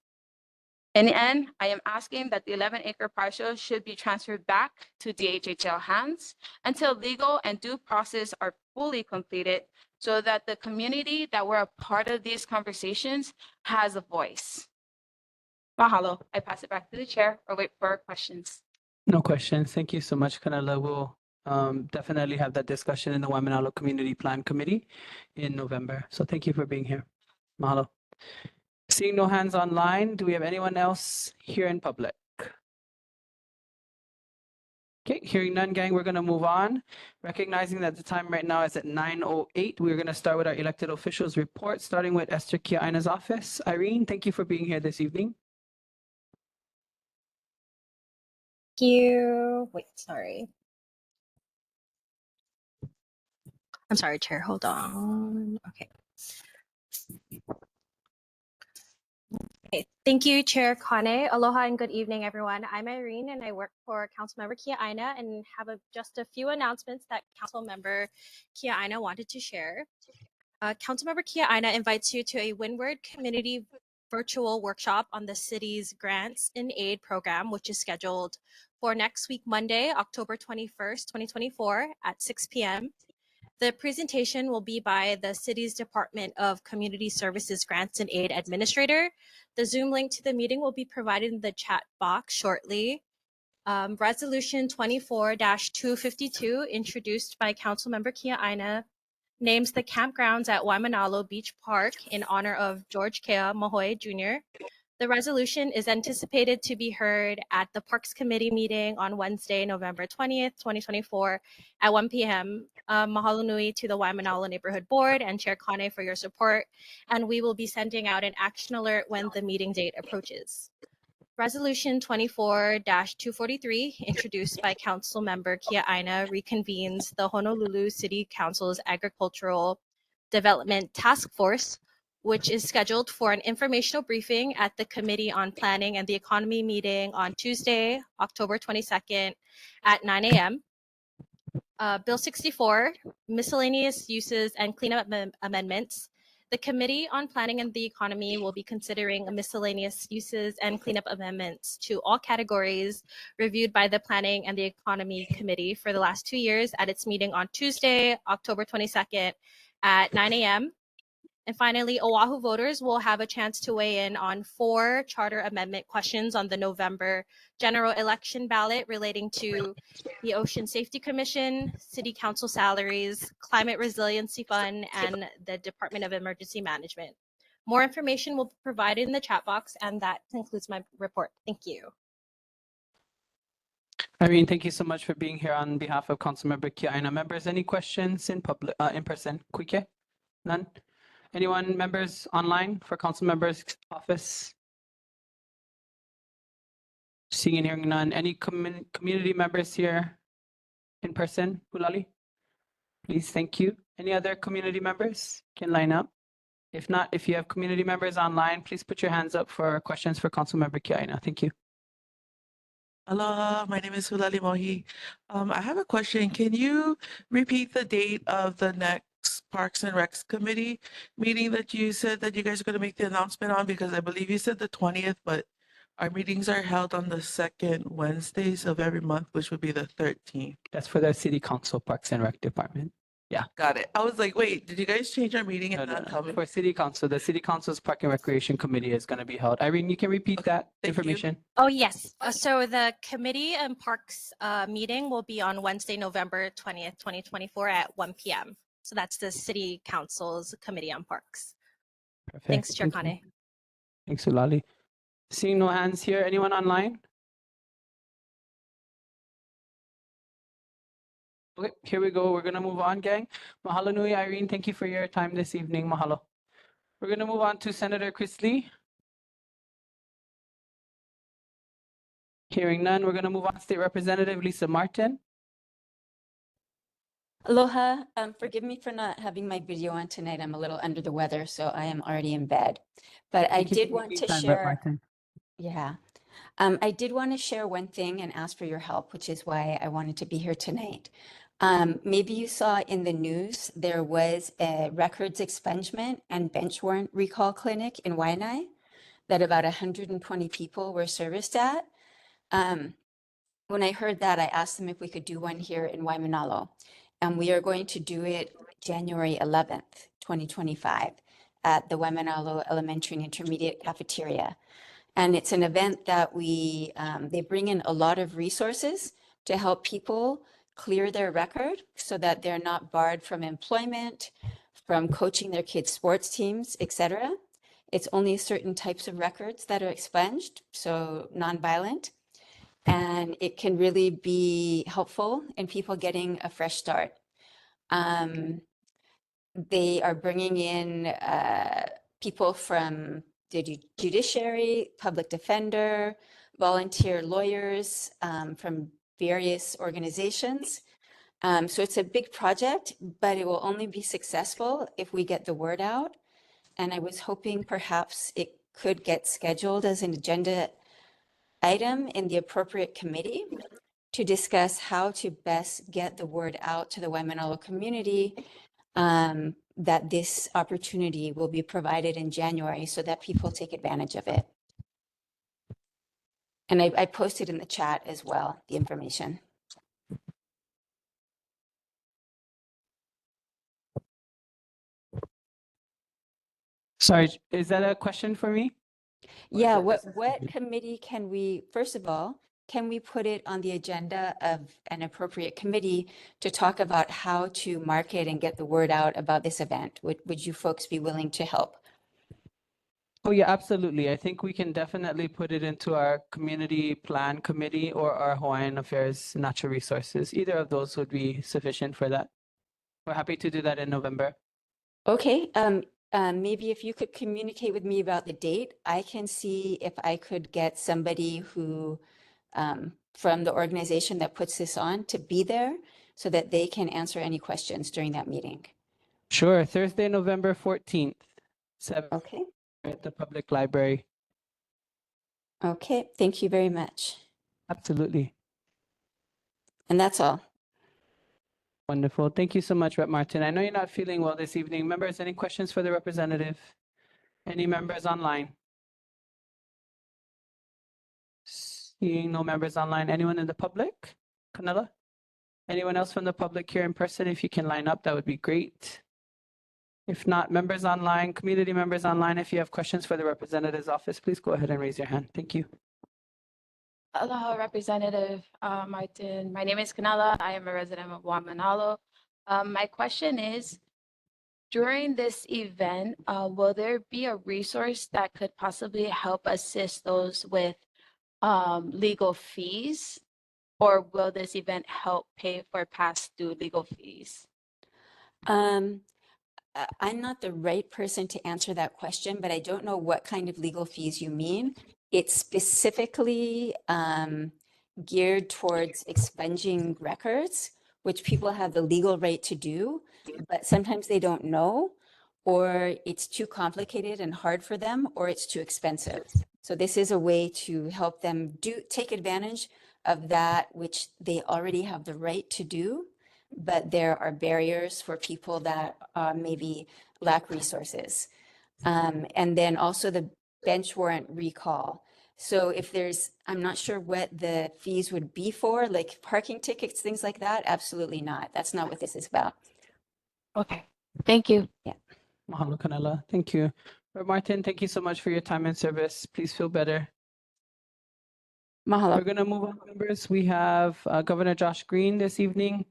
In the end, I am asking that the 11-acre parcel should be transferred back to DHHL hands until legal and due process are fully completed so that the community that were a part of these conversations has a voice. Mahalo. I pass it back to the chair or wait for questions. No questions. Thank you so much, Kanala. We'll definitely have that discussion in the Waimānalo Community Plan Committee in November. So thank you for being here. Mahalo. Seeing no hands online, do we have anyone else here in public? Okay, hearing none, gang, we're going to move on. Recognizing that the time right now is at 9:08, we're going to start with our elected officials report, starting with Esther Kia'aina's office. Irene, thank you for being here this evening. Thank you. Wait, sorry. I'm sorry, Chair. Hold on. Okay. Okay. Thank you, Chair Kane. Aloha and good evening, everyone. I'm Irene, and I work for Councilmember Kia'aina and have just a few announcements that Councilmember Kia'aina wanted to share. Councilmember Kia'aina invites you to a Windward Community virtual workshop on the city's grants and aid program, which is scheduled for next week, Monday, October 21st, 2024 at 6 p.m. The presentation will be by the city's Department of Community Services Grants and Aid Administrator. The Zoom link to the meeting will be provided in the chat box shortly. Resolution 24-252, introduced by Councilmember Kia Aina, names the campgrounds at Waimānalo Beach Park in honor of George Kea Mahoe Jr. The resolution is anticipated to be heard at the Parks Committee meeting on Wednesday, November 20th, 2024 at 1 p.m. Mahalo nui to the Waimānalo Neighborhood Board and Chair Kane for your support, and we will be sending out an action alert when the meeting date approaches. Resolution 24-243, introduced by Councilmember Kia Aina, reconvenes the Honolulu City Council's Agricultural Development Task Force, which is scheduled for an informational briefing at the Committee on Planning and the Economy meeting on Tuesday, October 22nd at 9 a.m. Bill 64, miscellaneous uses and cleanup amendments. The Committee on Planning and the Economy will be considering miscellaneous uses and cleanup amendments to all categories reviewed by the Planning and the Economy Committee for the last 2 years at its meeting on Tuesday, October 22nd at 9 a.m. And finally, Oahu voters will have a chance to weigh in on 4 charter amendment questions on the November general election ballot relating to the Ocean Safety Commission, City Council salaries, Climate Resiliency Fund, and the Department of Emergency Management. More information will be provided in the chat box, and that concludes my report. Thank you. Irene, thank you so much for being here on behalf of Councilmember Kia Aina. Members, any questions in public, in person? Kuike? None? Anyone, members online for Councilmember's office? Seeing and hearing none. Any community members here in person? Hulali? Please, thank you. Any other community members can line up? If not, if you have community members online, please put your hands up for questions for Councilmember Kia Aina. Thank you. Aloha, my name is Hulali Mohi. I have a question. Can you repeat the date of the next Parks and Recs Committee meeting that you said that you guys are going to make the announcement on? Because I believe you said the 20th, but our meetings are held on the second Wednesdays of every month, which would be the 13th. That's for the City Council Parks and Rec Department. Yeah. Got it. I was like, wait, did you guys change our meeting and not coming? For City Council, the City Council's Park and Recreation Committee is going to be held. Irene, you can repeat that information. Oh, yes. So the Committee and Parks meeting will be on Wednesday, November 20th, 2024 at 1 p.m. So that's the City Council's Committee on Parks. Perfect. Thanks, Chair Thank you. Kane. Thanks, Ulali. Seeing no hands here, anyone online? Okay, here we go. We're going to move on, gang. Mahalo nui, Irene. Thank you for your time this evening. Mahalo. We're going to move on to Senator Chris Lee. Hearing none, we're going to move on to State Representative Lisa Martin. Aloha. Forgive me for not having my video on tonight. I'm a little under the weather, so I am already in bed. But I did want to share. Yeah. I did want to share one thing and ask for your help, which is why I wanted to be here tonight. Maybe you saw in the news, there was a records expungement and bench warrant recall clinic in Waianae that about 120 people were serviced at. When I heard that, I asked them if we could do one here in Waimānalo. And we are going to do it January 11th, 2025 at the Waimānalo Elementary and Intermediate Cafeteria. And it's an event that they bring in a lot of resources to help people clear their record so that they're not barred from employment, from coaching their kids' sports teams, etc. It's only certain types of records that are expunged, so nonviolent. And it can really be helpful in people getting a fresh start. They are bringing in people from the judiciary, public defender, volunteer lawyers from various organizations. So it's a big project, but it will only be successful if we get the word out. And I was hoping perhaps it could get scheduled as an agenda item in the appropriate committee to discuss how to best get the word out to the Waimānalo community that this opportunity will be provided in January so that people take advantage of it. And I posted in the chat as well, the information. Sorry, is that a question for me? Yeah, what committee can we, first of all, can we put it on the agenda of an appropriate committee to talk about how to market and get the word out about this event? Would you folks be willing to help? Oh yeah, absolutely. I think we can definitely put it into our community plan committee or our Hawaiian Affairs Natural Resources. Either of those would be sufficient for that. We're happy to do that in November. Okay, maybe if you could communicate with me about the date, I can see if I could get somebody who from the organization that puts this on to be there so that they can answer any questions during that meeting. Sure, Thursday, November 14th, 7 Okay. at the public library. Okay, thank you very much. Absolutely. And that's all. Wonderful. Thank you so much, Rep. Martin. I know you're not feeling well this evening. Members, any questions for the representative? Any members online? Seeing no members online. Anyone in the public? Canela? Anyone else from the public here in person? If you can line up, that would be great. If not, members online, community members online, if you have questions for the representative's office, please go ahead and raise your hand. Thank you. Aloha, Representative Martin. My name is Canela. I am a resident of Waimānalo. My question is, during this event, will there be a resource that could possibly help assist those with legal fees? Or will this event help pay for past due legal fees? I'm not the right person to answer that question, but I don't know what kind of legal fees you mean. It's specifically geared towards expunging records, which people have the legal right to do, but sometimes they don't know, or it's too complicated and hard for them, or it's too expensive. So this is a way to help them take advantage of that which they already have the right to do, but there are barriers for people that maybe lack resources. And then also the bench warrant recall. So if there's, I'm not sure what the fees would be for, like parking tickets, things like that. Absolutely not. That's not what this is about. Okay, thank you. Yeah. Mahalo, Canela. Thank you. Rep. Martin, thank you so much for your time and service. Please feel better. Mahalo. We're going to move on, members. We have Governor Josh Green this evening.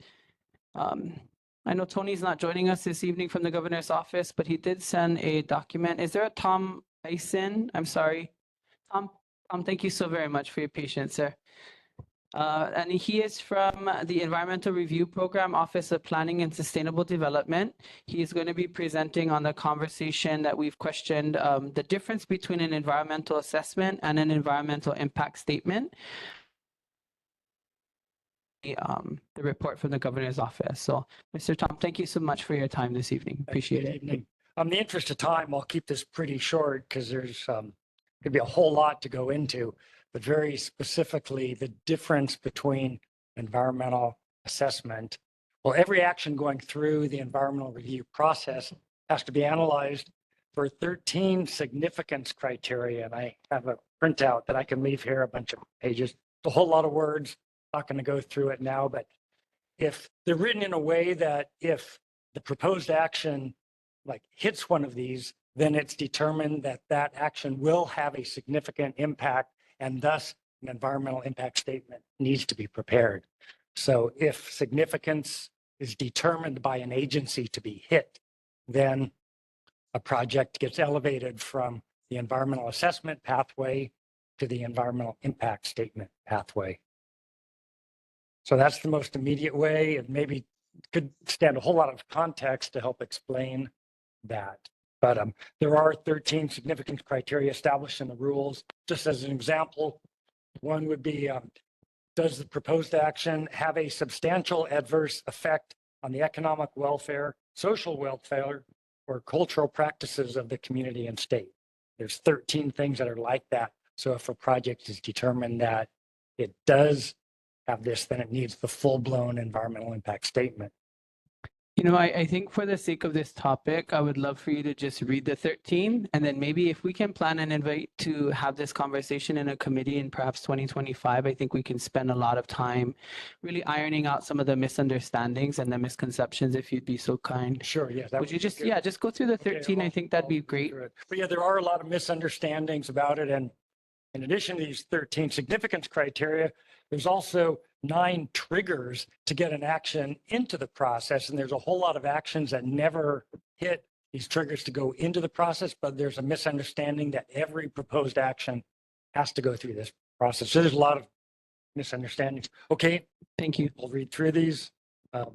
I know Tony's not joining us this evening from the governor's office, but he did send a document. Is there a Tom Bison? I'm sorry. Tom, thank you so very much for your patience, sir. And he is from the Environmental Review Program, Office of Planning and Sustainable Development. He is going to be presenting on the conversation that we've questioned, the difference between an environmental assessment and an environmental impact statement. The report from the governor's office. So, Mr. Tom, thank you so much for your time this evening. Appreciate it. Evening. In the interest of time, I'll keep this pretty short because there's could be a whole lot to go into, but very specifically the difference between environmental assessment. Well, every action going through the environmental review process has to be analyzed for 13 significance criteria. And I have a printout that I can leave here, a bunch of pages, a whole lot of words. Not going to go through it now, but if they're written in a way that if the proposed action like hits one of these, then it's determined that that action will have a significant impact, and thus an environmental impact statement needs to be prepared. So if significance is determined by an agency to be hit, then a project gets elevated from the environmental assessment pathway to the environmental impact statement pathway. So that's the most immediate way. It maybe could stand a whole lot of context to help explain that. But there are 13 significance criteria established in the rules. Just as an example, one would be, does the proposed action have a substantial adverse effect on the economic welfare, social welfare, or cultural practices of the community and state? There's 13 things that are like that. So if a project is determined that it does have this, then it needs the full-blown environmental impact statement. You know, I think for the sake of this topic, I would love for you to just read the 13, and then maybe if we can plan an invite to have this conversation in a committee in perhaps 2025, I think we can spend a lot of time really ironing out some of the misunderstandings and the misconceptions, if you'd be so kind. Sure, yeah. that Would you be just, good. yeah, just go through the Okay, 13. I think that'd be great. through it. But yeah, there are a lot of misunderstandings about it. And in addition to these 13 significance criteria, there's also 9 triggers to get an action into the process. And there's a whole lot of actions that never hit these triggers to go into the process, but there's a misunderstanding that every proposed action has to go through this process. So there's a lot of misunderstandings. Okay. Thank you. I'll read through these. They're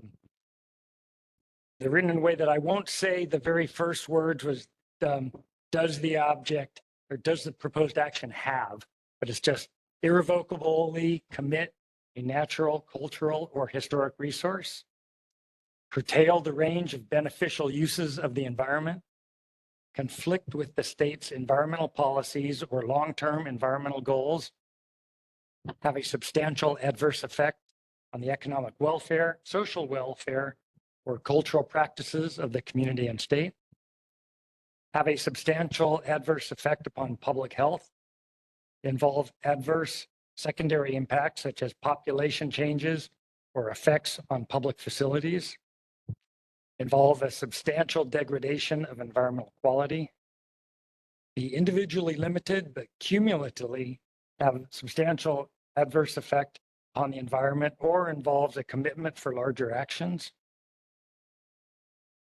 written in a way that I won't say the very first words was, does the object or does the proposed action have, but it's just irrevocably commit a natural, cultural, or historic resource, curtail the range of beneficial uses of the environment, conflict with the state's environmental policies or long-term environmental goals, have a substantial adverse effect on the economic welfare, social welfare, or cultural practices of the community and state, have a substantial adverse effect upon public health, involve adverse secondary impacts such as population changes or effects on public facilities, involve a substantial degradation of environmental quality, be individually limited but cumulatively have substantial adverse effect on the environment or involves a commitment for larger actions.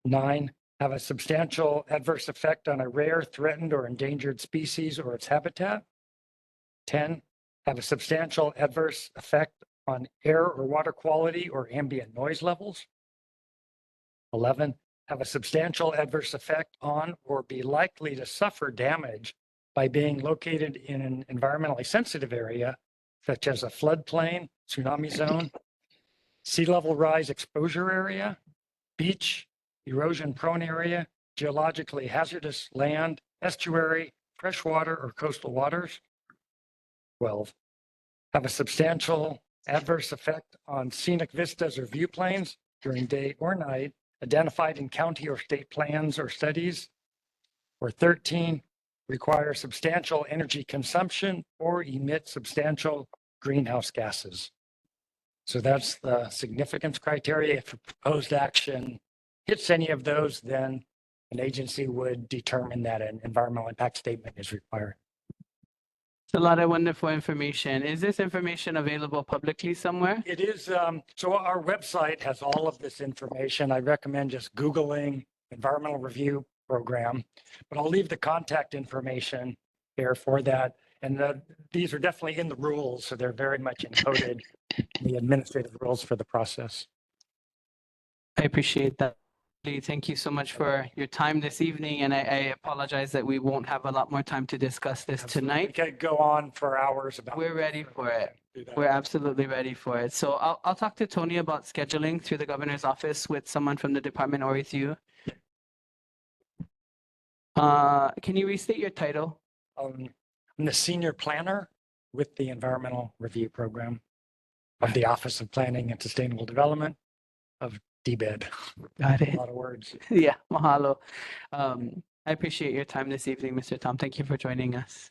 9, have a substantial adverse effect on a rare, threatened, or endangered species or its habitat. 10, have a substantial adverse effect on air or water quality or ambient noise levels. 11, have a substantial adverse effect on or be likely to suffer damage by being located in an environmentally sensitive area, such as a floodplain, tsunami zone, sea level rise exposure area, beach, erosion prone area, geologically hazardous land, estuary, freshwater or coastal waters. 12, have a substantial adverse effect on scenic vistas or view planes during day or night identified in county or state plans or studies. Or 13, require substantial energy consumption or emit substantial greenhouse gases. So that's the significance criteria. If a proposed action hits any of those, then an agency would determine that an environmental impact statement is required. It's a lot of wonderful information. Is this information available publicly somewhere? It is. So our website has all of this information. I recommend just Googling environmental review program, but I'll leave the contact information here for that. And these are definitely in the rules, so they're very much encoded in the administrative rules for the process. I appreciate that. Thank you so much for your time this evening, and I apologize that we won't have a lot more time to discuss this tonight. We could go on for hours about. We're ready for it. We're absolutely ready for it. So I'll talk to Tony about scheduling through the governor's office with someone from the department or with you. Can you restate your title? I'm the senior planner with the environmental review program of the Office of Planning and Sustainable Development of DBED. Got it. A lot of words. Yeah, mahalo. I appreciate your time this evening, Mr. Tom. Thank you for joining us.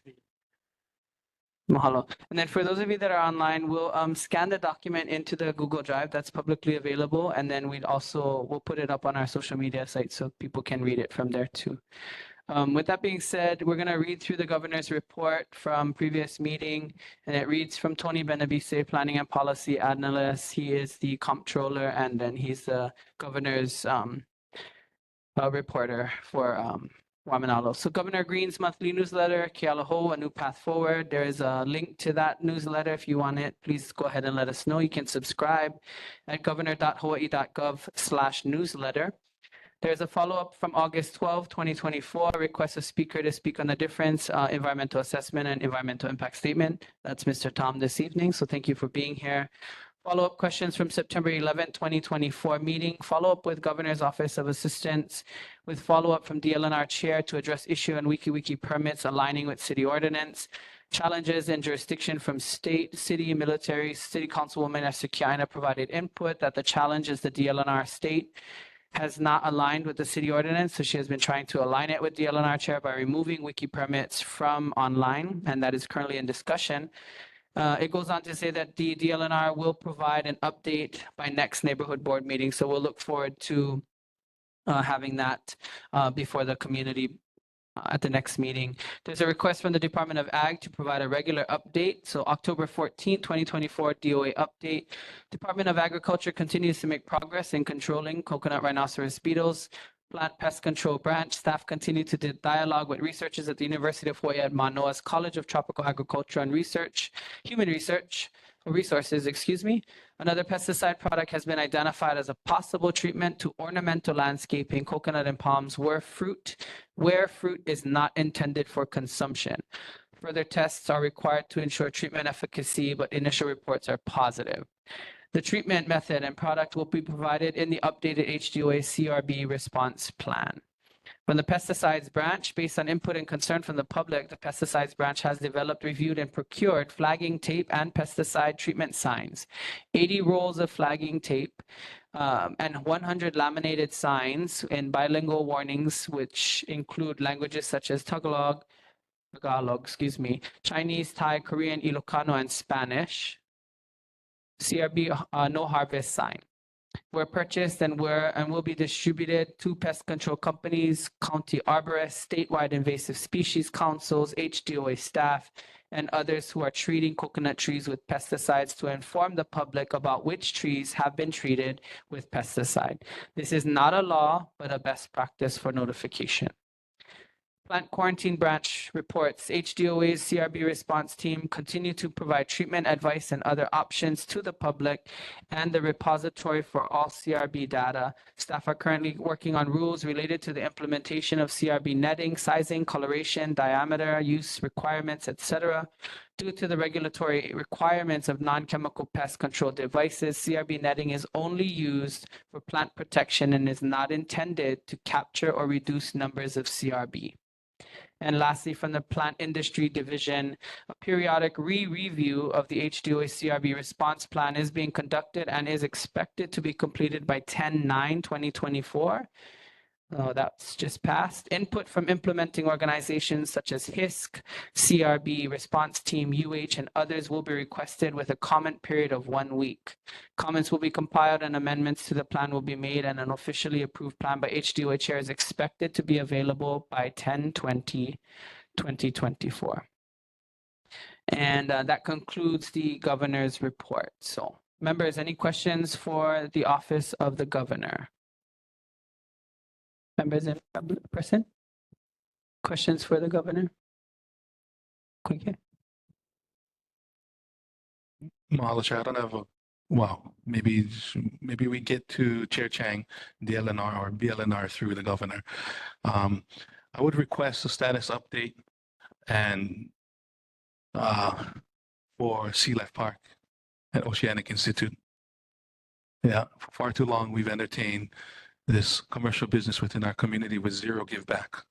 Mahalo. And then for those of you that are online, we'll scan the document into the Google Drive that's publicly available, and then we'll put it up on our social media site so people can read it from there too. With that being said, we're going to read through the governor's report from previous meeting, and it reads from Tony Benavise, Planning and Policy Analyst. He is the comptroller, and then he's the governor's reporter for Waimānalo. So Governor Green's monthly newsletter, Kealoha, A New Path Forward. There is a link to that newsletter. If you want it, please go ahead and let us know. You can subscribe at governor.hawaii.gov/newsletter. There's a follow-up from August 12, 2024, request a speaker to speak on the difference, environmental assessment and environmental impact statement. That's Mr. Tom this evening, so thank you for being here. Follow-up questions from September 11, 2024 meeting, follow-up with Governor's Office of Assistance, with follow-up from DLNR Chair to address issue on WikiWiki permits aligning with city ordinance, challenges in jurisdiction from state, city, military. City Councilwoman Esther Kiana provided input that the challenge is the DLNR state has not aligned with the city ordinance, so she has been trying to align it with the LNR chair by removing wiki permits from online, and that is currently in discussion. It goes on to say that the DLNR will provide an update by next neighborhood board meeting, so we'll look forward to having that before the community at the next meeting. There's a request from the Department of Ag to provide a regular update. So October 14th, 2024 DOA update. Department of Agriculture continues to make progress in controlling coconut rhinoceros beetles. Plant Pest Control Branch staff continue to dialogue with researchers at the University of Hawaii at Manoa's College of Tropical Agriculture and Human Resources, Another pesticide product has been identified as a possible treatment to ornamental landscaping, coconut and palms where fruit is not intended for consumption. Further tests are required to ensure treatment efficacy, but initial reports are positive. The treatment method and product will be provided in the updated HDOA CRB response plan. From the pesticides branch, based on input and concern from the public, the pesticides branch has developed, reviewed, and procured flagging tape and pesticide treatment signs, 80 rolls of flagging tape, and 100 laminated signs in bilingual warnings, which include languages such as Tagalog, Chinese, Thai, Korean, Ilocano, and Spanish. CRB no harvest sign were purchased and will be distributed to pest control companies, county arborists, statewide invasive species councils, HDOA staff, and others who are treating coconut trees with pesticides to inform the public about which trees have been treated with pesticide. This is not a law, but a best practice for notification. Plant Quarantine Branch reports HDOA's CRB response team continue to provide treatment advice and other options to the public and the repository for all CRB data. Staff are currently working on rules related to the implementation of CRB netting, sizing, coloration, diameter, use requirements, etc. Due to the regulatory requirements of non-chemical pest control devices, CRB netting is only used for plant protection and is not intended to capture or reduce numbers of CRB. And lastly, from the Plant Industry Division, a periodic review of the HDOA CRB response plan is being conducted and is expected to be completed by 10/9/2024. That's just passed. Input from implementing organizations such as HISC, CRB, Response Team, UH, and others will be requested with a comment period of 1 week. Comments will be compiled and amendments to the plan will be made, and an officially approved plan by HDOA chair is expected to be available by 10/20/2024. And that concludes the governor's report. So, members, any questions for the office of the governor? Members in person? Questions for the governor? Quick. Mahalo, Chair. I don't have a, well, maybe we get to Chair Chang, DLNR or BLNR through the governor. I would request a status update and for Sea Life Park at Oceanic Institute. Yeah, for far too long we've entertained this commercial business within our community with zero give back.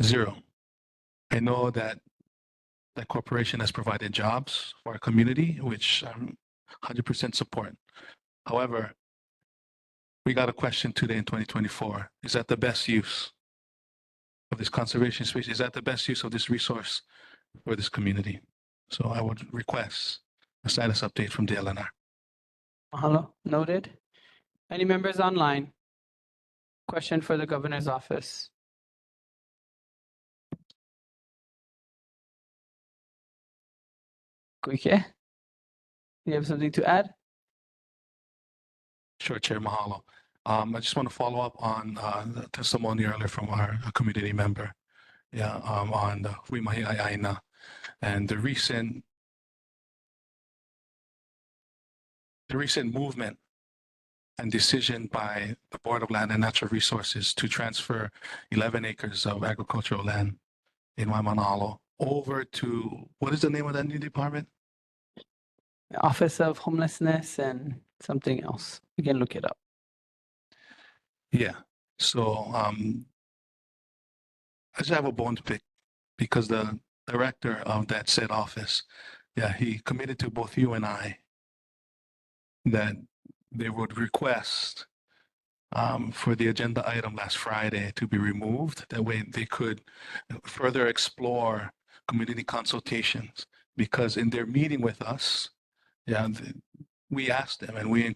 Zero. I know that that corporation has provided jobs for our community, which I'm 100% support. However, we got a question today in 2024. Is that the best use of this conservation space? Is that the best use of this resource for this community? So I would request a status update from DLNR. Mahalo, noted. Any members online? Question for the governor's office. Koike, you have something to add? Sure, Chair, mahalo. I just want to follow up on the testimony earlier from our community member, on the Waimānalo and the recent movement and decision by the Board of Land and Natural Resources to transfer 11 acres of agricultural land in Waimānalo over to, what is the name of that new department? Office of Homelessness and something else. You can look it up. Yeah. So I just have a bone to pick because the director of that said office, he committed to both you and I that they would request for the agenda item last Friday to be removed. That way they could further explore community consultations, because in their meeting with us, yeah, we asked them and we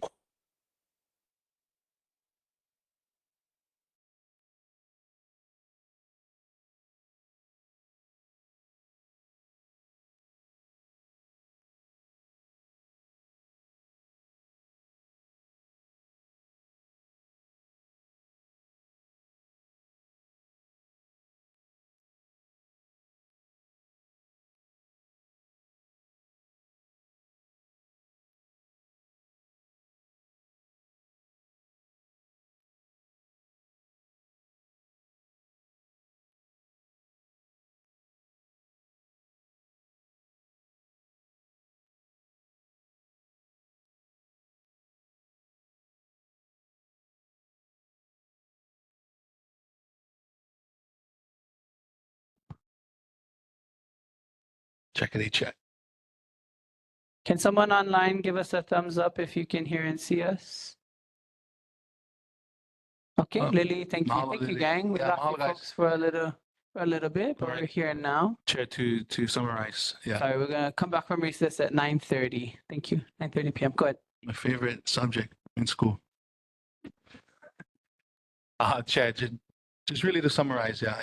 check. Can someone online give us a thumbs up if you can hear and see us? Okay, Lily, thank you. mahalo, Thank you, Lily. gang. We Yeah, lost mahalo, you guys. folks for a little bit, but we're here now. Chair, to summarize, yeah, Sorry, we're gonna come back from recess at 9:30. Thank you. 9:30 p.m. Go ahead. my favorite subject in school. Chair, just really to summarize, yeah,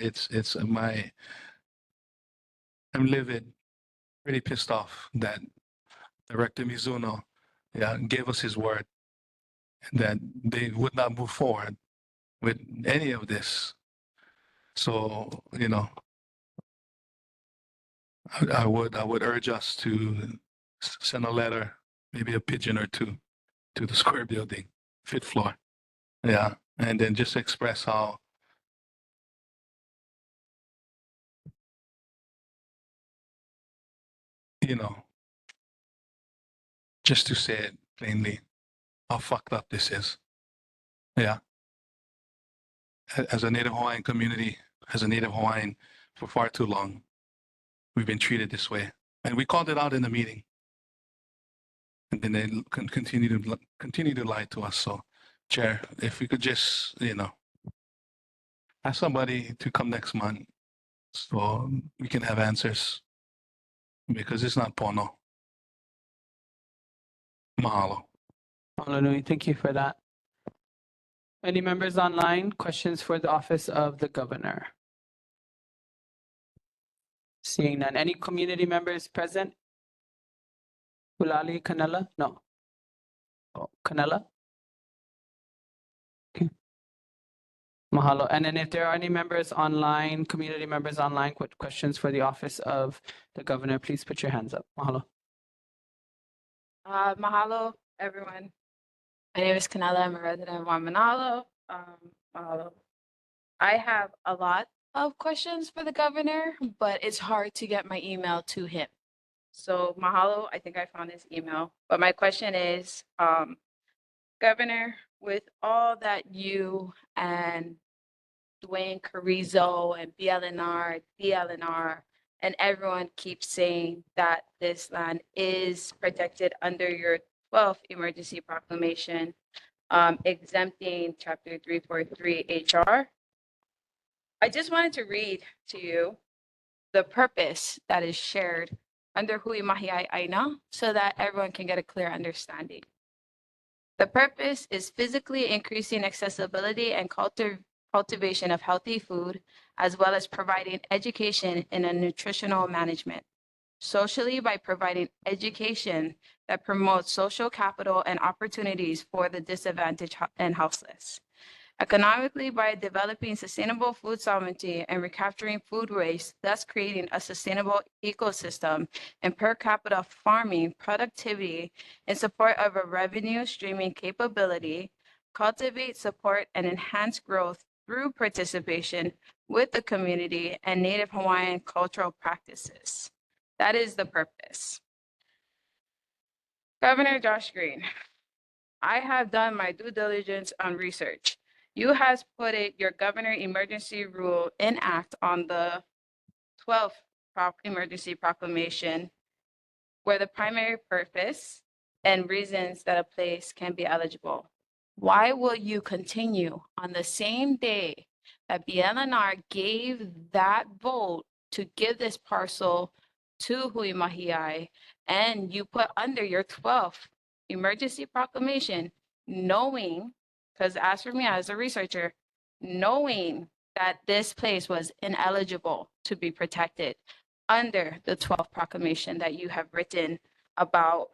I'm livid, really pissed off that Director Mizuno, yeah, gave us his word that they would not move forward with any of this. So, you know, I would urge us to send a letter, maybe a pigeon or two, to the square building, fifth floor. Yeah. And then just express how, you know, just to say it plainly, how fucked up this is. Yeah. As a Native Hawaiian community, as a Native Hawaiian for far too long, we've been treated this way. And we called it out in the meeting. And then they continue to lie to us. So, Chair, if we could just, you know, ask somebody to come next month so we can have answers, because it's not pono. Mahalo. Hallelujah. Thank you for that. Any members online? Questions for the office of the governor? Seeing none. Any community members present? Ulali, Canela? No. Oh, Canela? Okay. Mahalo. And then if there are any members online, community members online with questions for the office of the governor, please put your hands up. Mahalo. Mahalo, everyone. My name is Canela. I'm a resident of Waimānalo. Mahalo. I have a lot of questions for the governor, but it's hard to get my email to him. So mahalo, I think I found his email. But my question is, Governor, with all that you and Dwayne Carrizo and BLNR, DLNR, and everyone keeps saying that this land is protected under your 12th emergency proclamation, exempting Chapter 343 HR. I just wanted to read to you the purpose that is shared under Hui Mahiai Aina so that everyone can get a clear understanding. The purpose is physically increasing accessibility and cultivation of healthy food, as well as providing education in a nutritional management. Socially, by providing education that promotes social capital and opportunities for the disadvantaged and houseless. Economically, by developing sustainable food sovereignty and recapturing food waste, thus creating a sustainable ecosystem and per capita farming productivity in support of a revenue streaming capability, cultivate, support, and enhance growth through participation with the community and Native Hawaiian cultural practices. That is the purpose. Governor Josh Green, I have done my due diligence on research. You has put your governor emergency rule in act on the 12th emergency proclamation, where the primary purpose and reasons that a place can be eligible. Why will you continue on the same day that BLNR gave that vote to give this parcel to Hui Mahiai, and you put under your 12th emergency proclamation, knowing, because as for me as a researcher, knowing that this place was ineligible to be protected under the 12th proclamation that you have written about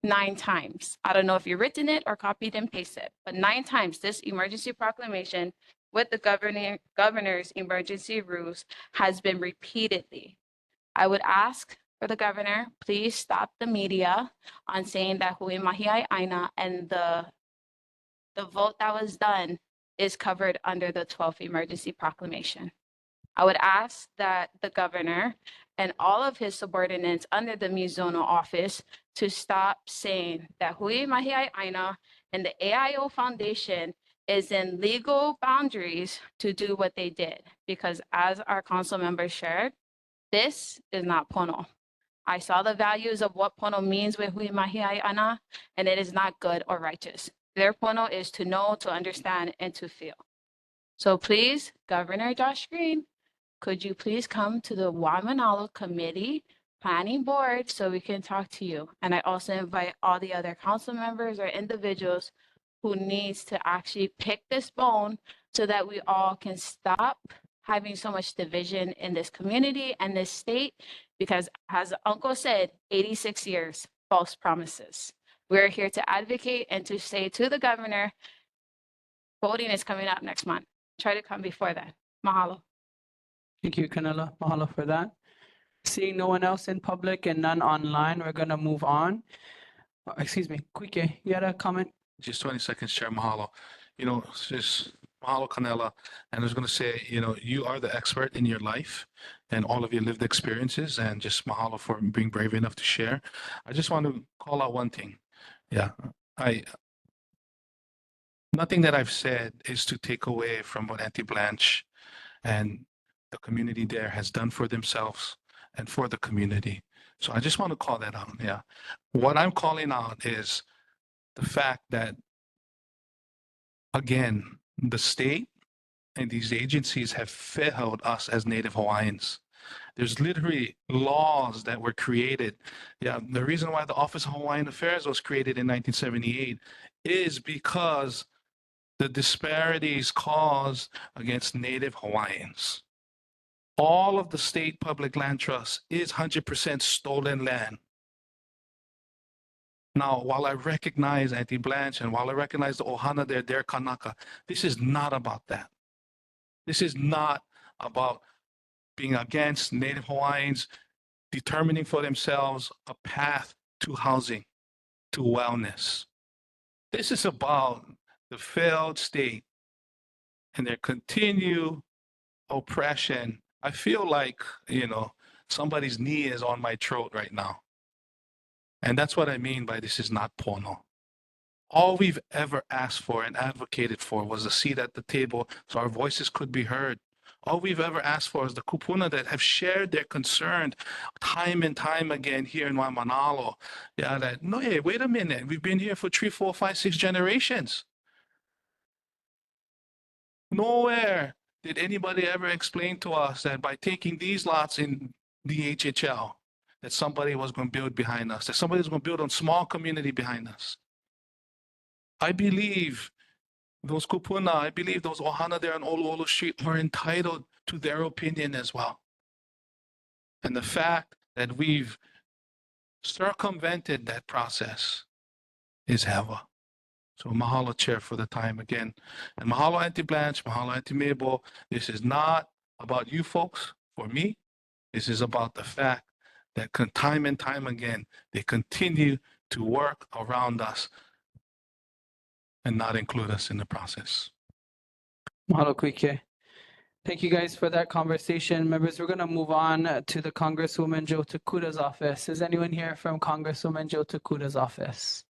9 times. I don't know if you've written it or copied and pasted, but 9 times this emergency proclamation with the governor's emergency rules has been repeatedly. I would ask for the governor, please stop the media on saying that Hui Mahiai Aina and the vote that was done is covered under the 12th emergency proclamation. I would ask that the governor and all of his subordinates under the Mizono office to stop saying that Hui Mahiai Aina and the AIO Foundation is in legal boundaries to do what they did. Because as our council members shared, this is not Pono. I saw the values of what Pono means with Hui Mahiai Aina, and it is not good or righteous. Their Pono is to know, to understand, and to feel. So please, Governor Josh Green, could you please come to the Waimānalo Committee Planning Board so we can talk to you? And I also invite all the other council members or individuals who needs to actually pick this bone so that we all can stop having so much division in this community and this state, because as Uncle said, 86 years, false promises. We're here to advocate and to say to the governor, voting is coming up next month. Try to come before that. Mahalo. Thank you, Canela. Mahalo for that. Seeing no one else in public and none online, we're gonna move on. Excuse me, Kuike, you had a comment? Just 20 seconds, Chair. Mahalo. You know, just mahalo, Canela. And I was going to say, you know, you are the expert in your life and all of your lived experiences, and just mahalo for being brave enough to share. I just want to call out one thing. Yeah, nothing that I've said is to take away from what Auntie Blanche and the community there has done for themselves and for the community. So I just want to call that out. Yeah. What I'm calling out is the fact that, again, the state and these agencies have failed us as Native Hawaiians. There's literally laws that were created. Yeah, the reason why the Office of Hawaiian Affairs was created in 1978 is because the disparities caused against Native Hawaiians. All of the state public land trust is 100% stolen land. Now, while I recognize Auntie Blanche and while I recognize the Ohana there, their Kanaka, this is not about that. This is not about being against Native Hawaiians determining for themselves a path to housing, to wellness. This is about the failed state and their continued oppression. I feel like, you know, somebody's knee is on my throat right now. And that's what I mean by this is not Pono. All we've ever asked for and advocated for was a seat at the table so our voices could be heard. All we've ever asked for is the kupuna that have shared their concern time and time again here in Waimānalo. Yeah, that, no, hey, wait a minute. We've been here for 3, 4, 5, 6 generations. Nowhere did anybody ever explain to us that by taking these lots in the HHL, that somebody was going to build behind us, that somebody was going to build a small community behind us. I believe those kupuna, I believe those ohana there on Oluolu Street are entitled to their opinion as well. And the fact that we've circumvented that process is hewa. So mahalo, Chair, for the time again. And mahalo, Auntie Blanche, mahalo, Auntie Mabel. This is not about you folks, for me. This is about the fact that time and time again, they continue to work around us and not include us in the process. Mahalo, Kuike. Thank you guys for that conversation. Members, we're going to move on to the Congresswoman Joe Takuta's office. Is anyone here from Congresswoman Joe Takuta's office?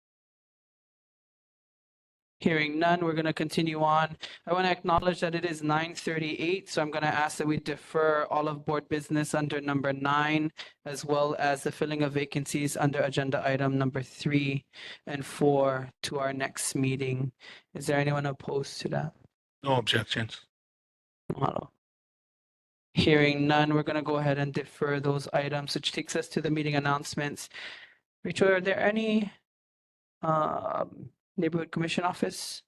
Hearing none, we're going to continue on. I want to acknowledge that it is 9:38, so I'm going to ask that we defer all of board business under number 9, as well as the filling of vacancies under agenda item number 3 and 4 to our next meeting. Is there anyone opposed to that? No objections. Mahalo. Hearing none, we're going to go ahead and defer those items, which takes us to the meeting announcements. Rachel, are there any neighborhood commission office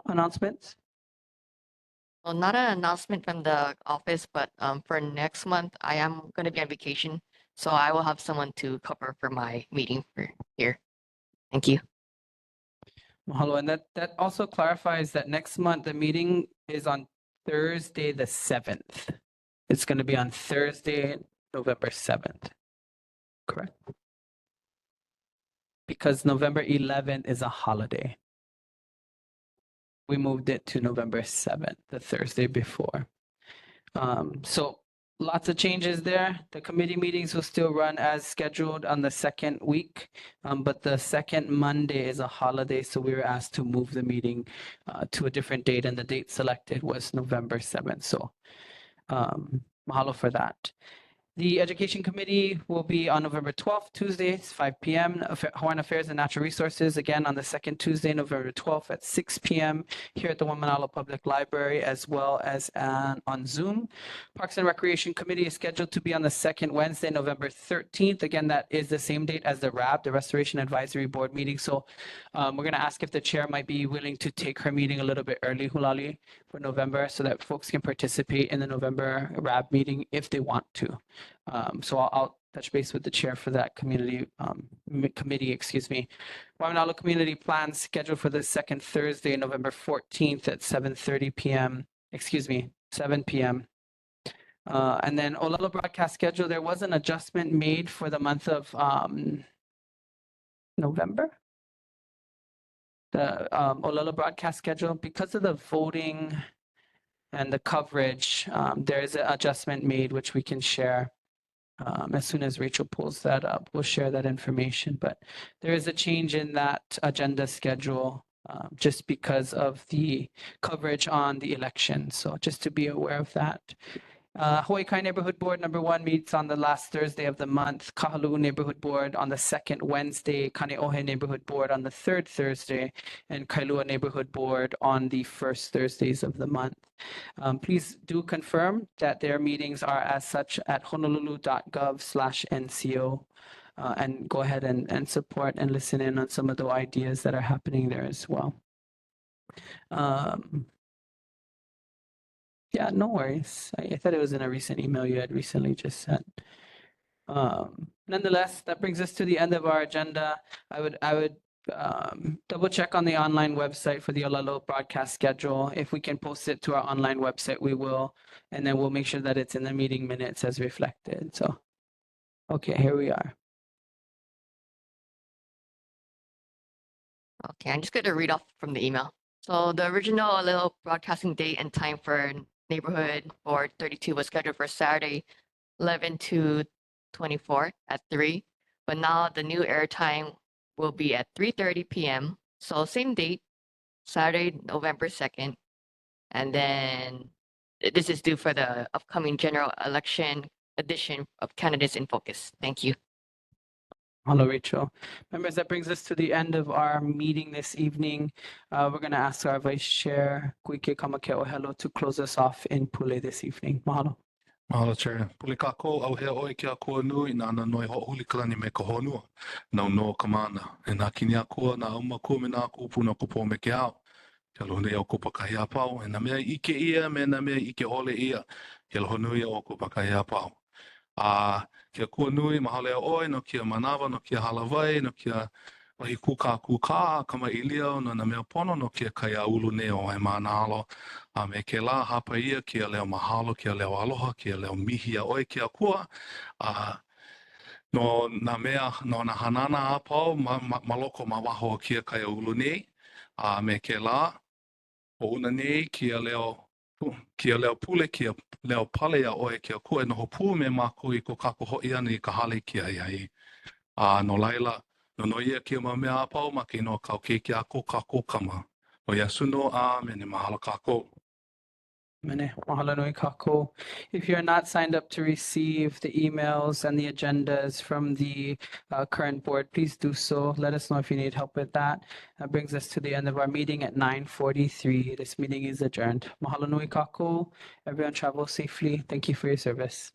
announcements? Well, not an announcement from the office, but for next month, I am going to be on vacation. So I will have someone to cover for my meeting for here. Thank you. Mahalo. And that also clarifies that next month, the meeting is on Thursday, the 7th. It's going to be on Thursday, November 7th. Correct? Because November 11th is a holiday. We moved it to November 7th, the Thursday before. So lots of changes there. The committee meetings will still run as scheduled on the second week, but the second Monday is a holiday, so we were asked to move the meeting to a different date, and the date selected was November 7th. So mahalo for that. The Education Committee will be on November 12th, Tuesday, 5 p.m. Hawaiian Affairs and Natural Resources, again on the second Tuesday, November 12th at 6 p.m. here at the Waimānalo Public Library, as well as on Zoom. Parks and Recreation Committee is scheduled to be on the second Wednesday, November 13th. Again, that is the same date as the RAB, the Restoration Advisory Board meeting. So we're going to ask if the chair might be willing to take her meeting a little bit early, Hulali, for November, so that folks can participate in the November RAB meeting if they want to. So I'll touch base with the chair for that committee, excuse me. Waimānalo Community Plan scheduled for the second Thursday, November 14th at 7:30 p.m. Excuse me, 7 p.m. And then Olelo broadcast schedule, there was an adjustment made for the month of November. The Olelo broadcast schedule, because of the voting and the coverage, there is an adjustment made which we can share. As soon as Rachel pulls that up, we'll share that information. But there is a change in that agenda schedule just because of the coverage on the election. So just to be aware of that. Hawaii Kai Neighborhood Board number 1 meets on the last Thursday of the month. Kahaluu Neighborhood Board on the second Wednesday. Kaneohe Neighborhood Board on the third Thursday. And Kailua Neighborhood Board on the first Thursdays of the month. Please do confirm that their meetings are as such at honolulu.gov/NCO. And go ahead and support and listen in on some of the ideas that are happening there as well. Yeah, no worries. I thought it was in a recent email you had recently just sent. Nonetheless, that brings us to the end of our agenda. I would double check on the online website for the Olelo broadcast schedule. If we can post it to our online website, we will, and then we'll make sure that it's in the meeting minutes as reflected. So, okay, here we are. Okay, I'm just going to read off from the email. So the original Olelo broadcasting date and time for Neighborhood Board 32 was scheduled for Saturday, 11/2/24 at 3. But now the new airtime will be at 3:30 p.m. So same date, Saturday, November 2nd. And then this is due for the upcoming general election edition of Candidates in Focus. Thank you. Hello, Rachel. Members, that brings us to the end of our meeting this evening. We're going to ask our Vice Chair, Kuike Kamakeo, to close us off in Pule this evening. Mahalo. Mahalo, Chair. Pule kako au hea oe kia kua nui na ana noi ho huli kalani me ka honua. Nau no kamana. E nā kini a kua na uma kua me nā kupuna kupo me ke ao. Kia lohune o kupakahi a pau. E nā mea ike ia me nā mea ike ole ia. Kia lohunui o kupakahi a pau. Kia kua nui mahale a oe no kia manawa no kia halawai no kia wahi kuka kama ilia no na mea pono no kia kaya ulu ne o Waimānalo. Me ke la hapa ia kia leo mahalo, kia leo aloha, kia leo mihi a oe kia kua. No na mea, no na hanana a pau, maloko ma waho kia kaya ulu nei. Me ke la, o una nei kia leo pule, kia leo pale a oe kia kua no ho pū me mako I ko kako hoi ana I ka hale kia iai. No laila, No ia kia ma mea apau ma ke no kau ke kia ko kako kama. O ia suno a me ne mahalo kako. Mene, mahalo nui kako. If you're not signed up to receive the emails and the agendas from the current board, please do so. Let us know if you need help with that. That brings us to the end of our meeting at 9:43. This meeting is adjourned. Mahalo nui kako. Everyone travel safely. Thank you for your service.